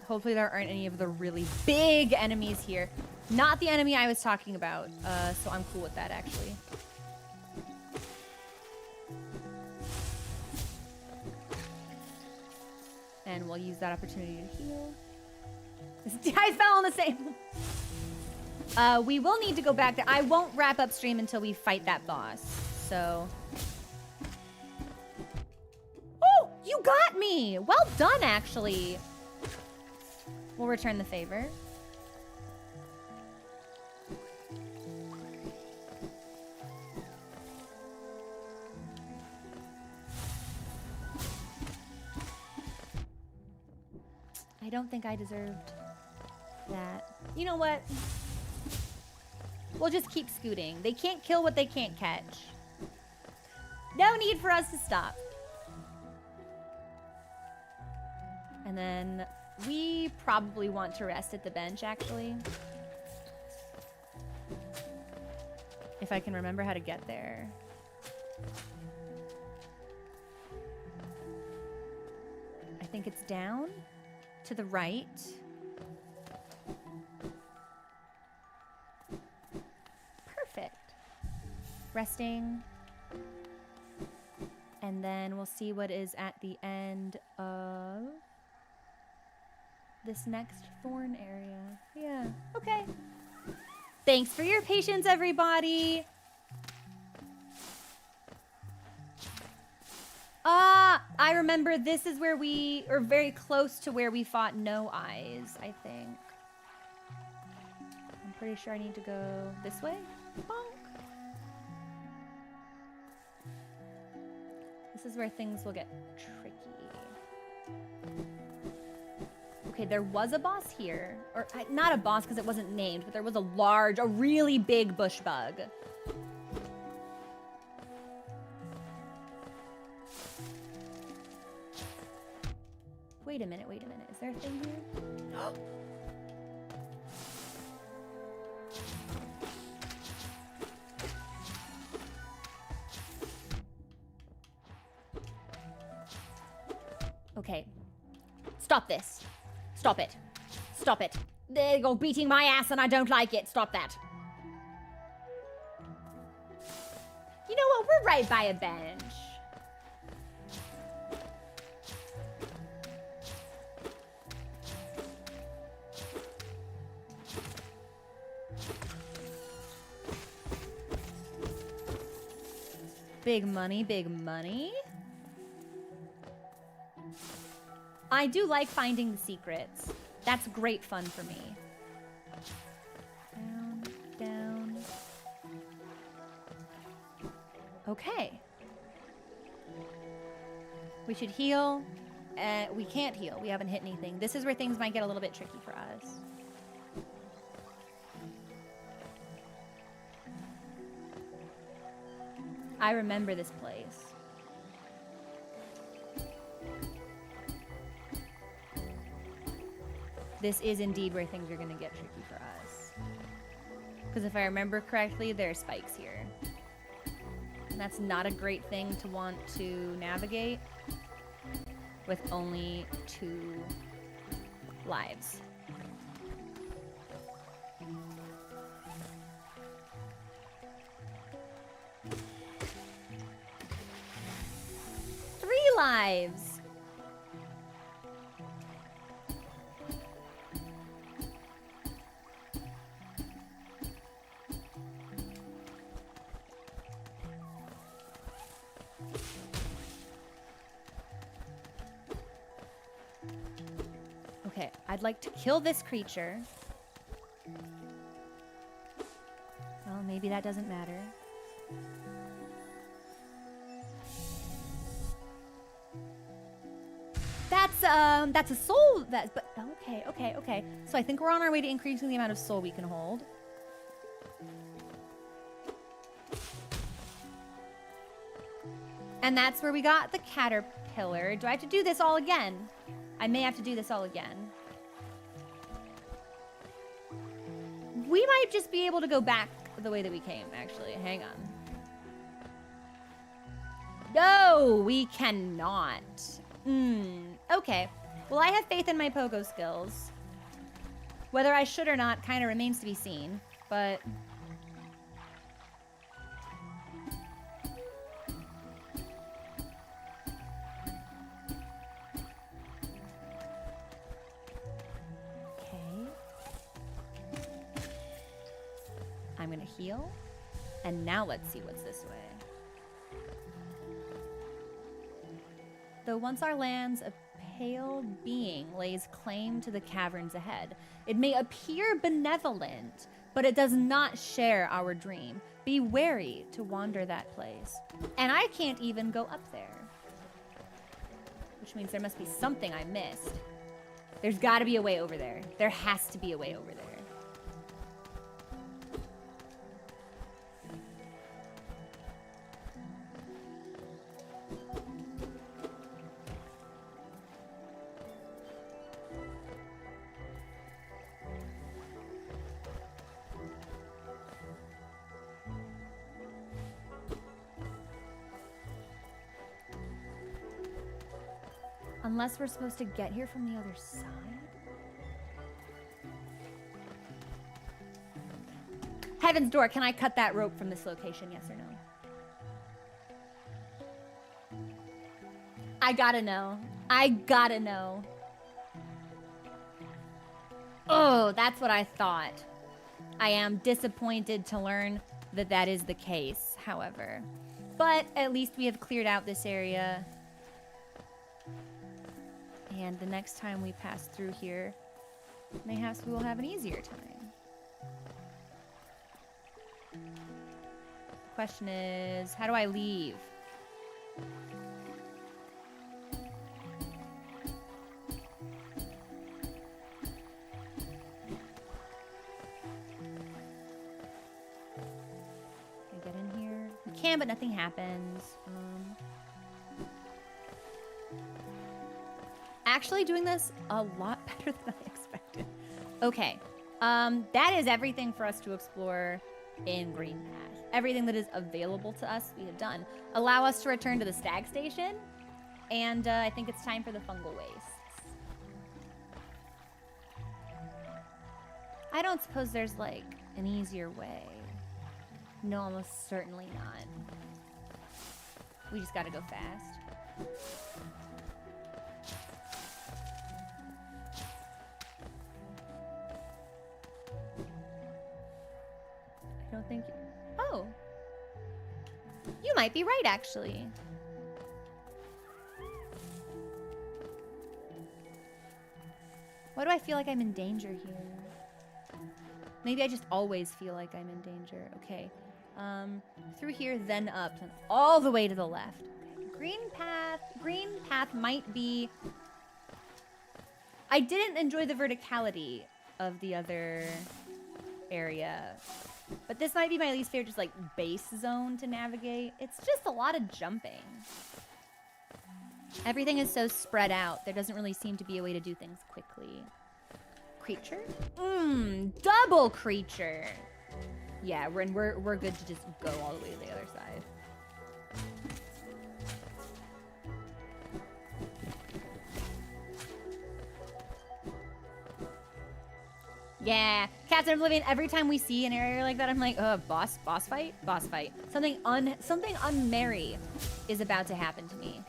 Hopefully there aren't any of the really big enemies here. Not the enemy I was talking about, so I'm cool with that, actually. And we'll use that opportunity to heal. I fell on the same... we will need to go back there. I won't wrap upstream until we fight that boss, so... Oh, you got me! Well done, actually. We'll return the favor. I don't think I deserved that. You know what? We'll just keep scooting. They can't kill what they can't catch. No need for us to stop. And then we probably want to rest at the bench, actually. If I can remember how to get there. I think it's down to the right. Perfect. Resting. And then we'll see what is at the end of this next thorn area. Yeah, okay. Thanks for your patience, everybody. I remember this is where we, or very close to where we fought No Eyes, I think. I'm pretty sure I need to go this way. Bonk. This is where things will get tricky. Okay, there was a boss here. Or, not a boss because it wasn't named, but there was a really big bush bug. Wait a minute, wait a minute. Is there a thing here? Okay. Stop this. Stop it. Stop it. They go beating my ass and I don't like it. Stop that. You know what? We're right by a bench. Big money, big money. I do like finding the secrets. That's great fun for me. Down, down. Okay. We should heal. We can't heal. We haven't hit anything. This is where things might get a little bit tricky for us. I remember this place. This is indeed where things are going to get tricky for us. Because if I remember correctly, there are spikes here. And that's not a great thing to want to navigate with only 2 lives. Lives. Okay, I'd like to kill this creature. Well, maybe that doesn't matter. That's a soul. But okay. So I think we're on our way to increasing the amount of soul we can hold. And that's where we got the caterpillar. Do I have to do this all again? I may have to do this all again. We might just be able to go back the way that we came, actually. Hang on. No, we cannot. Okay. Well, I have faith in my pogo skills. Whether I should or not kind of remains to be seen, but... Okay. I'm gonna heal. And now let's see what's this way. Though once our lands, a pale being lays claim to the caverns ahead. It may appear benevolent, but it does not share our dream. Be wary to wander that place. And I can't even go up there. Which means there must be something I missed. There's gotta be a way over there. There has to be a way over there. Unless we're supposed to get here from the other side? Heaven's Door, can I cut that rope from this location, yes or no? I gotta know. I gotta know. Oh, that's what I thought. I am disappointed to learn that that is the case, however. But at least we have cleared out this area. And the next time we pass through here, mayhaps we will have an easier time. The question is, how do I leave? Can I get in here? We can, but nothing happens. Actually doing this a lot better than I expected. Okay. That is everything for us to explore in Green Path. Everything that is available to us, we have done. Allow us to return to the stag station. And I think it's time for the fungal wastes. I don't suppose there's, like, an easier way. No, almost certainly not. We just gotta go fast. I don't think... Oh! You might be right, actually. Why do I feel like I'm in danger here? Maybe I just always feel like I'm in danger. Okay. Through here, then up, and all the way to the left. Okay. Green path might be... I didn't enjoy the verticality of the other area. But this might be my least favorite, just like base zone to navigate. It's just a lot of jumping. Everything is so spread out. There doesn't really seem to be a way to do things quickly. Creature? Double creature. Yeah, we're good to just go all the way to the other side. Yeah, Cats of Oblivion, every time we see an area like that, I'm like, boss fight? Boss fight. Something unmerry is about to happen to me.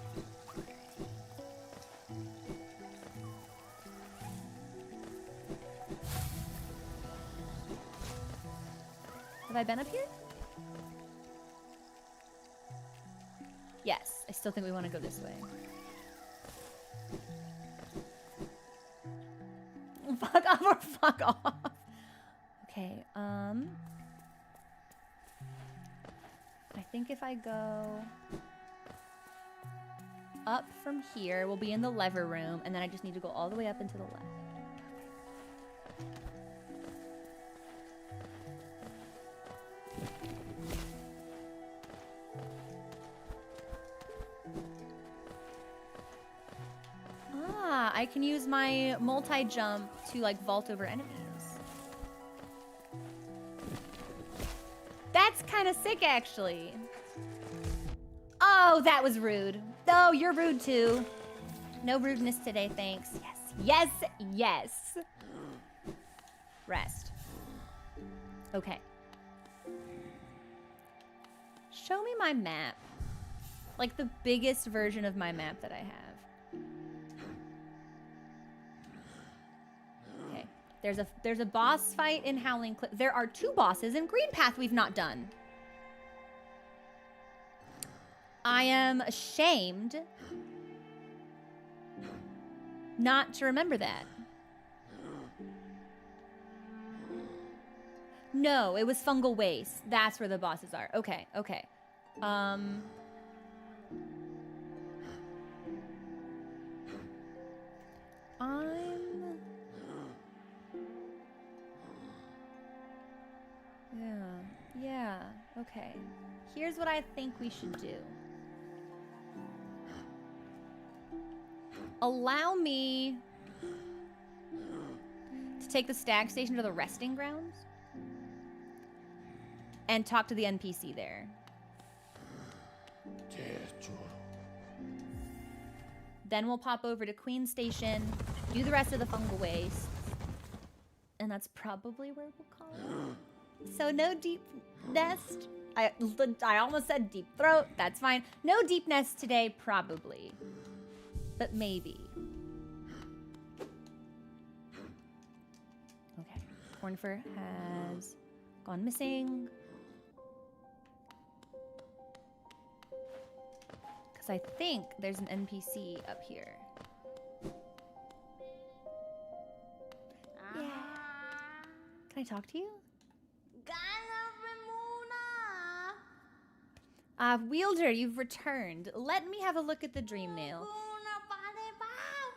Have I been up here? Yes, I still think we want to go this way. Fuck off or fuck off. Okay, I think if I go up from here, we'll be in the lever room, and then I just need to go all the way up and to the left. I can use my multi-jump to, like, vault over enemies. That's kind of sick, actually. Oh, that was rude. Oh, you're rude too. No rudeness today, thanks. Yes, yes, yes. Rest. Okay. Show me my map. Like the biggest version of my map that I have. Okay. There's a boss fight in Howling Cliff. There are 2 bosses in Green Path we've not done. I am ashamed not to remember that. No, it was fungal waste. That's where the bosses are. Okay, okay. Yeah, okay. Here's what I think we should do. Allow me to take the stag station to the resting grounds and talk to the NPC there. Then we'll pop over to Queen Station, do the rest of the fungal waste, and that's probably where we'll call it. So no deep nest. I almost said deep throat. That's fine. No deep nest today, probably. But maybe. Okay. Cornfur has gone missing. Because I think there's an NPC up here. Yeah. Can I talk to you? Wielder, you've returned. Let me have a look at the dream nail.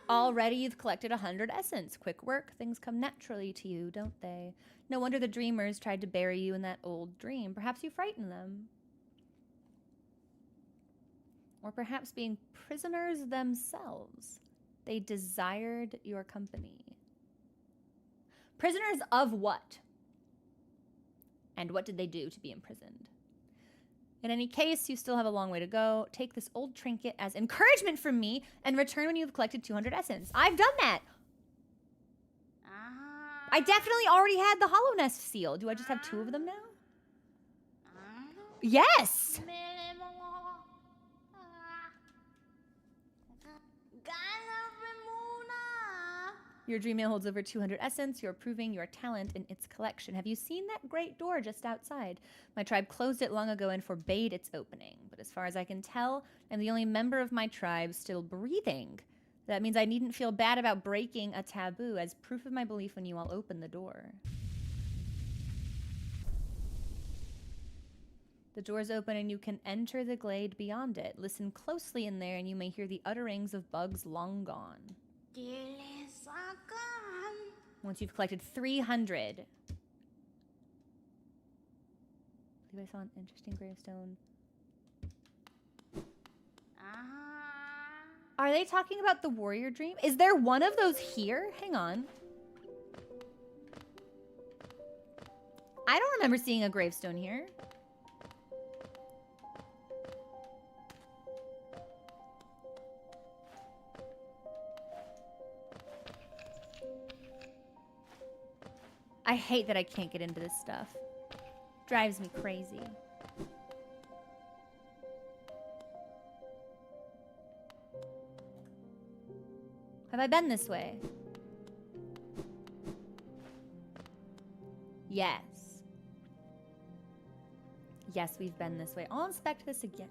Already you've collected 100 essence. Quick work. Things come naturally to you, don't they? No wonder the dreamers tried to bury you in that old dream. Perhaps you frightened them. Or perhaps being prisoners themselves. They desired your company. Prisoners of what? And what did they do to be imprisoned? In any case, you still have a long way to go. Take this old trinket as encouragement from me and return when you've collected 200 essence. I've done that. I definitely already had the Hollow Nest seal. Do I just have 2 of them now? Yes. Your dream mail holds over 200 essence. You're proving your talent in its collection. Have you seen that great door just outside? My tribe closed it long ago and forbade its opening. But as far as I can tell, I'm the only member of my tribe still breathing. That means I needn't feel bad about breaking a taboo as proof of my belief when you all open the door. The door's open and you can enter the glade beyond it. Listen closely in there and you may hear the utterings of bugs long gone. Once you've collected 300. I believe I saw an interesting gravestone. Are they talking about the warrior dream? Is there one of those here? Hang on. I don't remember seeing a gravestone here. I hate that I can't get into this stuff. Drives me crazy. Have I been this way? Yes. Yes, we've been this way. I'll inspect this again.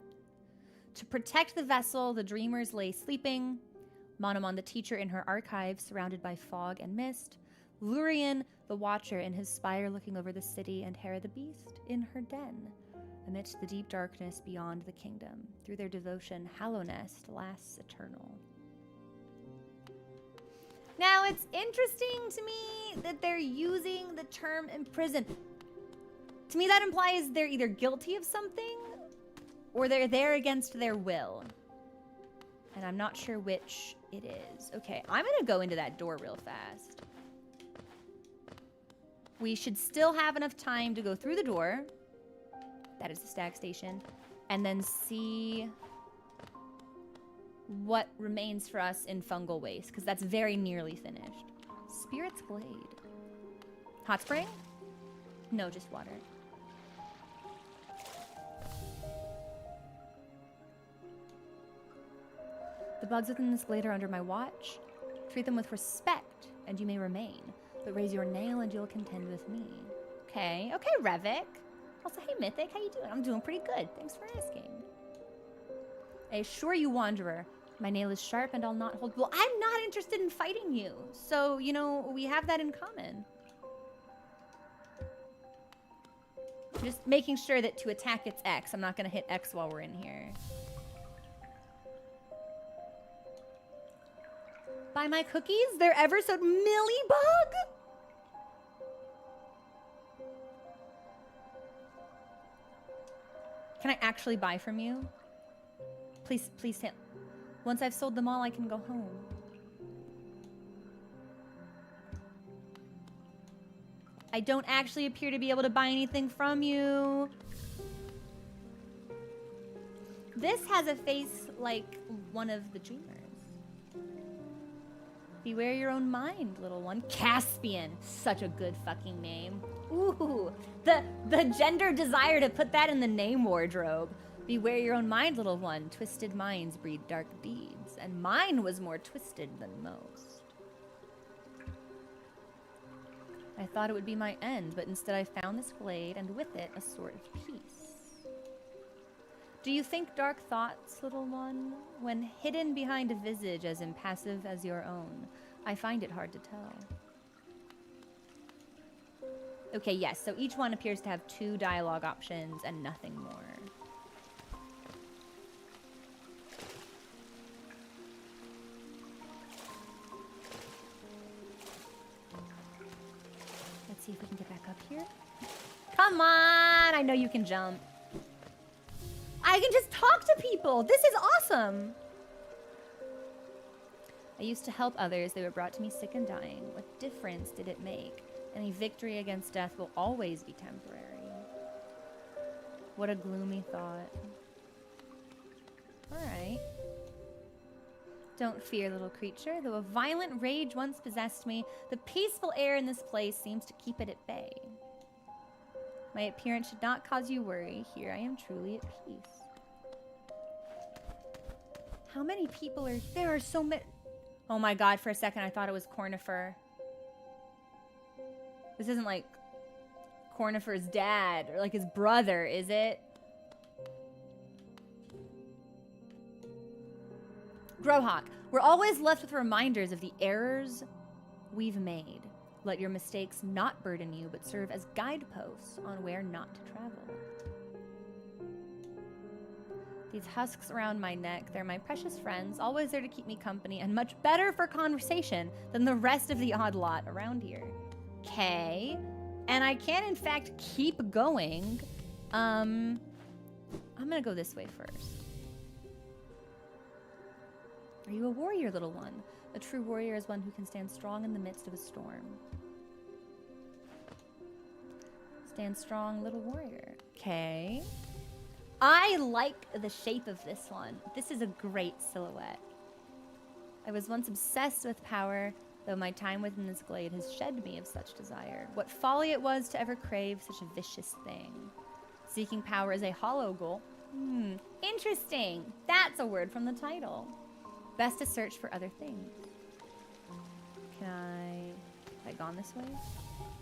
To protect the vessel, the dreamers lay sleeping. Monomon, the teacher, in her archive, surrounded by fog and mist. Lurian, the watcher, in his spire looking over the city, and Hera the beast in her den, amidst the deep darkness beyond the kingdom. Through their devotion, Hollow Nest lasts eternal. Now, it's interesting to me that they're using the term imprison. To me, that implies they're either guilty of something or they're there against their will. And I'm not sure which it is. Okay, I'm gonna go into that door real fast. We should still have enough time to go through the door. That is the stag station. And then see what remains for us in fungal waste, because that's very nearly finished. Spirit's Glade. Hot spring? No, just water. The bugs within this glade are under my watch. Treat them with respect, and you may remain. But raise your nail, and you'll contend with me. Okay, okay, Revik. Also, hey, Mythic, how you doing? I'm doing pretty good. Thanks for asking. I assure you, Wanderer, my nail is sharp, and I'll not hold... Well, I'm not interested in fighting you. So, you know, we have that in common. Just making sure that to attack it's X. I'm not going to hit X while we're in here. Buy my cookies? They're ever so Millibug? Can I actually buy from you? Please, please, once I've sold them all, I can go home. I don't actually appear to be able to buy anything from you. This has a face like one of the dreamers. Beware your own mind, little one. Caspian. Such a good fucking name. Ooh, the gender desire to put that in the name wardrobe. Beware your own mind, little one. Twisted minds breed dark deeds, and mine was more twisted than most. I thought it would be my end, but instead I found this glade, and with it, a sort of peace. Do you think dark thoughts, little one? When hidden behind a visage as impassive as your own, I find it hard to tell. Okay, yes, so each one appears to have 2 dialogue options and nothing more. Let's see if we can get back up here. Come on! I know you can jump. I can just talk to people! This is awesome! I used to help others. They were brought to me sick and dying. What difference did it make? Any victory against death will always be temporary. What a gloomy thought. Alright. Don't fear, little creature. Though a violent rage once possessed me, the peaceful air in this place seems to keep it at bay. My appearance should not cause you worry. Here I am truly at peace. How many people are... There are so many... Oh my god, for a second I thought it was Cornifer. This isn't like Cornifer's dad or like his brother, is it? Grohawk, we're always left with reminders of the errors we've made. Let your mistakes not burden you, but serve as guideposts on where not to travel. These husks around my neck, they're my precious friends, always there to keep me company, and much better for conversation than the rest of the odd lot around here. Okay. And I can, in fact, keep going. I'm gonna go this way first. Are you a warrior, little one? A true warrior is one who can stand strong in the midst of a storm. Stand strong, little warrior. Okay. I like the shape of this one. This is a great silhouette. I was once obsessed with power, though my time within this glade has shed me of such desire. What folly it was to ever crave such a vicious thing. Seeking power is a hollow goal. Interesting. That's a word from the title. Best to search for other things. Have I gone this way?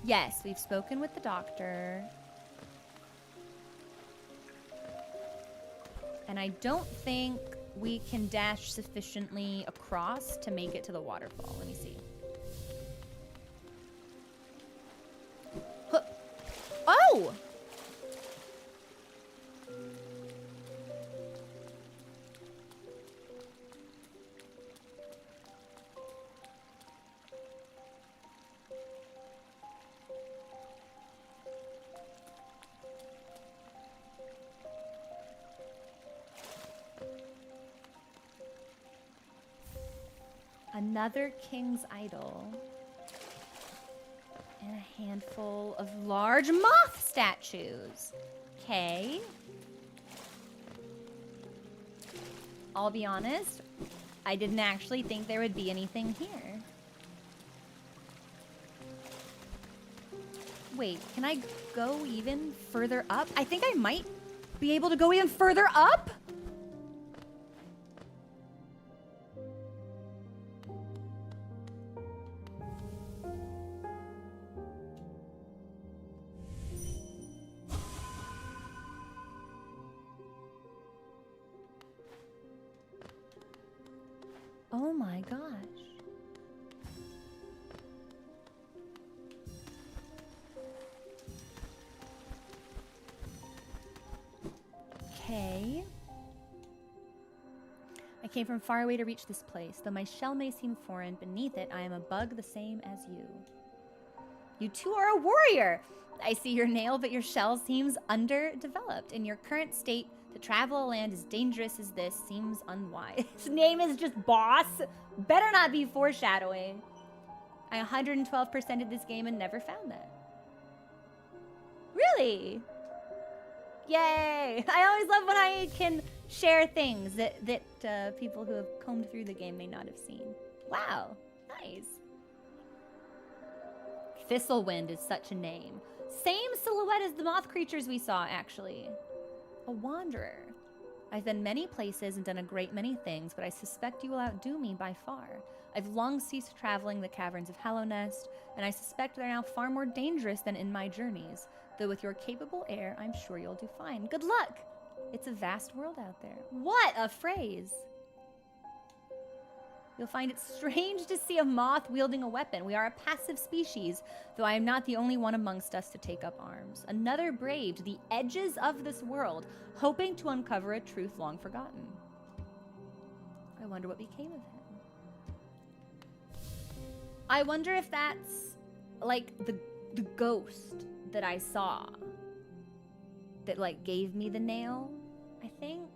Yes, we've spoken with the doctor. And I don't think we can dash sufficiently across to make it to the waterfall. Let me see. Huh. Oh! Another king's idol. And a handful of large moth statues. Okay. I'll be honest, I didn't actually think there would be anything here. Wait, can I go even further up? I think I might be able to go even further up? Oh my gosh. Okay. I came from far away to reach this place. Though my shell may seem foreign, beneath it I am a bug the same as you. You too are a warrior! I see your nail, but your shell seems underdeveloped. In your current state, to travel a land as dangerous as this seems unwise. His name is just Boss. Better not be foreshadowing. I 112%ed this game and never found that. Really? Yay! I always love when I can share things that people who have combed through the game may not have seen. Wow, nice. Thistlewind is such a name. Same silhouette as the moth creatures we saw, actually. A wanderer. I've been many places and done a great many things, but I suspect you will outdo me by far. I've long ceased traveling the caverns of Hallownest, and I suspect they're now far more dangerous than in my journeys. Though with your capable air, I'm sure you'll do fine. Good luck! It's a vast world out there. What a phrase! You'll find it strange to see a moth wielding a weapon. We are a passive species, though I am not the only one amongst us to take up arms. Another braved the edges of this world, hoping to uncover a truth long forgotten. I wonder what became of him. I wonder if that's like the ghost that I saw that like gave me the nail, I think.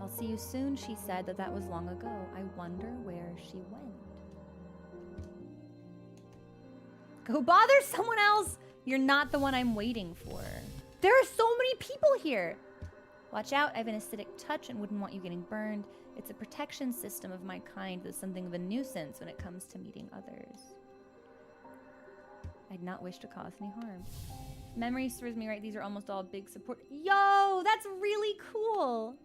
I'll see you soon, she said. That was long ago. I wonder where she went. Go bother someone else! You're not the one I'm waiting for. There are so many people here! Watch out, I have an acidic touch and wouldn't want you getting burned. It's a protection system of my kind that's something of a nuisance when it comes to meeting others. I'd not wish to cause any harm. Memory serves me right, these are almost all big support. Yo, that's really cool!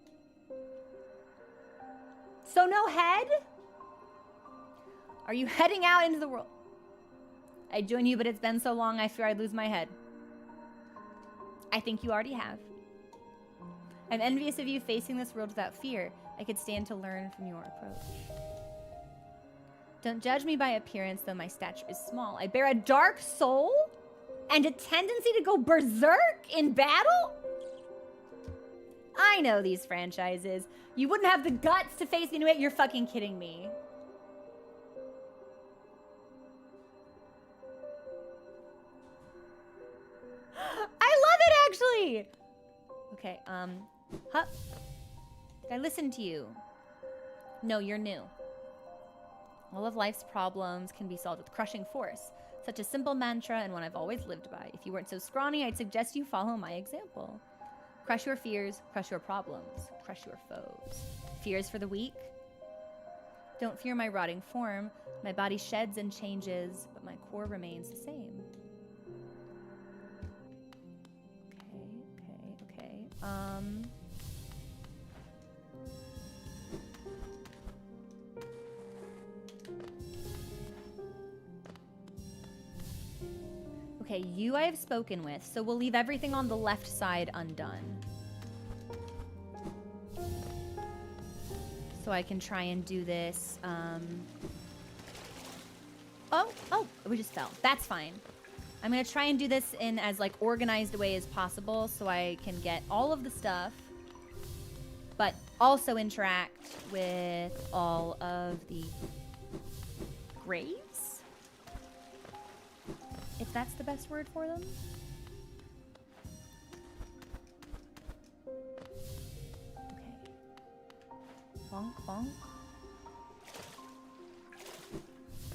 So no head? Are you heading out into the world? I'd join you, but it's been so long I fear I'd lose my head. I think you already have. I'm envious of you facing this world without fear. I could stand to learn from your approach. Don't judge me by appearance, though my stature is small. I bear a dark soul and a tendency to go berserk in battle? I know these franchises. You wouldn't have the guts to face me anyway. You're fucking kidding me. I love it, actually. Okay, huh? I listened to you. No, you're new. All of life's problems can be solved with crushing force. Such a simple mantra and one I've always lived by. If you weren't so scrawny, I'd suggest you follow my example. Crush your fears, crush your problems, crush your foes. Fears for the weak? Don't fear my rotting form. My body sheds and changes, but my core remains the same. Okay. Okay, you I have spoken with, so we'll leave everything on the left side undone. So I can try and do this. Oh, we just fell. That's fine. I'm gonna try and do this in as like organized a way as possible so I can get all of the stuff, but also interact with all of the graves? If that's the best word for them. Okay. Bonk, bonk.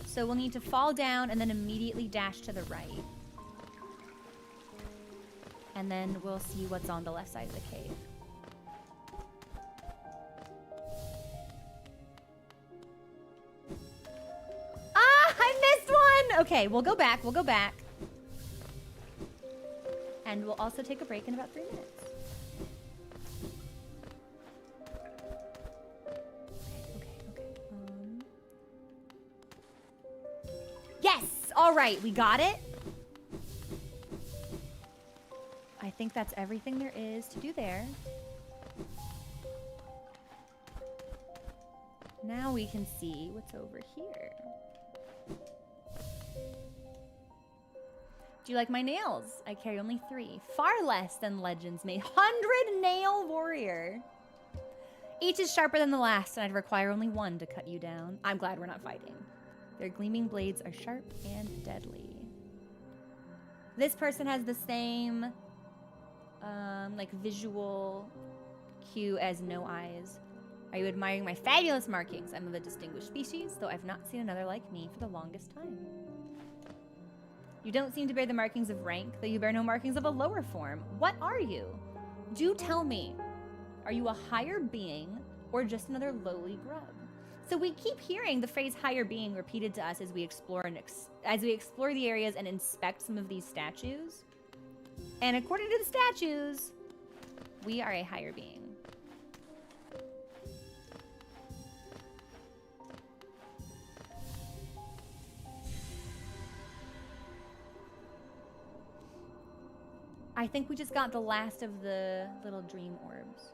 So we'll need to fall down and then immediately dash to the right. And then we'll see what's on the left side of the cave. Ah, I missed one! Okay, we'll go back, we'll go back. And we'll also take a break in about 3 minutes. Yes! All right, we got it. I think that's everything there is to do there. Now we can see what's over here. Do you like my nails? I carry only 3. Far less than Legends made. 100 nail warrior. Each is sharper than the last, and I'd require only 1 to cut you down. I'm glad we're not fighting. Their gleaming blades are sharp and deadly. This person has the same, like, visual cue as No Eyes. Are you admiring my fabulous markings? I'm of a distinguished species, though I've not seen another like me for the longest time. You don't seem to bear the markings of rank, though you bear no markings of a lower form. What are you? Do tell me. Are you a higher being or just another lowly grub? So we keep hearing the phrase higher being repeated to us as we explore the areas and inspect some of these statues. And according to the statues, we are a higher being. I think we just got the last of the little dream orbs.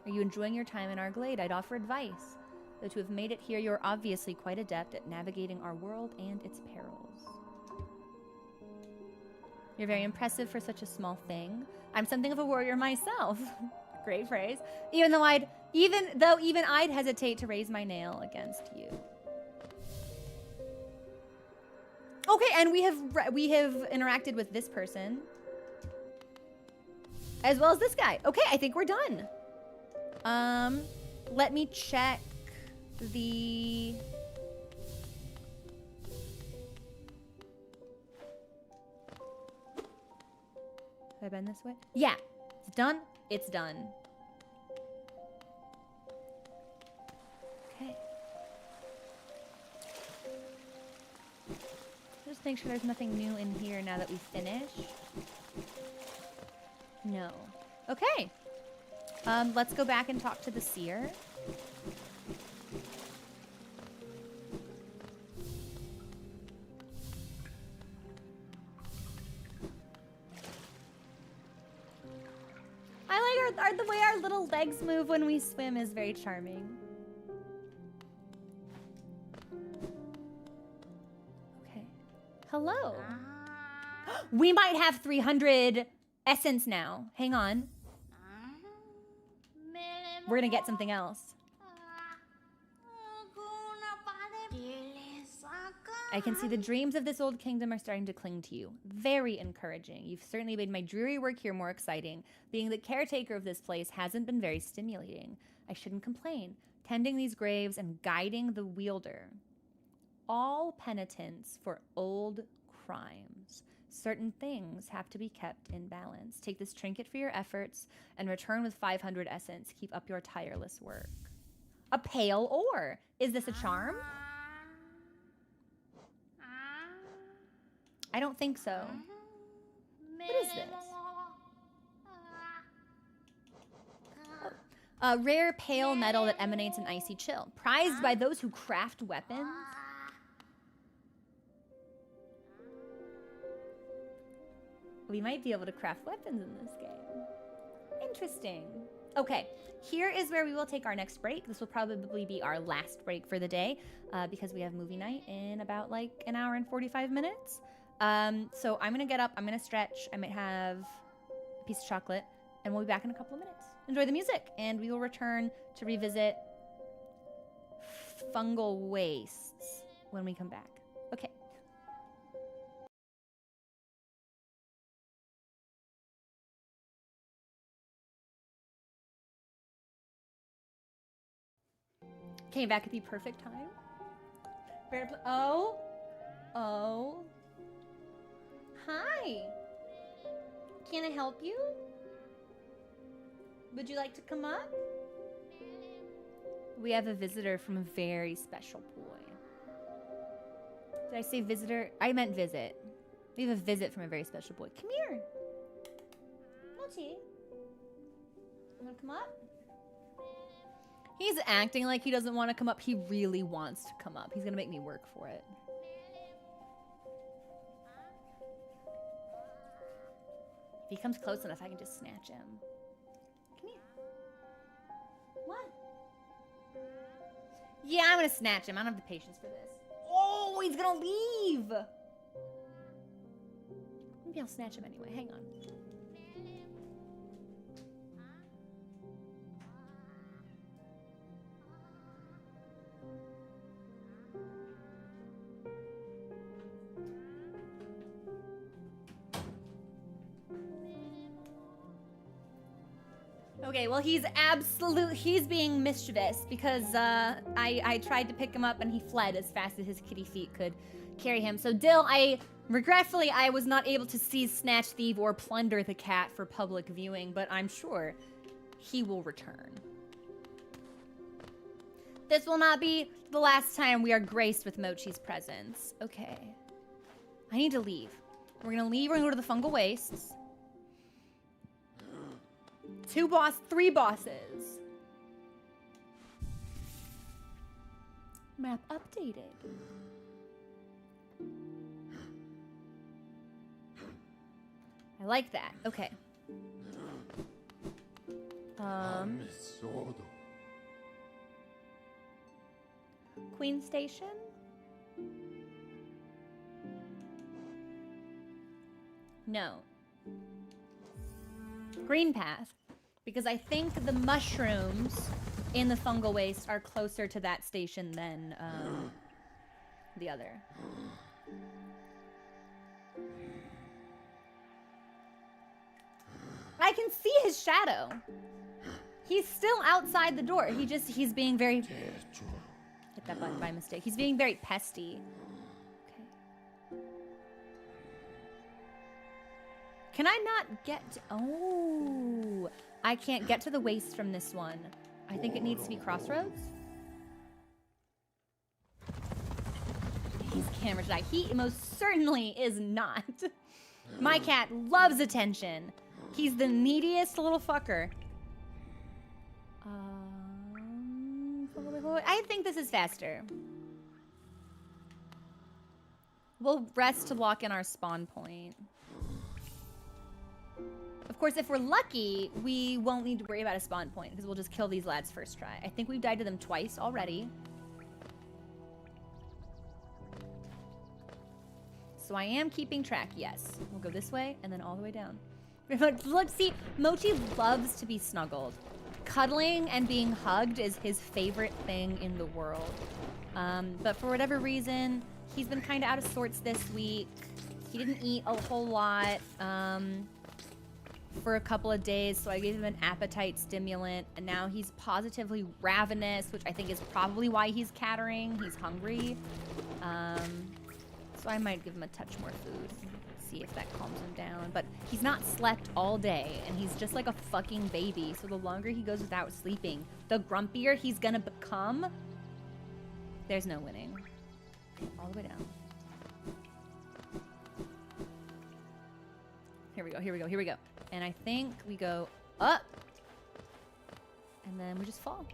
Are you enjoying your time in our glade? I'd offer advice. Though to have made it here, you're obviously quite adept at navigating our world and its perils. You're very impressive for such a small thing. I'm something of a warrior myself. Great phrase. Even though I'd hesitate to raise my nail against you. Okay, and we have interacted with this person. As well as this guy. Okay, I think we're done. Let me check the... Have I been this way? Yeah. It's done. It's done. Okay. Just make sure there's nothing new in here now that we finish. No. Okay. Let's go back and talk to the seer. I like the way our little legs move when we swim is very charming. Okay. Hello. We might have 300 essence now. Hang on. We're gonna get something else. I can see the dreams of this old kingdom are starting to cling to you. Very encouraging. You've certainly made my dreary work here more exciting. Being the caretaker of this place hasn't been very stimulating. I shouldn't complain. Tending these graves and guiding the wielder. All penitence for old crimes. Certain things have to be kept in balance. Take this trinket for your efforts and return with 500 essence. Keep up your tireless work. A pale ore. Is this a charm? I don't think so. What is this? Oh. A rare pale metal that emanates an icy chill. Prized by those who craft weapons. We might be able to craft weapons in this game. Interesting. Okay, here is where we will take our next break. This will probably be our last break for the day because we have movie night in about like an hour and 45 minutes. So I'm gonna get up, I'm gonna stretch, I might have a piece of chocolate, and we'll be back in a couple of minutes. Enjoy the music, and we will return to revisit fungal wastes when we come back. Okay. Came back at the perfect time. Oh. Hi. Can I help you? Would you like to come up? We have a visitor from a very special boy. Did I say visitor? I meant visit. We have a visit from a very special boy. Come here. Mochi. You want to come up? He's acting like he doesn't want to come up. He really wants to come up. He's going to make me work for it. If he comes close enough, I can just snatch him. Come here. What? Yeah, I'm going to snatch him. I don't have the patience for this. Oh, he's going to leave. Maybe I'll snatch him anyway. Hang on. Okay, well, he's being mischievous because I tried to pick him up and he fled as fast as his kitty feet could carry him. So Dill, regretfully, I was not able to seize, snatch, thieve, or plunder the cat for public viewing, but I'm sure he will return. This will not be the last time we are graced with Mochi's presence. Okay. I need to leave. We're gonna leave, we're gonna go to the fungal wastes. 3 bosses. Map updated. I like that. Okay. Queen Station? No. Green Path. Because I think the mushrooms in the fungal waste are closer to that station than the other. I can see his shadow. He's still outside the door. He's being very... Hit that button by mistake. He's being very pesty. Okay. Can I not get... Oh... I can't get to the waste from this one. I think it needs to be crossroads. He's camera shy. He most certainly is not. My cat loves attention. He's the neediest little fucker. I think this is faster. We'll rest to lock in our spawn point. Of course, if we're lucky, we won't need to worry about a spawn point because we'll just kill these lads first try. I think we've died to them twice already. So I am keeping track, yes. We'll go this way and then all the way down. Look, see, Mochi loves to be snuggled. Cuddling and being hugged is his favorite thing in the world. But for whatever reason, he's been kind of out of sorts this week. He didn't eat a whole lot. For a couple of days, so I gave him an appetite stimulant, and now he's positively ravenous, which I think is probably why he's cattering. He's hungry. So I might give him a touch more food, see if that calms him down. But he's not slept all day, and he's just like a fucking baby, so the longer he goes without sleeping, the grumpier he's gonna become. There's no winning. All the way down. Here we go, here we go, here we go. And I think we go up. And then we just fall.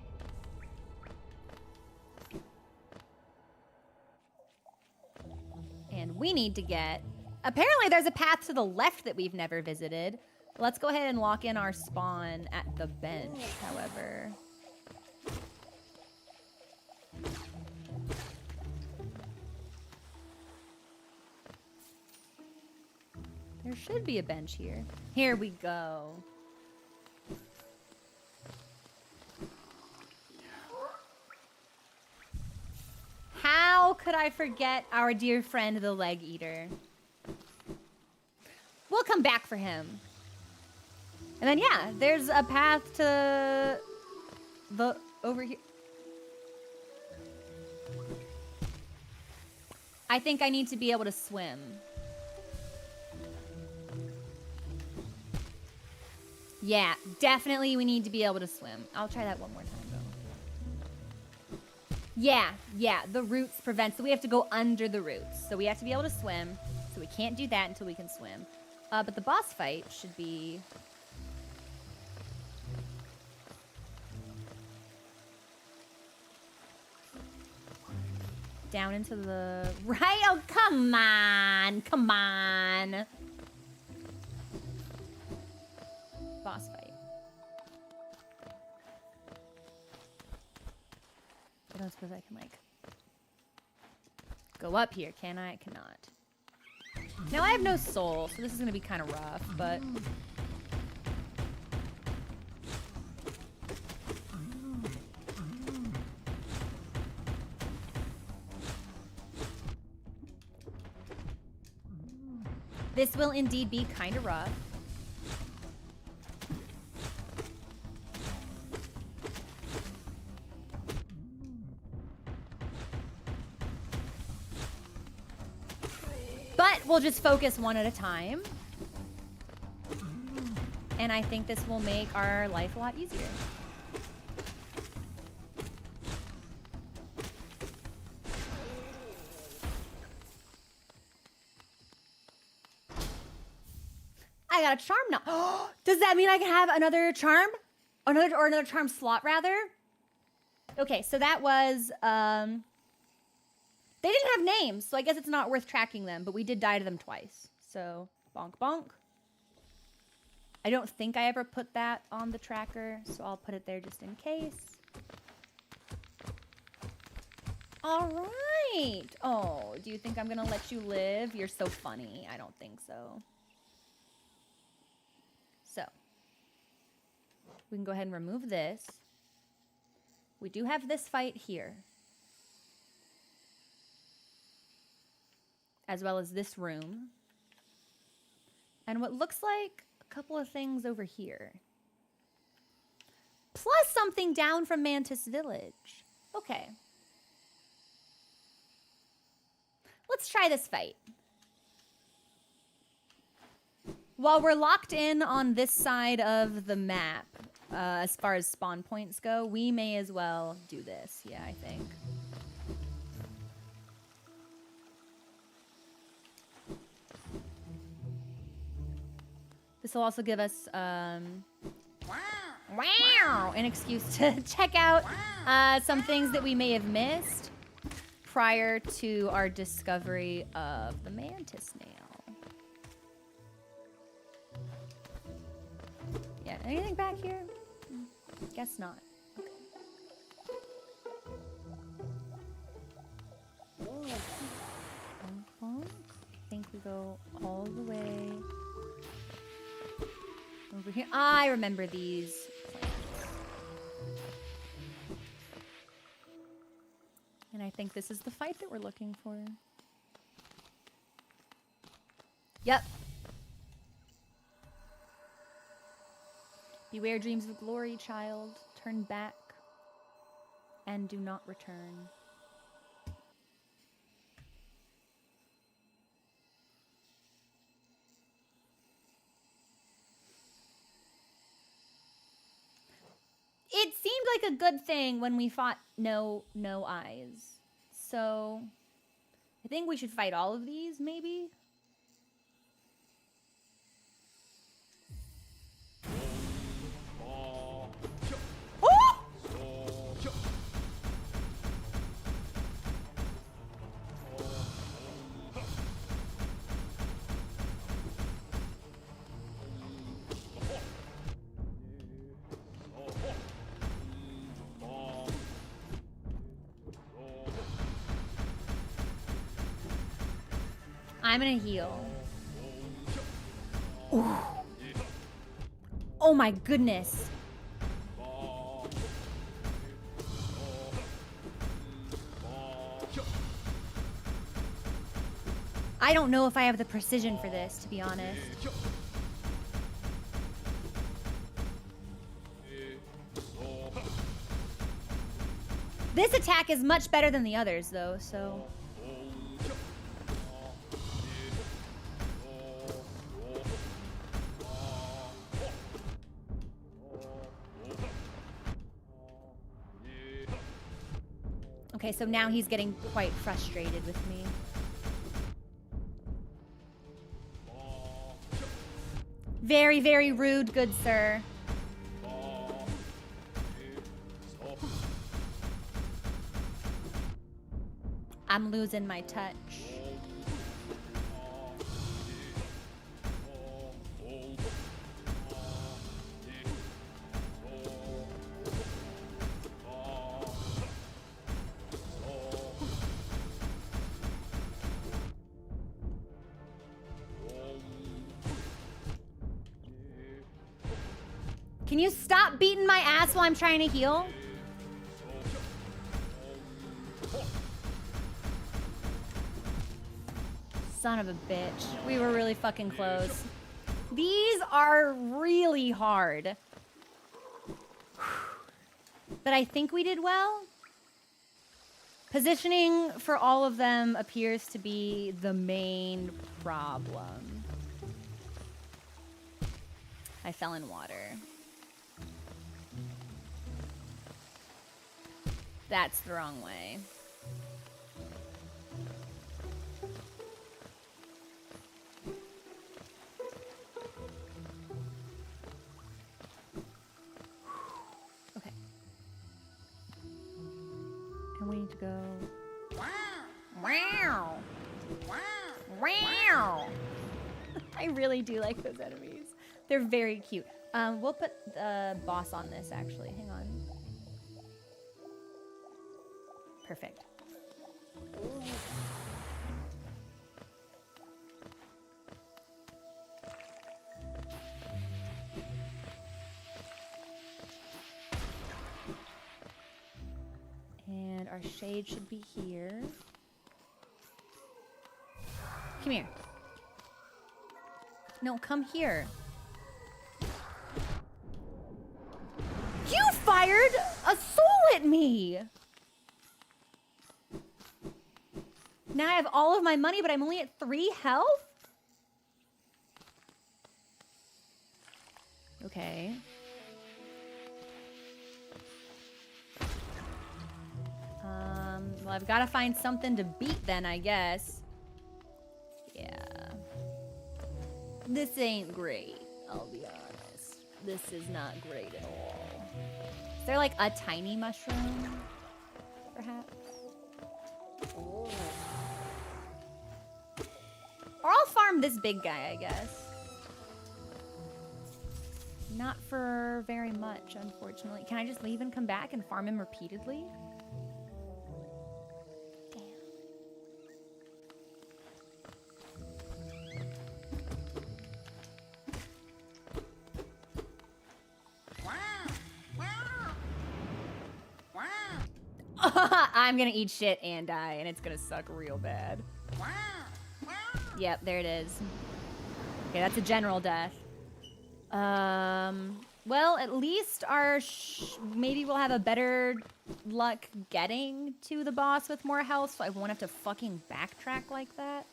And we need to get... Apparently there's a path to the left that we've never visited. Let's go ahead and lock in our spawn at the bench, however. There should be a bench here. Here we go. How could I forget our dear friend, the leg eater? We'll come back for him. And then, yeah, there's a path to the over here. I think I need to be able to swim. Yeah, definitely we need to be able to swim. I'll try that one more time, though. Yeah, the roots prevent, so we have to go under the roots. So we have to be able to swim, so we can't do that until we can swim. But the boss fight should be... down into the... Right? Oh, come on! Come on! Boss fight. I don't suppose I can, like... go up here, can I? I cannot. Now, I have no soul, so this is gonna be kind of rough, but... this will indeed be kind of rough. But we'll just focus one at a time. And I think this will make our life a lot easier. I got a charm now. Does that mean I can have another charm? Another charm slot, rather? Okay, so that was... they didn't have names, so I guess it's not worth tracking them, but we did die to them twice. So, bonk bonk. I don't think I ever put that on the tracker, so I'll put it there just in case. All right. Oh, do you think I'm gonna let you live? You're so funny. I don't think so. So, we can go ahead and remove this. We do have this fight here. As well as this room. And what looks like a couple of things over here. Plus something down from Mantis Village. Okay. Let's try this fight. While we're locked in on this side of the map, as far as spawn points go, we may as well do this. Yeah, I think. This will also give us an excuse to check out some things that we may have missed prior to our discovery of the mantis snail. Yeah, anything back here? Guess not. Okay. I think we go all the way over here. I remember these plants. And I think this is the fight that we're looking for. Yep. Beware dreams of glory, child. Turn back and do not return. It seemed like a good thing when we fought no eyes. So I think we should fight all of these, maybe? Oh! I'm gonna heal. Ooh. Oh my goodness. I don't know if I have the precision for this, to be honest. This attack is much better than the others, though, so... Okay, so now he's getting quite frustrated with me. Very, very rude, good sir. I'm losing my touch. Can you stop beating my ass while I'm trying to heal? Son of a bitch. We were really fucking close. These are really hard. But I think we did well. Positioning for all of them appears to be the main problem. I fell in water. That's the wrong way. Okay. And we need to go. Wow. Wow. I really do like those enemies. They're very cute. We'll put the boss on this actually. Hang on. Perfect. And our shade should be here. Come here. No, come here. You fired a soul at me! Now I have all of my money, but I'm only at 3 health? Okay. Well, I've got to find something to beat then, I guess. Yeah. This ain't great, I'll be honest. This is not great at all. Is there like a tiny mushroom, perhaps? Or I'll farm this big guy, I guess. Not for very much, unfortunately. Can I just leave and come back and farm him repeatedly? Damn. I'm gonna eat shit and die, and it's gonna suck real bad. Yep, there it is. Okay, that's a general death. Well, at least our maybe we'll have a better luck getting to the boss with more health, so I won't have to fucking backtrack like that.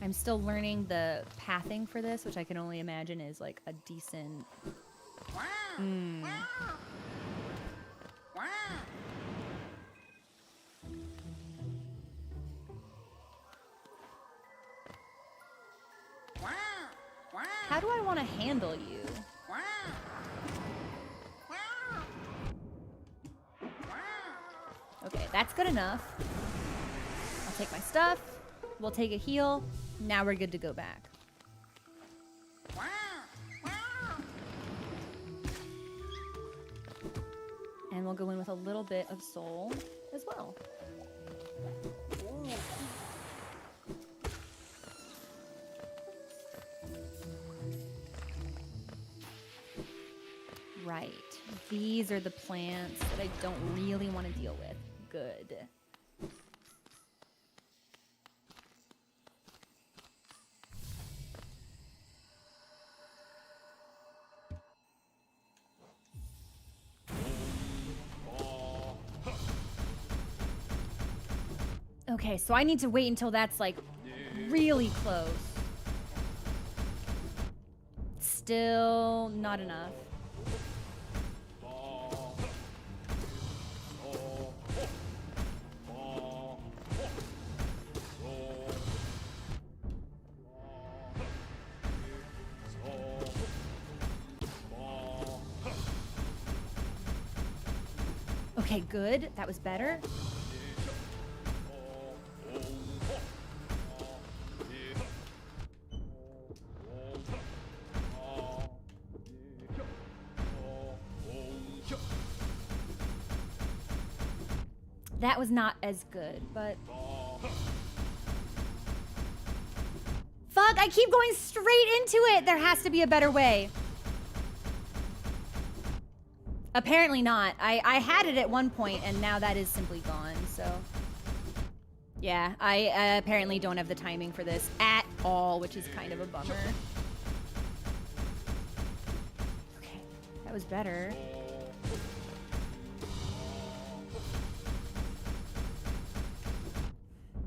I'm still learning the pathing for this, which I can only imagine is like a decent... How do I want to handle you? Okay, that's good enough. I'll take my stuff. We'll take a heal. Now we're good to go back. And we'll go in with a little bit of soul as well. Right. These are the plants that I don't really want to deal with. Good. Okay, so I need to wait until that's like really close. still not enough. Okay, good. That was better. That was not as good, but... Fuck, I keep going straight into it! There has to be a better way. Apparently not. I had it at one point, and now that is simply gone, so... Yeah, I apparently don't have the timing for this at all, which is kind of a bummer. Okay, that was better.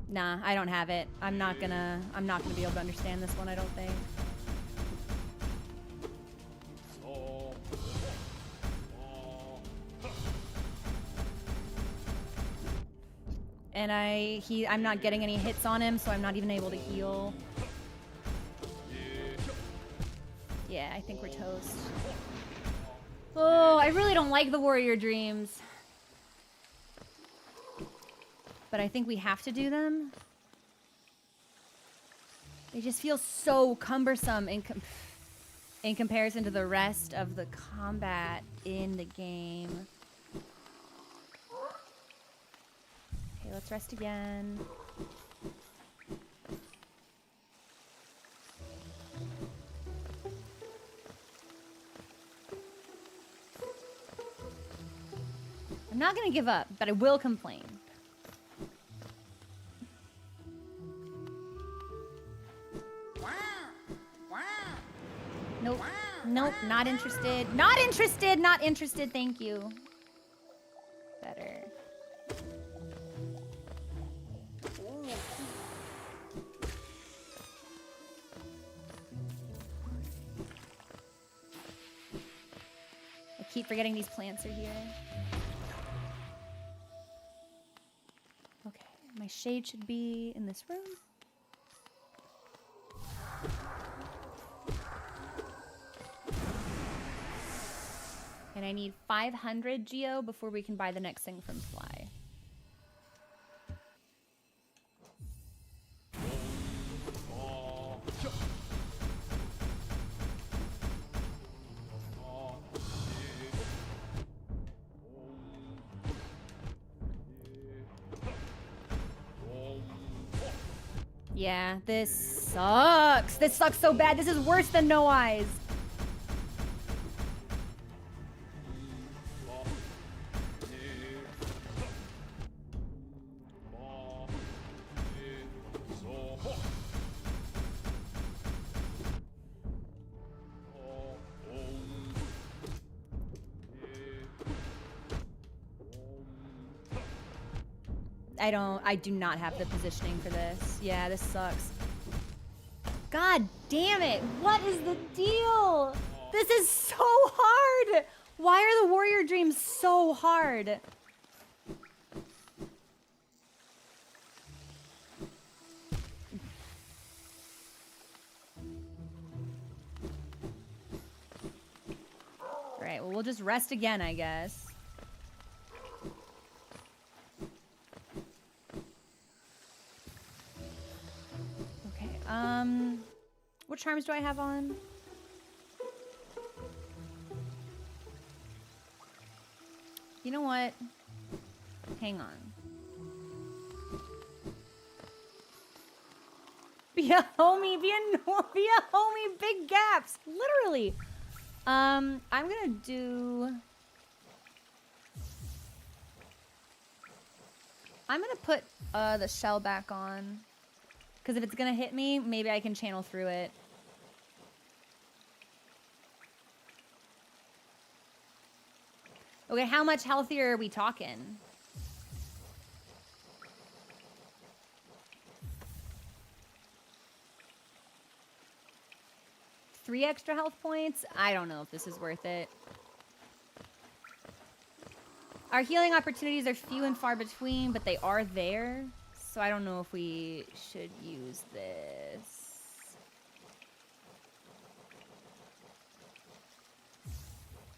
Nah, I don't have it. I'm not gonna be able to understand this one, I don't think. And I'm not getting any hits on him, so I'm not even able to heal. Yeah, I think we're toast. Oh, I really don't like the warrior dreams. But I think we have to do them. They just feel so cumbersome in comparison to the rest of the combat in the game. Okay, let's rest again. I'm not gonna give up, but I will complain. Nope. Nope, not interested. Not interested, not interested, thank you. Better. I keep forgetting these plants are here. Okay, my shade should be in this room. And I need 500 geo before we can buy the next thing from Fly. Yeah, this sucks. This sucks so bad. This is worse than No Eyes. I do not have the positioning for this. Yeah, this sucks. God damn it. What is the deal? This is so hard. Why are the warrior dreams so hard? All right, well, we'll just rest again, I guess. What charms do I have on? You know what? Hang on. Be a homie, be a homie, big gaps. Literally. I'm gonna put the shell back on. Because if it's gonna hit me, maybe I can channel through it. Okay, how much healthier are we talking? 3 extra health points. I don't know if this is worth it. Our healing opportunities are few and far between, but they are there. So I don't know if we should use this.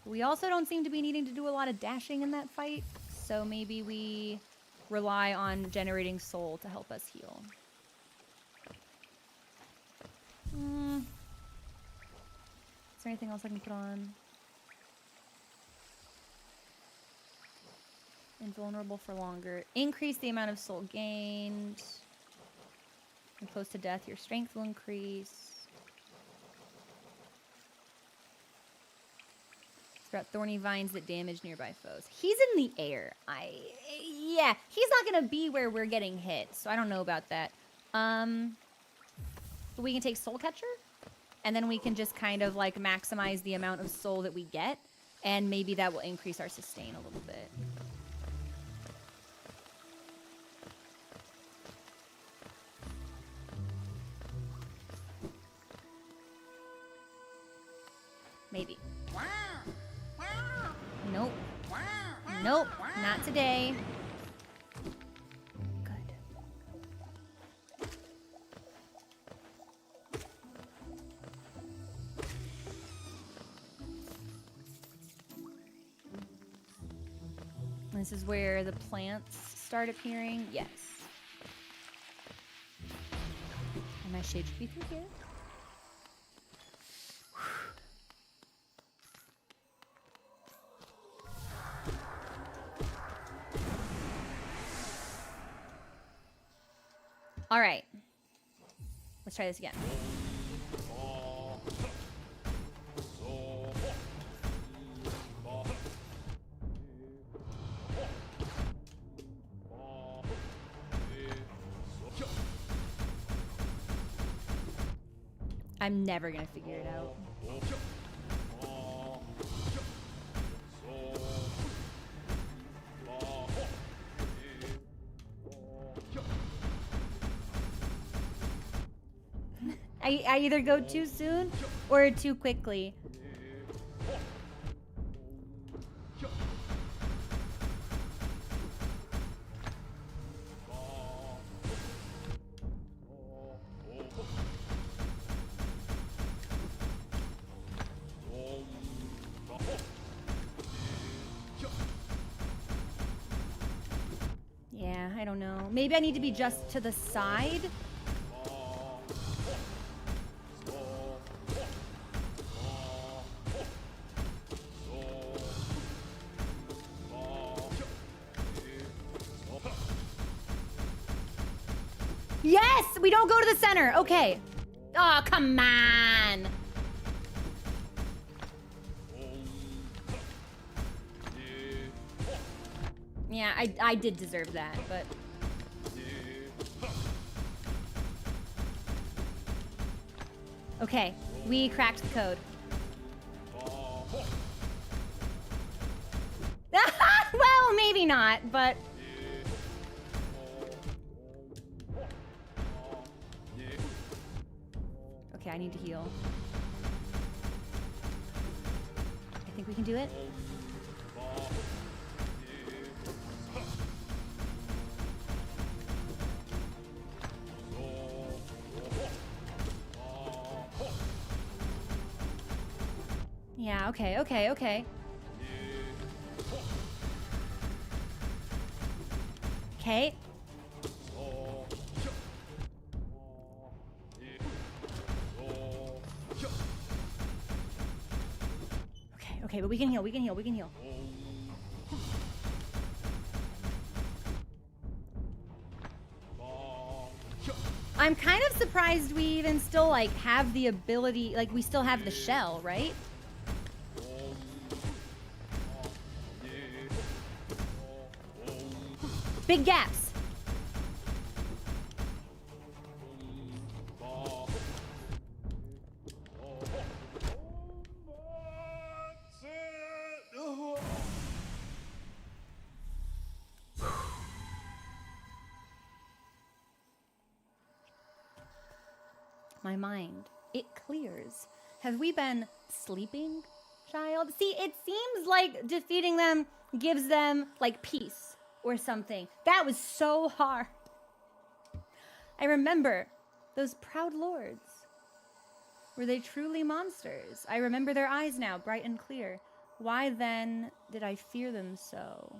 We also don't seem to be needing to do a lot of dashing in that fight. So maybe we rely on generating soul to help us heal. Is there anything else I can put on? Invulnerable for longer. Increase the amount of soul gained. When close to death, your strength will increase. Sprout thorny vines that damage nearby foes. He's in the air. Yeah, he's not gonna be where we're getting hit, so I don't know about that. We can take Soul Catcher, and then we can just kind of like maximize the amount of soul that we get, and maybe that will increase our sustain a little bit. Maybe. Nope. Nope, not today. Good. This is where the plants start appearing. Yes. And my shade should be through here. All right. Let's try this again. I'm never gonna figure it out. I either go too soon or too quickly. Yeah, I don't know. Maybe I need to be just to the side. Yes! We don't go to the center. Okay. Oh, come on. Yeah, I did deserve that, but... Okay, we cracked the code. Well, maybe not, but... Okay, I need to heal. I think we can do it. Yeah, okay, okay, okay. Okay. Okay, but we can heal, we can heal, we can heal. I'm kind of surprised we even still, like, have the ability, like, we still have the shell, right? Big gaps. My mind, it clears. Have we been sleeping, child? See, it seems like defeating them gives them, like, peace or something. That was so hard. I remember those proud lords. Were they truly monsters? I remember their eyes now, bright and clear. Why then did I fear them so?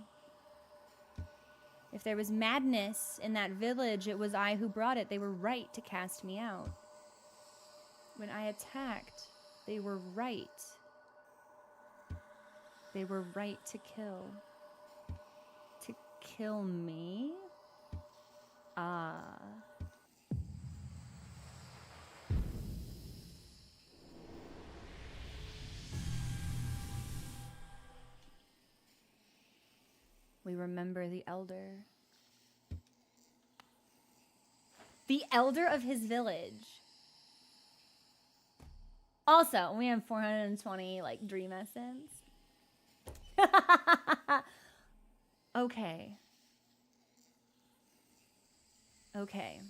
If there was madness in that village, it was I who brought it. They were right to cast me out. When I attacked, they were right. They were right to kill. To kill me? Ah. We remember the elder. The elder of his village. Also, we have 420, like, dream essence. Okay. Okay.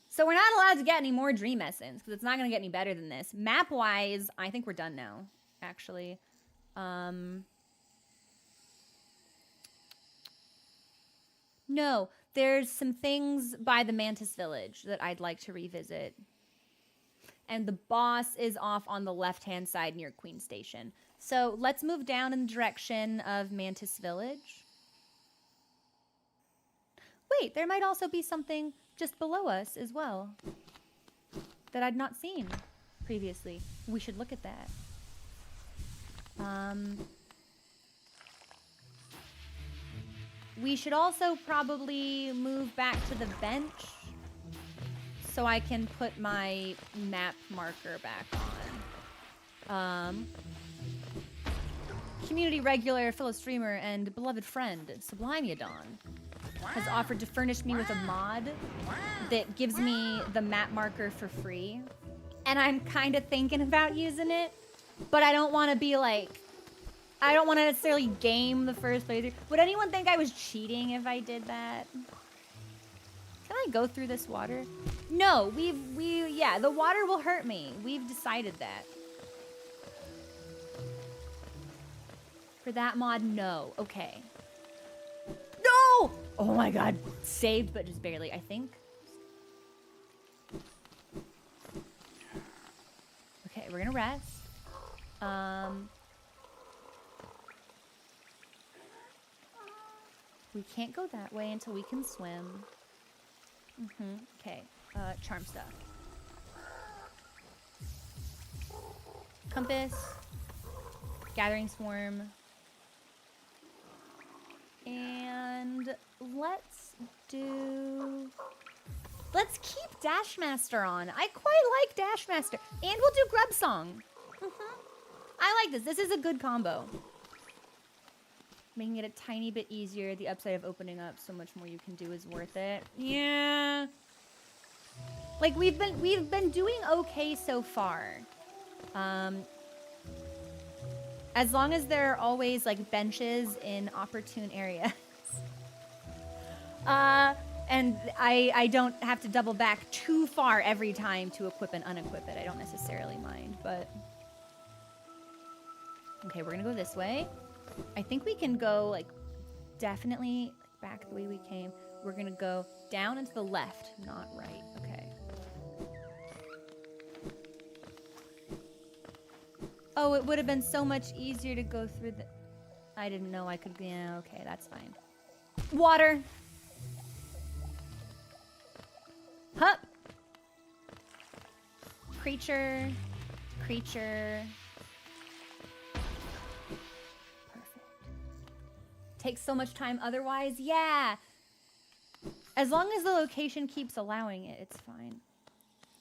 So we're not allowed to get any more dream essence, because it's not going to get any better than this. Map-wise, I think we're done now, actually. No, there's some things by the Mantis Village that I'd like to revisit. And the boss is off on the left-hand side near Queen Station. So let's move down in the direction of Mantis Village. Wait, there might also be something just below us as well that I'd not seen previously. We should look at that. We should also probably move back to the bench so I can put my map marker back on. Community regular, fellow streamer, and beloved friend, Sublimiadon, has offered to furnish me with a mod that gives me the map marker for free. And I'm kind of thinking about using it, but I don't want to be like, I don't want to necessarily game the first playthrough. Would anyone think I was cheating if I did that? Can I go through this water? No, yeah, the water will hurt me. We've decided that. For that mod, no. Okay. No! Oh my god. Saved, but just barely, I think. Okay, we're gonna rest. We can't go that way until we can swim. Okay. Charm stuff. Compass. Gathering swarm. And let's keep Dashmaster on. I quite like Dashmaster. And we'll do Grub Song. I like this. This is a good combo. Making it a tiny bit easier. The upside of opening up so much more you can do is worth it. Yeah. Like we've been doing okay so far. As long as there are always like benches in opportune areas. And I don't have to double back too far every time to equip and unequip it. I don't necessarily mind, but okay, we're gonna go this way. I think we can go, like, definitely back the way we came. We're gonna go down and to the left, not right. Okay. Oh, it would have been so much easier to go through the... I didn't know I could... Yeah, okay, that's fine. Water! Hup! Creature. Creature. Takes so much time otherwise. Yeah. As long as the location keeps allowing it, it's fine.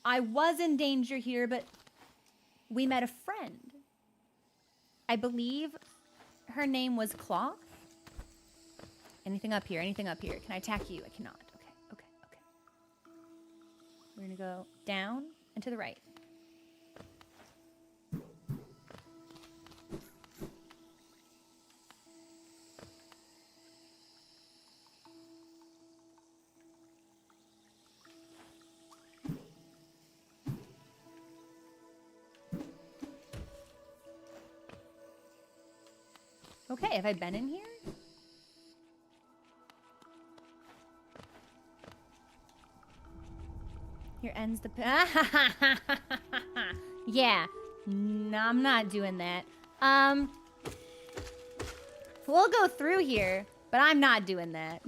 I was in danger here, but we met a friend. I believe her name was Cloth. Anything up here? Anything up here? Can I attack you? I cannot. Okay. We're gonna go down and to the right. Okay, have I been in here? Here ends the... Yeah. No, I'm not doing that. We'll go through here, but I'm not doing that.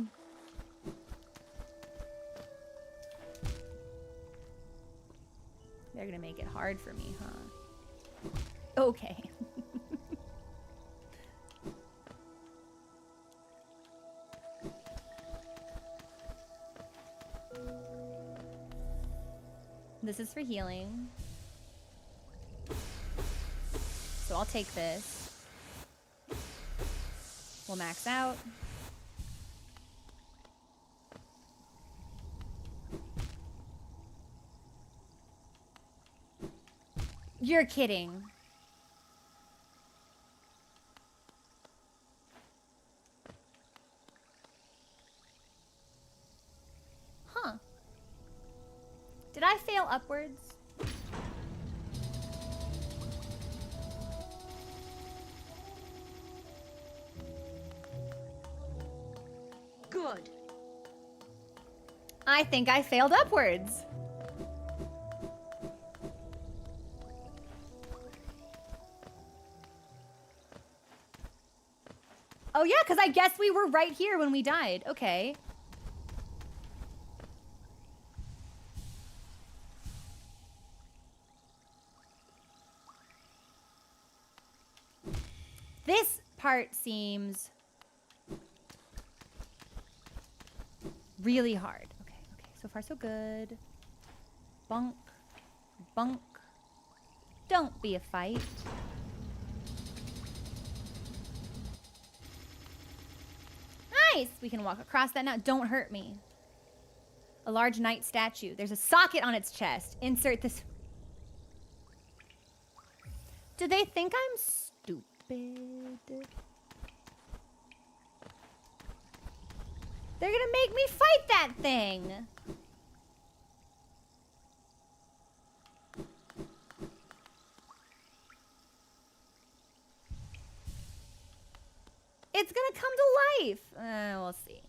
They're gonna make it hard for me, huh? Okay. This is for healing. So I'll take this. We'll max out. You're kidding. Huh. Did I fail upwards? Good. I think I failed upwards. Oh yeah, because I guess we were right here when we died. Okay. This part seems really hard. Okay, okay. So far, so good. Bunk. Bunk. Don't be a fight. Nice! We can walk across that now. Don't hurt me. A large knight statue. There's a socket on its chest. Insert this. Do they think I'm stupid? They're gonna make me fight that thing. It's gonna come to life. We'll see.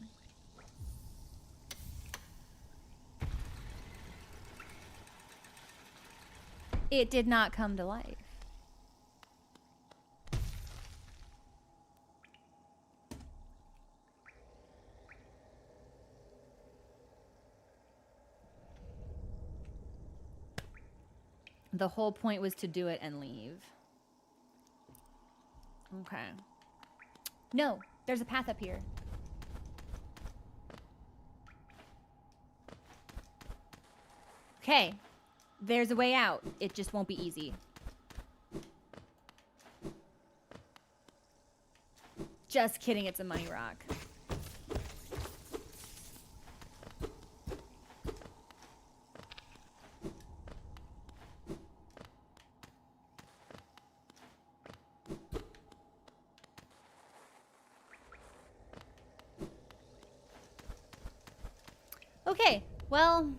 It did not come to life. The whole point was to do it and leave. Okay. No, there's a path up here. Okay. There's a way out. It just won't be easy. Just kidding, it's a money rock. Okay, well...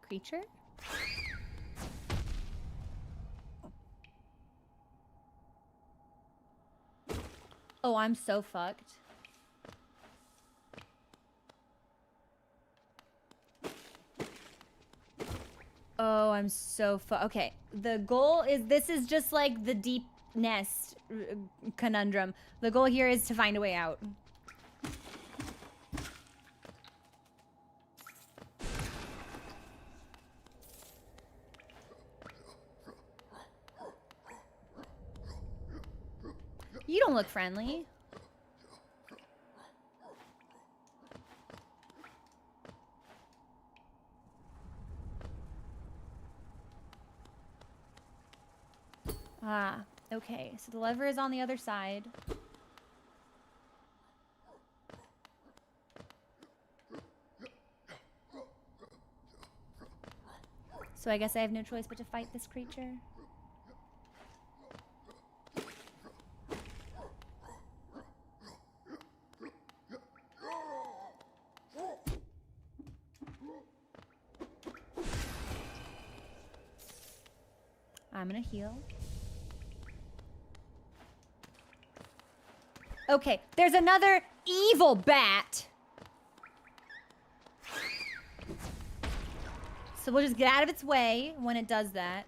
Creature? Oh, I'm so fucked. Oh, I'm so fucked. Okay, the goal is... This is just like the deep nest conundrum. The goal here is to find a way out. You don't look friendly. Ah, okay. So the lever is on the other side. So I guess I have no choice but to fight this creature. I'm gonna heal. Okay, there's another evil bat. So we'll just get out of its way when it does that.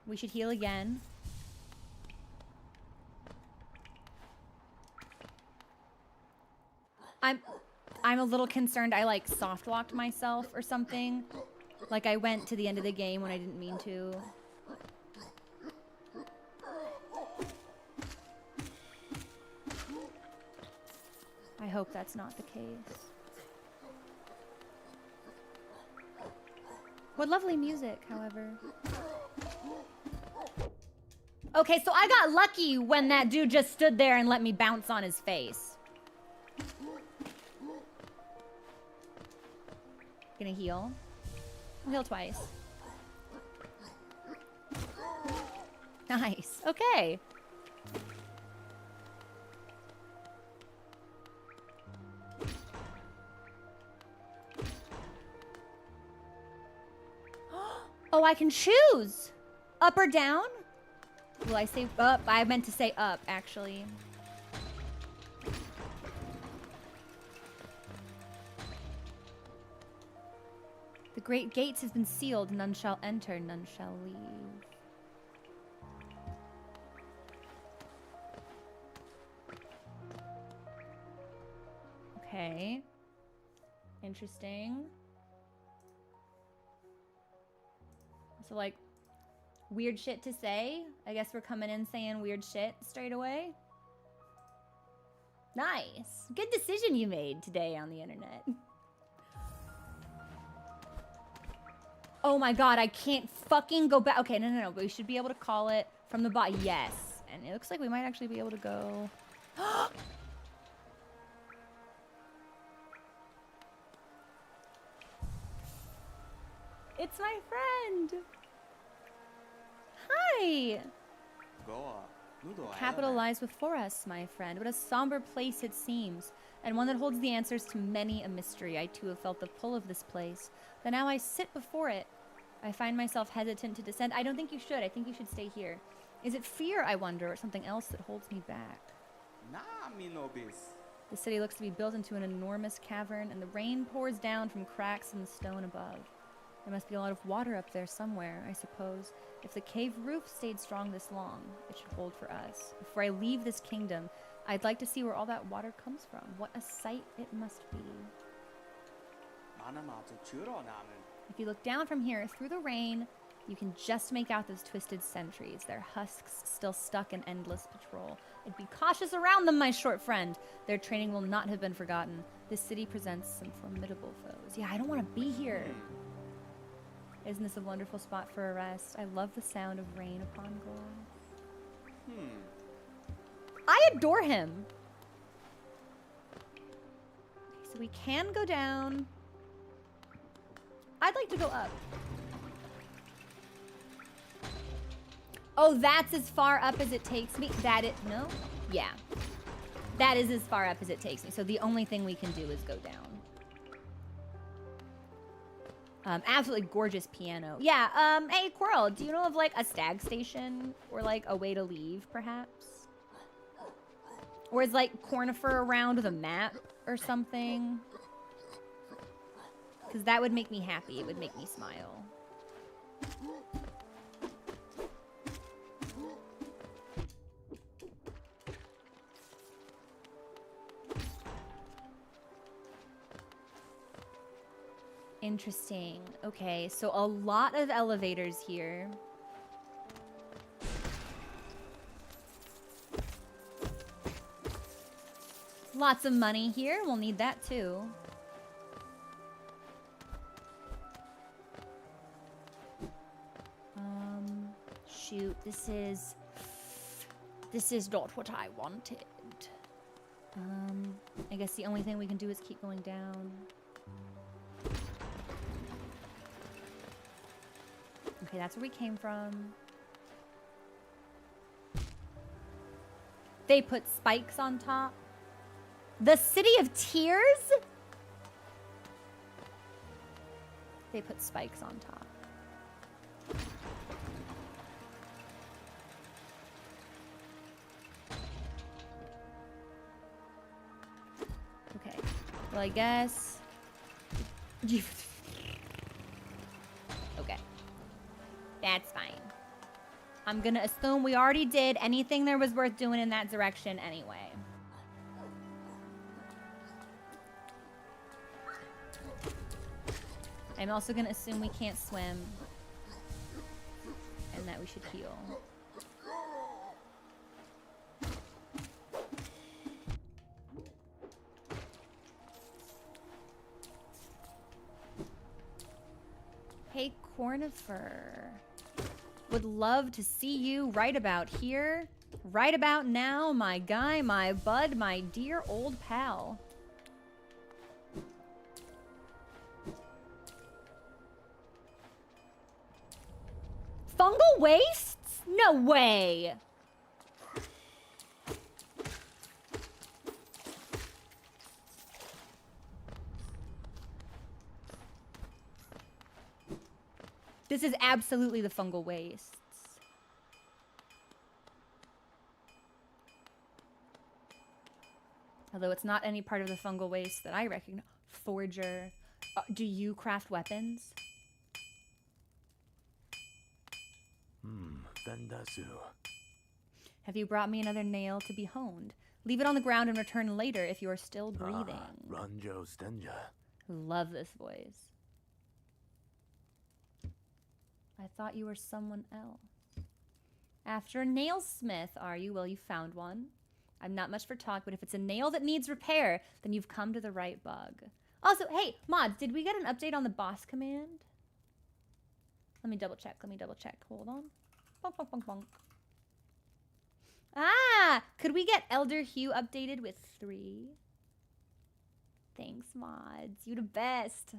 We should heal again. I'm a little concerned I like soft locked myself or something. Like I went to the end of the game when I didn't mean to. I hope that's not the case. What lovely music, however. Okay, so I got lucky when that dude just stood there and let me bounce on his face. Gonna heal. I'll heal twice. Nice. Okay. Oh, I can choose. Up or down? Will I say up? I meant to say up, actually. The great gates have been sealed. None shall enter, none shall leave. Okay. Interesting. So, like, weird shit to say. I guess we're coming in saying weird shit straight away. Nice. Good decision you made today on the internet. Oh my god, I can't fucking go back. Okay, no. We should be able to call it from the bot. Yes. And it looks like we might actually be able to go. It's my friend. Hi. The capital lies before us, my friend. What a somber place it seems, and one that holds the answers to many a mystery. I too have felt the pull of this place, but now I sit before it. I find myself hesitant to descend. I don't think you should. I think you should stay here. Is it fear, I wonder, or something else that holds me back? The city looks to be built into an enormous cavern, and the rain pours down from cracks in the stone above. There must be a lot of water up there somewhere, I suppose. If the cave roof stayed strong this long, it should hold for us. Before I leave this kingdom, I'd like to see where all that water comes from. What a sight it must be. If you look down from here, through the rain, you can just make out those twisted sentries, their husks still stuck in endless patrol. And be cautious around them, my short friend. Their training will not have been forgotten. This city presents some formidable foes. Yeah, I don't want to be here. Isn't this a wonderful spot for a rest? I love the sound of rain upon glass. I adore him. Okay, so we can go down. I'd like to go up. Oh, that's as far up as it takes me. No? Yeah. That is as far up as it takes me. So the only thing we can do is go down. Absolutely gorgeous piano. Yeah, hey, Quirrell, do you know of, like, a stag station? Or, like, a way to leave, perhaps? Or is, like, Cornifer around with a map or something? Because that would make me happy. It would make me smile. Interesting. Okay, so a lot of elevators here. Lots of money here. We'll need that too. Shoot, this is not what I wanted. I guess the only thing we can do is keep going down. Okay, that's where we came from. They put spikes on top. The City of Tears? They put spikes on top. Okay. Well, I guess... Okay. That's fine. I'm gonna assume we already did anything there was worth doing in that direction anyway. I'm also gonna assume we can't swim. And that we should heal. Hey, Cornifer. Would love to see you right about here. Right about now, my guy, my bud, my dear old pal. Fungal wastes? No way! This is absolutely the fungal wastes. Although it's not any part of the fungal waste that I recognize. Forger. Do you craft weapons? Vendasu. Have you brought me another nail to be honed? Leave it on the ground and return later if you are still breathing. Ranjo Stenja. Love this voice. I thought you were someone else. After a nailsmith, are you? Well, you found one. I'm not much for talk, but if it's a nail that needs repair, then you've come to the right bug. Also, hey, mods, did we get an update on the boss command? Let me double check. Hold on. Bonk, bonk, bonk, bonk. Ah! Could we get Elder Hugh updated with 3? Thanks, mods. You the best.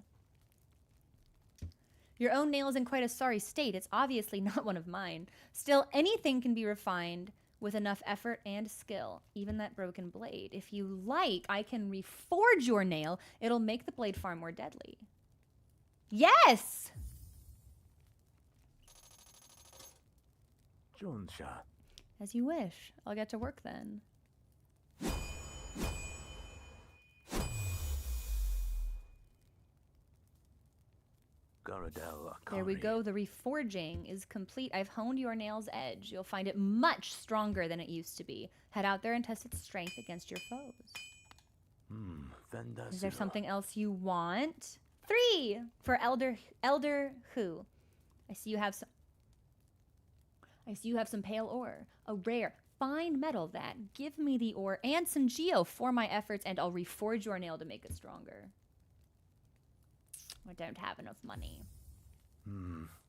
Your own nail is in quite a sorry state. It's obviously not one of mine. Still, anything can be refined with enough effort and skill. Even that broken blade. If you like, I can reforge your nail. It'll make the blade far more deadly. Yes! Jonsha. As you wish. I'll get to work then. There we go. The reforging is complete. I've honed your nail's edge. You'll find it much stronger than it used to be. Head out there and test its strength against your foes. Is there something else you want? 3 for Elder Who. I see you have some pale ore, a rare, fine metal that. Give me the ore and some geo for my efforts, and I'll reforge your nail to make it stronger. I don't have enough money.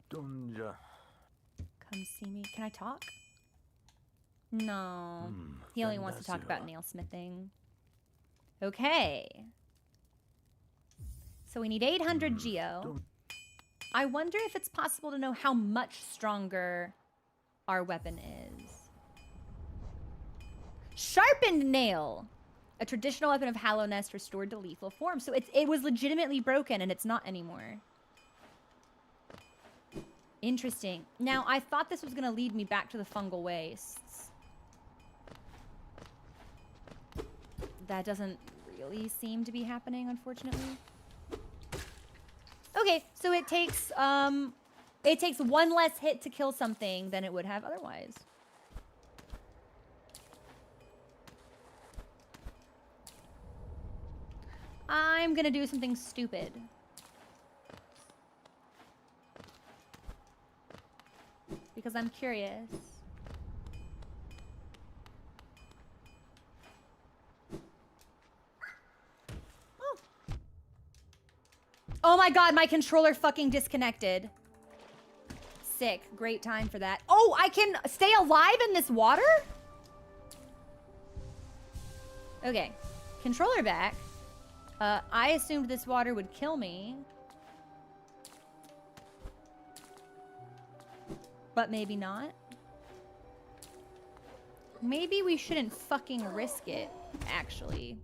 Donja. Come see me. Can I talk? No. He only wants to talk about nail smithing. Okay. So we need 800 geo. I wonder if it's possible to know how much stronger our weapon is. Sharpened nail. A traditional weapon of Hallownest restored to lethal form. So it was legitimately broken and it's not anymore. Interesting. Now, I thought this was going to lead me back to the fungal wastes. That doesn't really seem to be happening, unfortunately. Okay, so it takes one less hit to kill something than it would have otherwise. I'm gonna do something stupid. Because I'm curious. Oh. Oh my god, my controller fucking disconnected. Sick. Great time for that. Oh, I can stay alive in this water? Okay. Controller back. I assumed this water would kill me. But maybe not. Maybe we shouldn't fucking risk it, actually.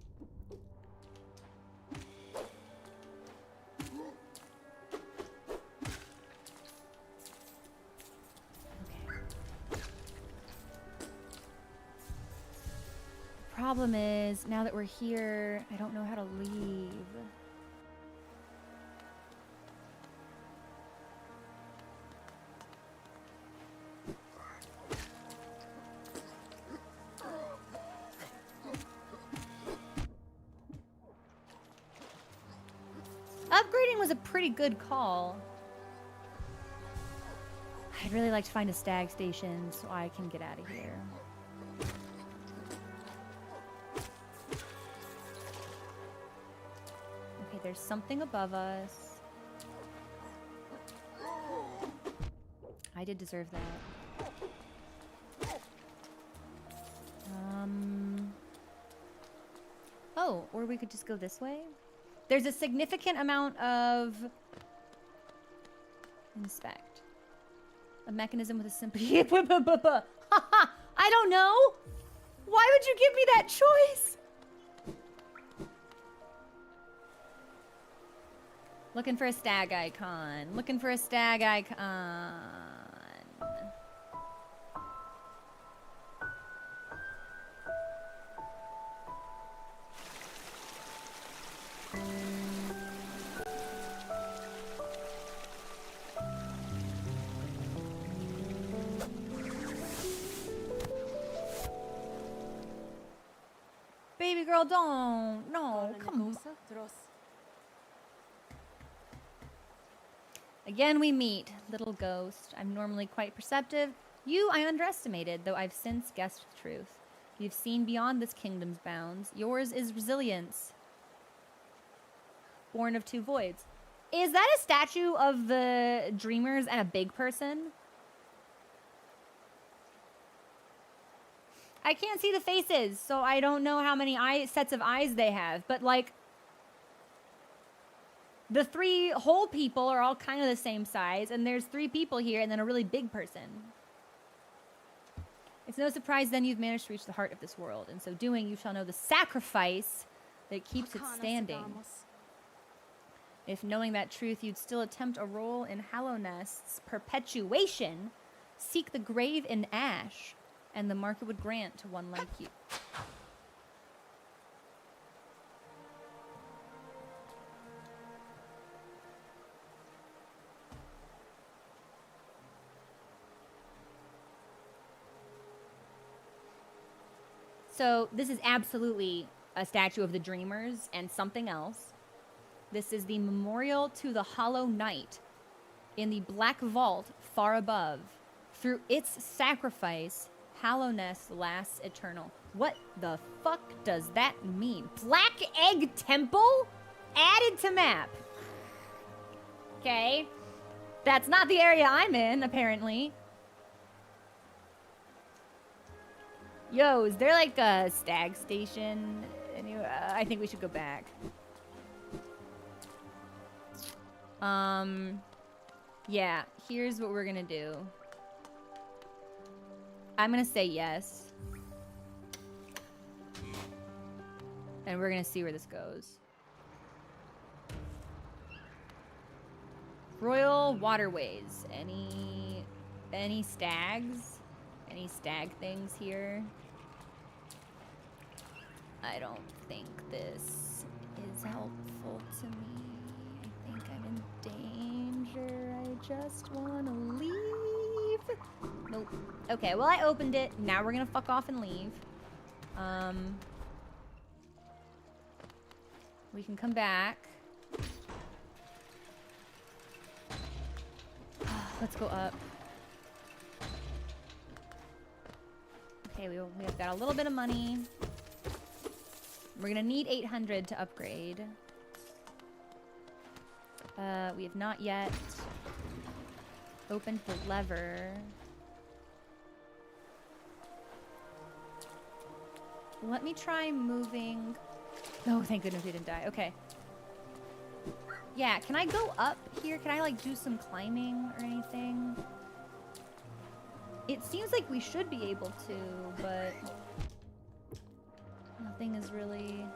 problem is, now that we're here, I don't know how to leave. Upgrading was a pretty good call. I'd really like to find a stag station so I can get out of here. Okay, there's something above us. I did deserve that. Oh, or we could just go this way. There's a significant amount of inspect. A mechanism with a simple. I don't know. Why would you give me that choice? Looking for a stag icon. Looking for a stag icon. Baby girl, don't. No, come on. Again, we meet. Little ghost. I'm normally quite perceptive. You I underestimated, though I've since guessed the truth. You've seen beyond this kingdom's bounds. Yours is resilience. Born of two voids. Is that a statue of the dreamers and a big person? I can't see the faces, so I don't know how many sets of eyes they have. But, like, the three whole people are all kind of the same size, and there's 3 people here and then a really big person. It's no surprise then you've managed to reach the heart of this world. In so doing, you shall know the sacrifice that keeps it standing. If knowing that truth, you'd still attempt a role in Hallownest's perpetuation, seek the grave in ash, and the market would grant to one like you. So this is absolutely a statue of the Dreamers and something else. This is the memorial to the Hollow Knight in the Black Vault far above. Through its sacrifice, Hallownest lasts eternal. What the fuck does that mean? Black Egg Temple? Added to map. Okay. That's not the area I'm in, apparently. Yo, is there like a stag station? Anyway, I think we should go back. Yeah, here's what we're gonna do. I'm gonna say yes. And we're gonna see where this goes. Royal Waterways. Any stags? Any stag things here? I don't think this is helpful to me. I think I'm in danger. I just want to leave. Nope. Okay, well, I opened it. Now we're gonna fuck off and leave. We can come back. Let's go up. Okay, we've got a little bit of money. We're gonna need 800 to upgrade. We have not yet opened the lever. Let me try moving. Oh, thank goodness we didn't die. Okay. Yeah, can I go up here? Can I, like, do some climbing or anything? It seems like we should be able to, but nothing is really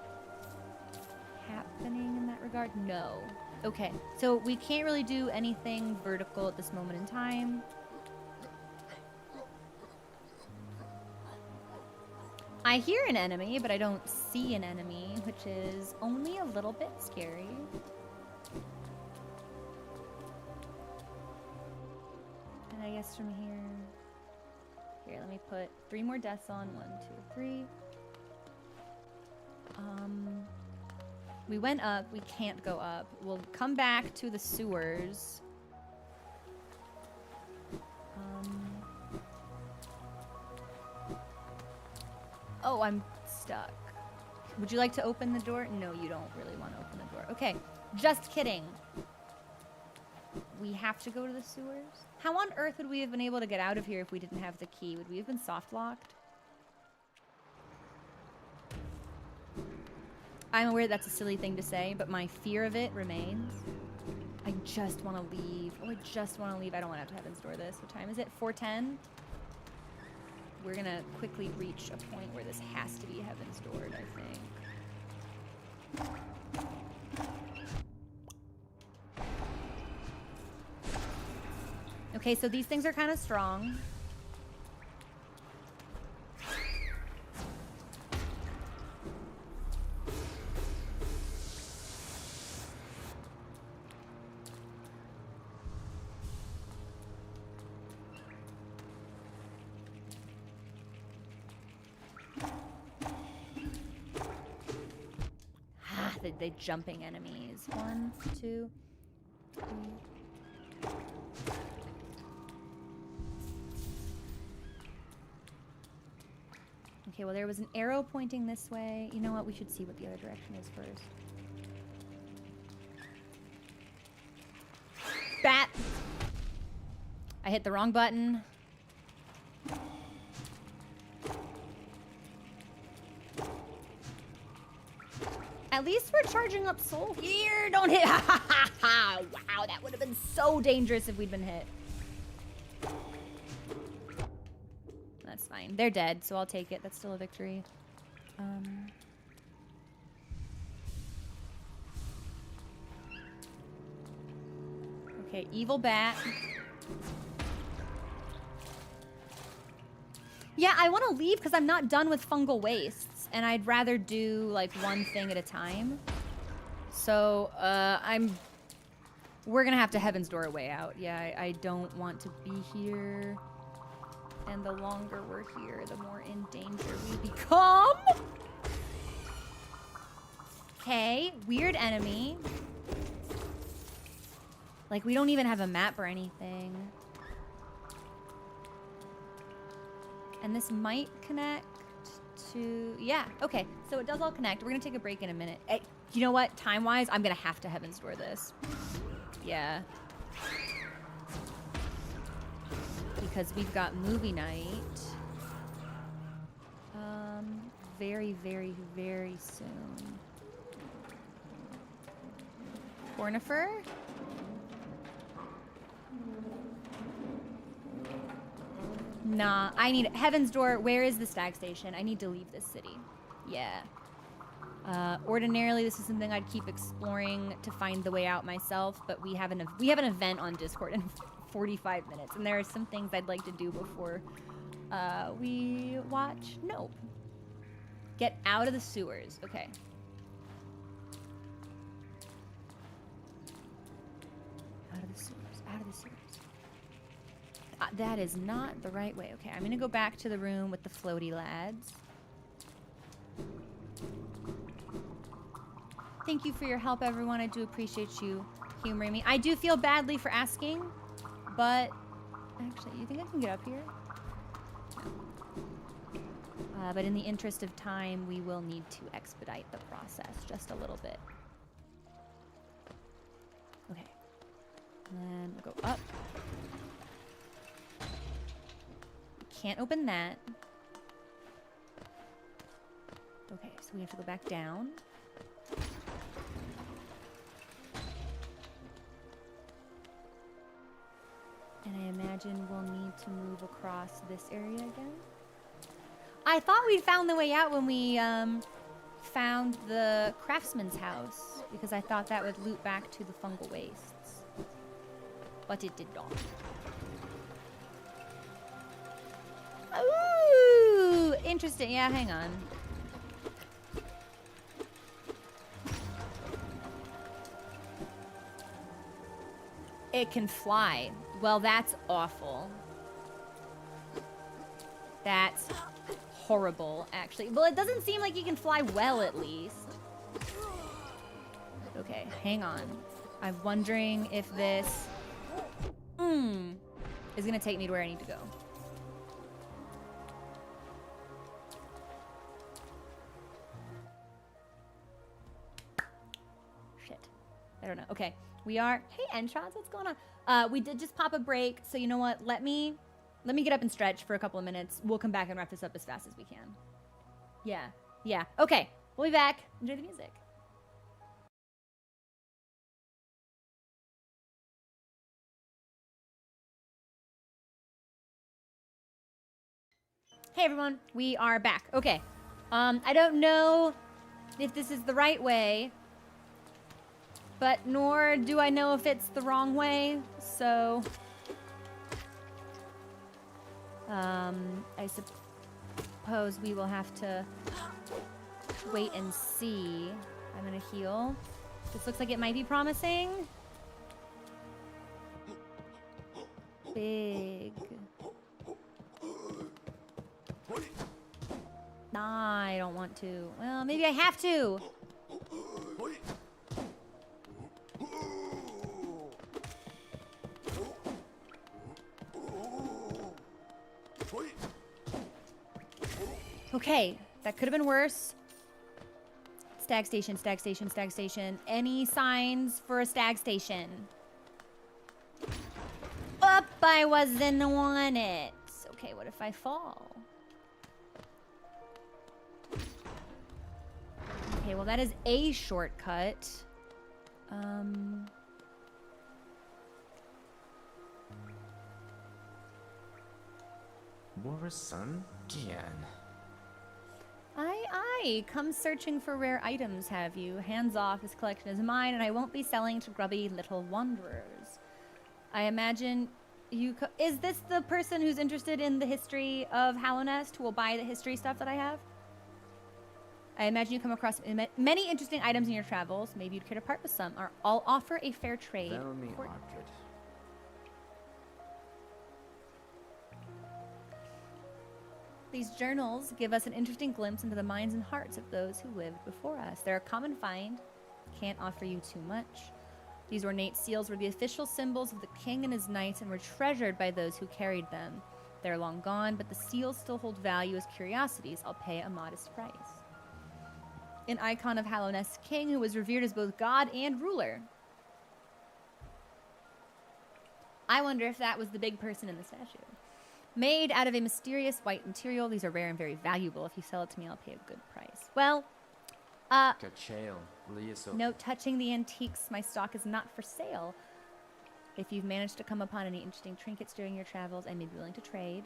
happening in that regard. No. Okay, so we can't really do anything vertical at this moment in time. I I hear an enemy, but I don't see an enemy, which is only a little bit scary. And I guess from here... Here, let me put 3 more deaths on. 1, 2, 3. We went up. We can't go up. We'll come back to the sewers. Oh, I'm stuck. Would you like to open the door? No, you don't really want to open the door. Okay, just kidding. We have to go to the sewers? How on earth would we have been able to get out of here if we didn't have the key? Would we have been soft-locked? I'm aware that's a silly thing to say, but my fear of it remains. I just want to leave. Oh, I just want to leave. I don't want to have to Heaven's Door this. What time is it? 4:10? We're going to quickly reach a point where this has to be Heaven's Doored, I think. Okay, so these things are kind of strong. The jumping enemies. 1, 2, 3. Okay, well there was an arrow pointing this way. You know what? We should see what the other direction is first. Bat! I hit the wrong button. At least we're charging up soul here. Don't hit. Wow, that would have been so dangerous if we'd been hit. That's fine. They're dead, so I'll take it. That's still a victory. Okay, evil bat. Yeah, I want to leave because I'm not done with fungal wastes. And I'd rather do, like, one thing at a time. So, we're gonna have to Heaven's Door a way out. Yeah, I don't want to be here. And the longer we're here, the more in danger we become. Okay, weird enemy. Like, we don't even have a map or anything. And this might connect to... Yeah, okay. So it does all connect. We're going to take a break in a minute. You know what? Time-wise, I'm going to have to Heaven's Door this. Yeah. Because we've got movie night. Very, very, very soon. Cornifer? Nah, I need Heaven's Door. Where is the stag station? I need to leave this city. Yeah. Ordinarily, this is something I'd keep exploring to find the way out myself, but we have an event on Discord in 45 minutes, and there are some things I'd like to do before we watch Nope. Get out of the sewers. Okay. Out of the sewers. Out of the sewers. That is not the right way. Okay, I'm gonna go back to the room with the floaty lads. Thank you for your help, everyone. I do appreciate you humoring me. I do feel badly for asking, but... Actually, you think I can get up here? No. But in the interest of time, we will need to expedite the process just a little bit. Okay. And then we'll go up. Can't open that. Okay, so we have to go back down. And I imagine we'll need to move across this area again. I thought we'd found the way out when we found the craftsman's house, because I thought that would loop back to the fungal wastes. But it did not. Ooh! interesting. Yeah, hang on. It can fly. Well, that's awful. That's horrible, actually. Well, it doesn't seem like you can fly well, at least. Okay, hang on. I'm wondering if this is gonna take me to where I need to go. Shit. I don't know. Okay, we are. Hey, Entrance, what's going on? We did just pop a break, so you know what? Let me get up and stretch for a couple of minutes. We'll come back and wrap this up as fast as we can. Yeah. Yeah. Okay. We'll be back. Enjoy the music. Hey everyone, we are back. Okay. I don't know if this is the right way, but nor do I know if it's the wrong way, so I suppose we will have to wait and see. I'm gonna heal. This looks like it might be promising. Big. Nah, I don't want to. Well, maybe I have to. Okay, that could have been worse. Stag station, stag station, stag station. Any signs for a stag station? Up, I wasn't on it. Okay, what if I fall? Okay, well that is a shortcut. Son? Aye, come searching for rare items, have you? Hands off, this collection is mine, and I won't be selling to grubby little wanderers. I imagine you is this the person who's interested in the history of Hallownest who will buy the history stuff that I have? I imagine you come across many interesting items in your travels. Maybe you'd care to part with some, or I'll offer a fair trade. These journals give us an interesting glimpse into the minds and hearts of those who lived before us. They're a common find. Can't offer you too much. These ornate seals were the official symbols of the king and his knights and were treasured by those who carried them. They're long gone, but the seals still hold value as curiosities. I'll pay a modest price. An icon of Hallownest's king who was revered as both god and ruler. I wonder if that was the big person in the statue. Made out of a mysterious white material, these are rare and very valuable. If you sell it to me, I'll pay a good price. Well, note touching the antiques, my stock is not for sale. If you've managed to come upon any interesting trinkets during your travels, I may be willing to trade.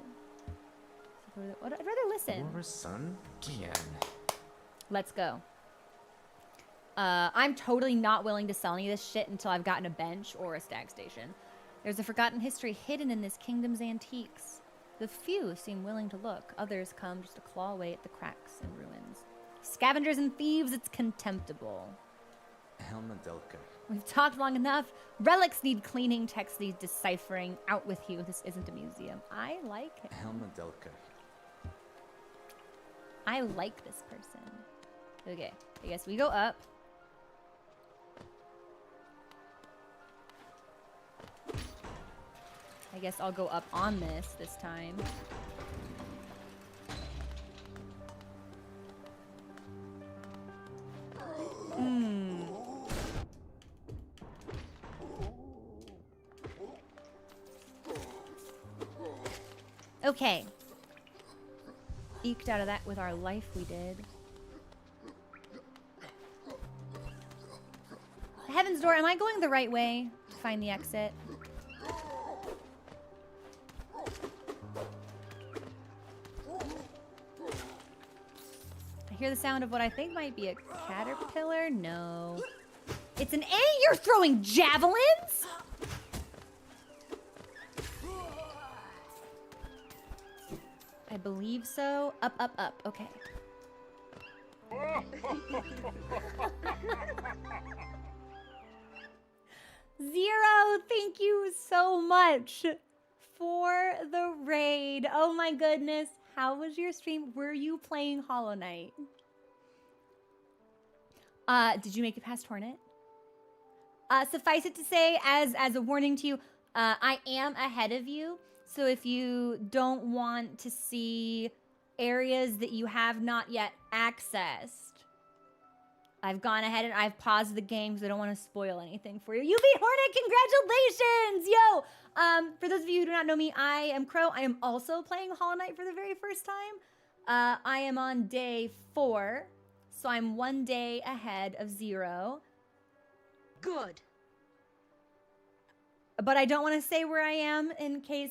I'd rather listen. Let's go. I'm totally not willing to sell any of this shit until I've gotten a bench or a stag station. There's a forgotten history hidden in this kingdom's antiques. The few seem willing to look. Others come just to claw away at the cracks and ruins. Scavengers and thieves, it's contemptible. We've talked long enough. Relics need cleaning, texts need deciphering. Out with you. This isn't a museum. I like it. I like this person. Okay, I guess we go up. I guess I'll go up on this time. Okay. Eked out of that with our life we did. Heaven's Door, am I going the right way to find the exit? I hear the sound of what I think might be a caterpillar. No. It's an A! You're throwing javelins?! I believe so. Up, up, up. Okay. Zero, thank you so much for the raid. Oh my goodness. How was your stream? Were you playing Hollow Knight? Did you make it past Hornet? Suffice it to say, as a warning to you, I am ahead of you. So if you don't want to see areas that you have not yet accessed, I've gone ahead and I've paused the game because I don't want to spoil anything for you. You beat Hornet! Congratulations! Yo! For those of you who do not know me, I am Crow. I am also playing Hollow Knight for the very first time. I am on day 4, so I'm 1 day ahead of Zero. Good. But I don't want to say where I am in case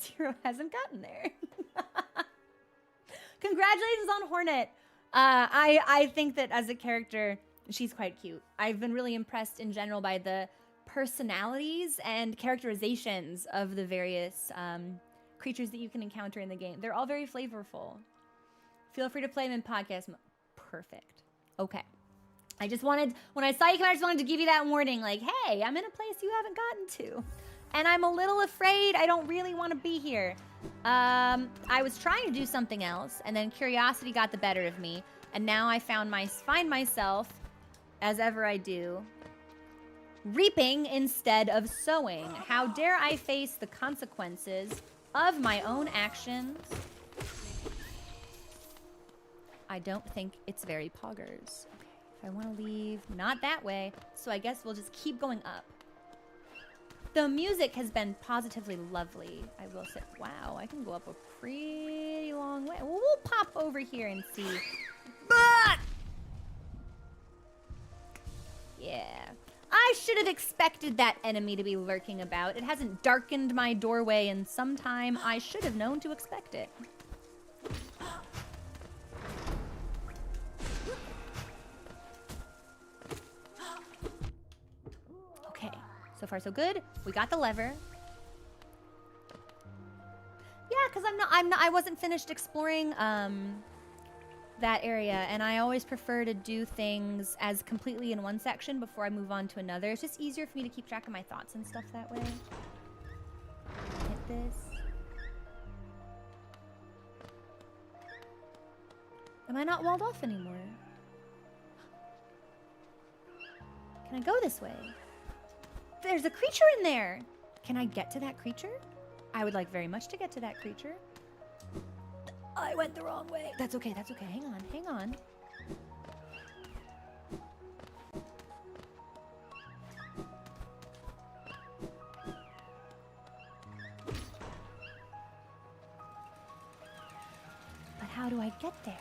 Zero hasn't gotten there. Congratulations on Hornet. I think that as a character, she's quite cute. I've been really impressed in general by the personalities and characterizations of the various creatures that you can encounter in the game. They're all very flavorful. Feel free to play them in podcast mode. Perfect. Okay. I just wanted, when I saw you come out, I just wanted to give you that warning, like, hey, I'm in a place you haven't gotten to. And I'm a little afraid. I don't really want to be here. I was trying to do something else, and then curiosity got the better of me. And now I find myself, as ever I do, reaping instead of sowing. How dare I face the consequences of my own actions? I don't think it's very poggers. Okay, if I want to leave, not that way. So I guess we'll just keep going up. The music has been positively lovely. I will say, wow, I can go up a pretty long way. We'll pop over here and see. But yeah, I should have expected that enemy to be lurking about. It hasn't darkened my doorway in some time. I should have known to expect it. Okay, so far so good. We got the lever. Yeah, because I wasn't finished exploring that area, and I always prefer to do things as completely in one section before I move on to another. It's just easier for me to keep track of my thoughts and stuff that way. Hit this. Am I not walled off anymore? Can I go this way? There's a creature in there! Can I get to that creature? I would like very much to get to that creature. I went the wrong way. That's okay, that's okay. Hang on, hang on. But how do I get there?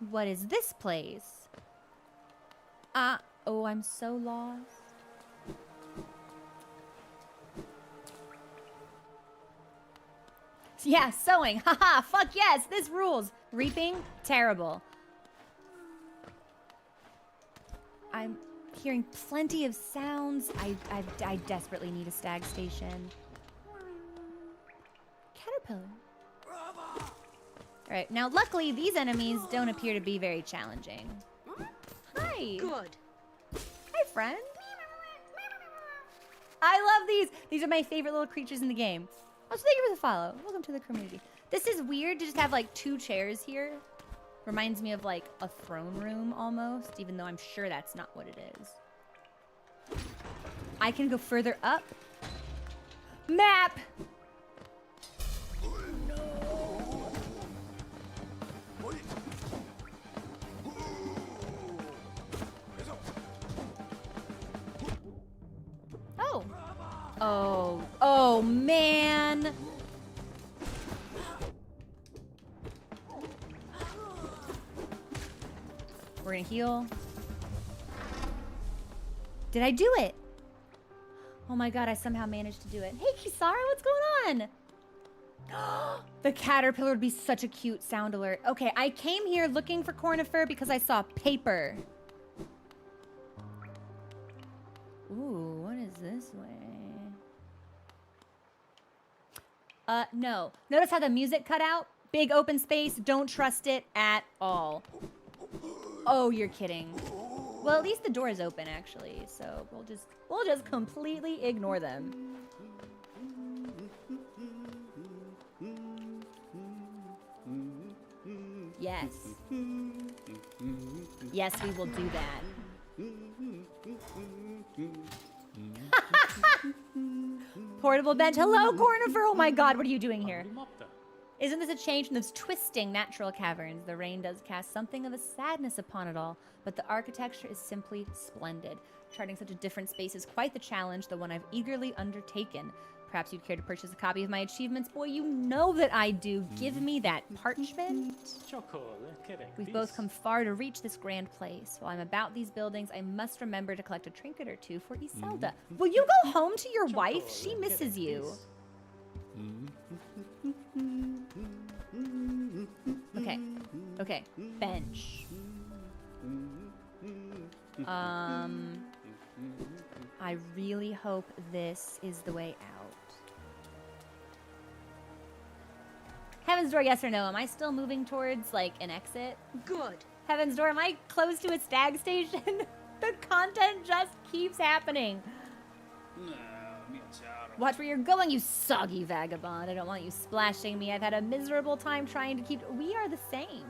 What is this place? Oh, I'm so lost. Yeah, sowing. Haha, fuck yes, this rules. Reaping, terrible. I'm hearing plenty of sounds. I desperately need a stag station. Caterpillar. All right, now luckily these enemies don't appear to be very challenging. Hi. Good. Hi, friend. I love these. These are my favorite little creatures in the game. Also, thank you for the follow. Welcome to the community. This is weird to just have like 2 chairs here. Reminds me of like a throne room almost, even though I'm sure that's not what it is. I can go further up. Map! Oh. Oh. Oh, man. We're gonna heal. Did I do it? Oh my god, I somehow managed to do it. Hey, Kisara, what's going on? The caterpillar would be such a cute sound alert. Okay, I came here looking for Cornifer because I saw paper. Ooh, what is this way? No. Notice how the music cut out? Big open space, don't trust it at all. Oh, you're kidding. Well, at least the door is open, actually, so we'll just completely ignore them. Yes. Yes, we will do that. Portable bench. Hello, Cornifer. Oh my god, what are you doing here? Isn't this a change from those twisting natural caverns? The rain does cast something of a sadness upon it all, but the architecture is simply splendid. Charting such a different space is quite the challenge, the one I've eagerly undertaken. Perhaps you'd care to purchase a copy of my achievements? Boy, you know that I do. Give me that parchment. We've both come far to reach this grand place. While I'm about these buildings, I must remember to collect a trinket or two for Iselda. Will you go home to your wife? She misses you. Okay. Okay. Bench. I really hope this is the way out. Heaven's Door, yes or no? Am I still moving towards, like, an exit? Good. Heaven's Door, am I close to a stag station? The content just keeps happening. Watch where you're going, you soggy vagabond. I don't want you splashing me. I've had a miserable time trying to keep... We are the same.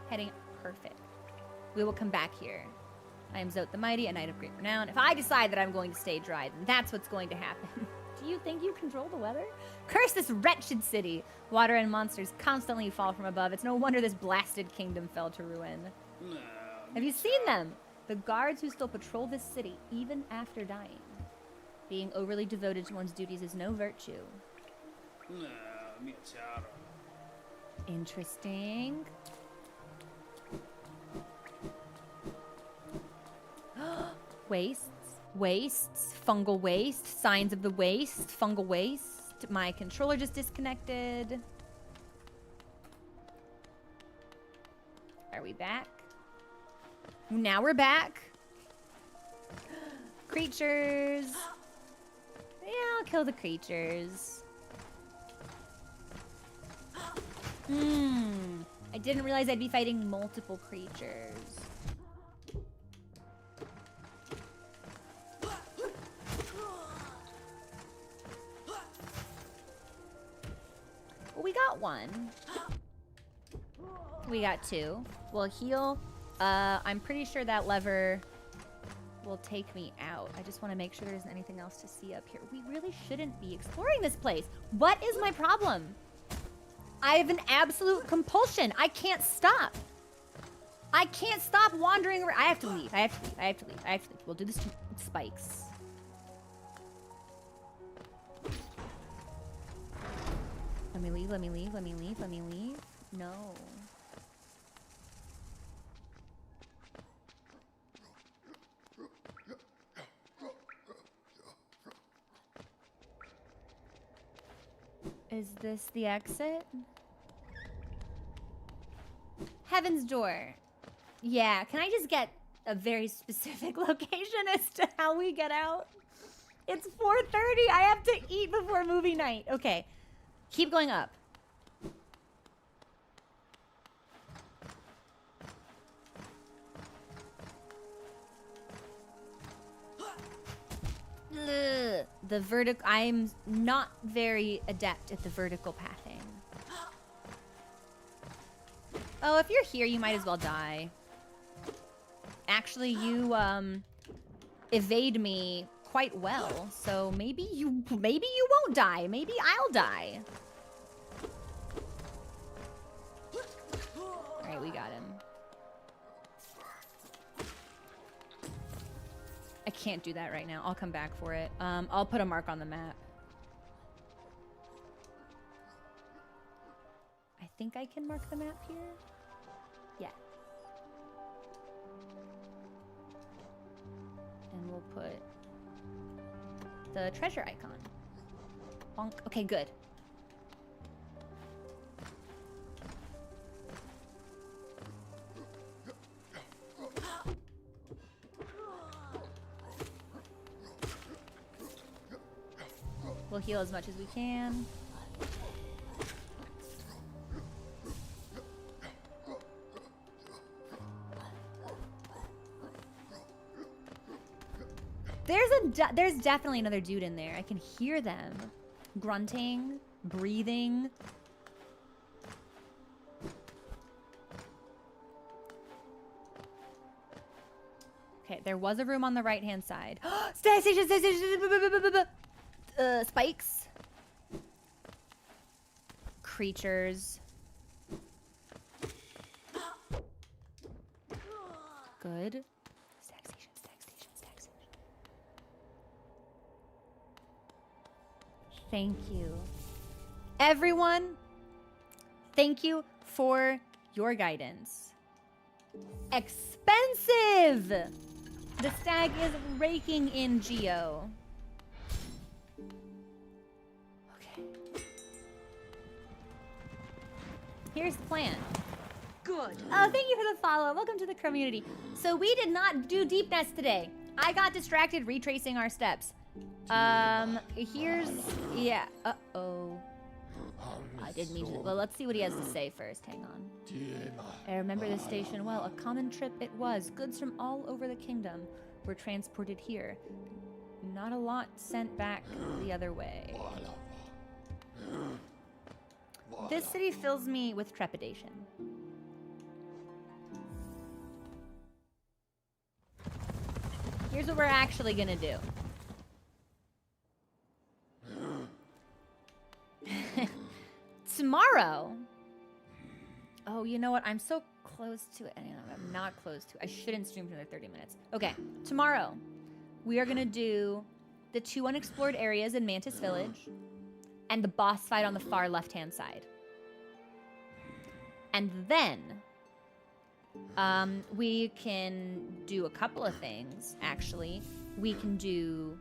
Heading perfect. We will come back here. I am Zote the Mighty, a knight of great renown. If I decide that I'm going to stay dry, then that's what's going to happen. Do you think you control the weather? Curse this wretched city. Water and monsters constantly fall from above. It's no wonder this blasted kingdom fell to ruin. Have you seen them? The guards who still patrol this city, even after dying. Being overly devoted to one's duties is no virtue. Interesting. Wastes. Wastes. Fungal waste. Signs of the waste. Fungal waste. My controller just disconnected. Are we back? Now we're back. Creatures. Yeah, I'll kill the creatures. I didn't realize I'd be fighting multiple creatures. Well, we got one. We got two. We'll heal. I'm pretty sure that lever will take me out. I just want to make sure there isn't anything else to see up here. We really shouldn't be exploring this place. What is my problem? I have an absolute compulsion. I can't stop. I can't stop wandering around. I have to leave. I have to leave. I have to leave. I have to leave. We'll do this to spikes. Let me leave. Let me leave. Let me leave. Let me leave. No. Is this the exit? Heaven's Door. Yeah, can I just get a very specific location as to how we get out? It's 4:30. I have to eat before movie night. Okay. Keep going up. Ugh. The vertical. I'm not very adept at the vertical pathing. Oh, if you're here, you might as well die. Actually, you evade me quite well, so maybe you won't die. Maybe I'll die. All right, we got him. I can't do that right now. I'll come back for it. I'll put a mark on the map. I think I can mark the map here. Yeah. And we'll put the treasure icon. Bonk. Okay, good. We'll heal as much as we can. There's definitely another dude in there. I can hear them grunting, breathing. Okay, there was a room on the right-hand side. Station. Spikes. Creatures. Good. Stack station. Thank you. Everyone, thank you for your guidance. Expensive! The stag is raking in Geo. Okay. Here's the plan. Good. Oh, thank you for the follow. Welcome to the community. So we did not do deep nest today. I got distracted retracing our steps. Yeah. Uh-oh. I didn't mean to. Well, let's see what he has to say first. Hang on. I remember this station well. A common trip it was. Goods from all over the kingdom were transported here. Not a lot sent back the other way. This city fills me with trepidation. Here's what we're actually gonna do. Tomorrow. Oh, you know what? I'm so close to it. I'm not close to it. I shouldn't stream for another 30 minutes. Okay, tomorrow we are gonna do the 2 unexplored areas in Mantis Village and the boss fight on the far left-hand side. And then we can do a couple of things, actually. We can do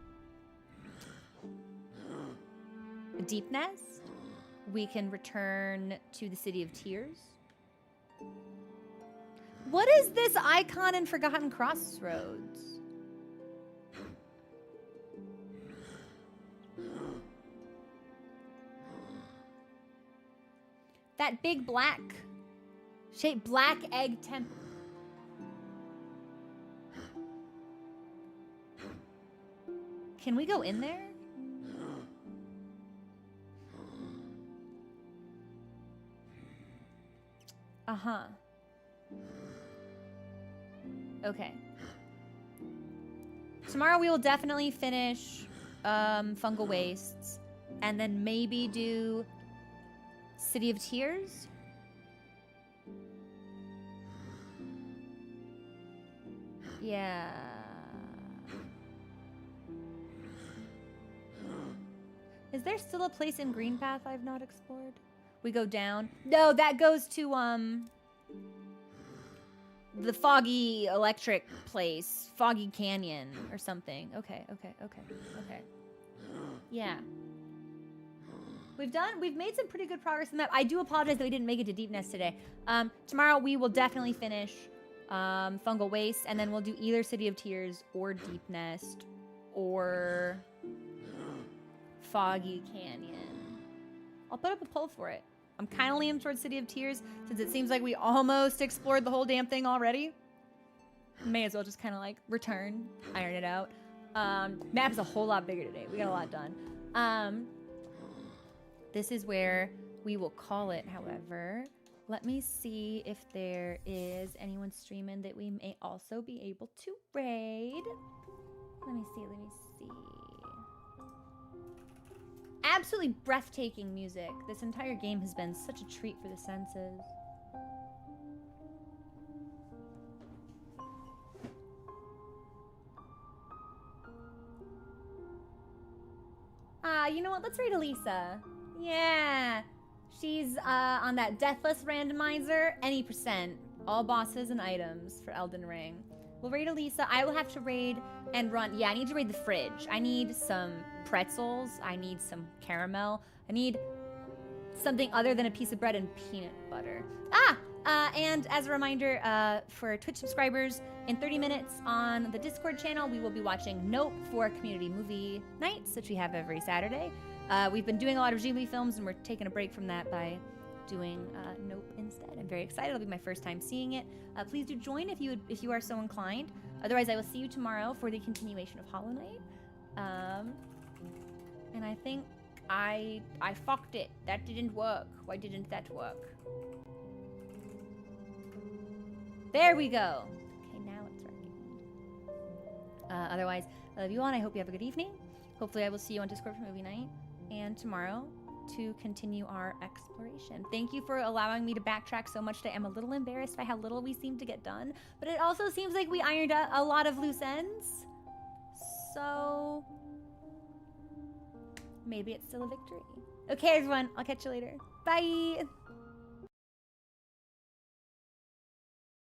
a deep nest. We can return to the City of Tears. What is this icon in Forgotten Crossroads? That big black shaped black egg temple. Can we go in there? Uh-huh. Okay. Tomorrow we will definitely finish Fungal Wastes and then maybe do City of Tears. Yeah. Is there still a place in Greenpath I've not explored? We go down. No, that goes to the foggy electric place, Foggy Canyon or something. Okay. Yeah. We've made some pretty good progress in that. I do apologize that we didn't make it to Deep Nest today. Tomorrow we will definitely finish Fungal Waste, and then we'll do either City of Tears or Deep Nest or Foggy Canyon. I'll put up a poll for it. I'm kind of leaning towards City of Tears since it seems like we almost explored the whole damn thing already. May as well just kind of like return, iron it out. Map's a whole lot bigger today. We got a lot done. This is where we will call it, however. Let me see if there is anyone streaming that we may also be able to raid. Let me see. Absolutely breathtaking music. This entire game has been such a treat for the senses. You know what? Let's raid Elisa. Yeah. She's on that Deathless Randomizer. Any percent. All bosses and items for Elden Ring. We'll raid Elisa. I will have to raid and run. Yeah, I need to raid the fridge. I need some pretzels. I need some caramel. I need something other than a piece of bread and peanut butter. And as a reminder, for Twitch subscribers, in 30 minutes on the Discord channel, we will be watching Nope for community movie nights, which we have every Saturday. We've been doing a lot of Ghibli films, and we're taking a break from that by doing Nope instead. I'm very excited. It'll be my first time seeing it. Please do join if you are so inclined. Otherwise, I will see you tomorrow for the continuation of Hollow Knight. And I think I fucked it. That didn't work. Why didn't that work? There we go. Okay, now it's working. Otherwise, I love you all, and I hope you have a good evening. Hopefully, I will see you on Discord for movie night and tomorrow to continue our exploration. Thank you for allowing me to backtrack so much today. I'm a little embarrassed by how little we seem to get done, but it also seems like we ironed out a lot of loose ends. So maybe it's still a victory. Okay, everyone, I'll catch you later. Bye.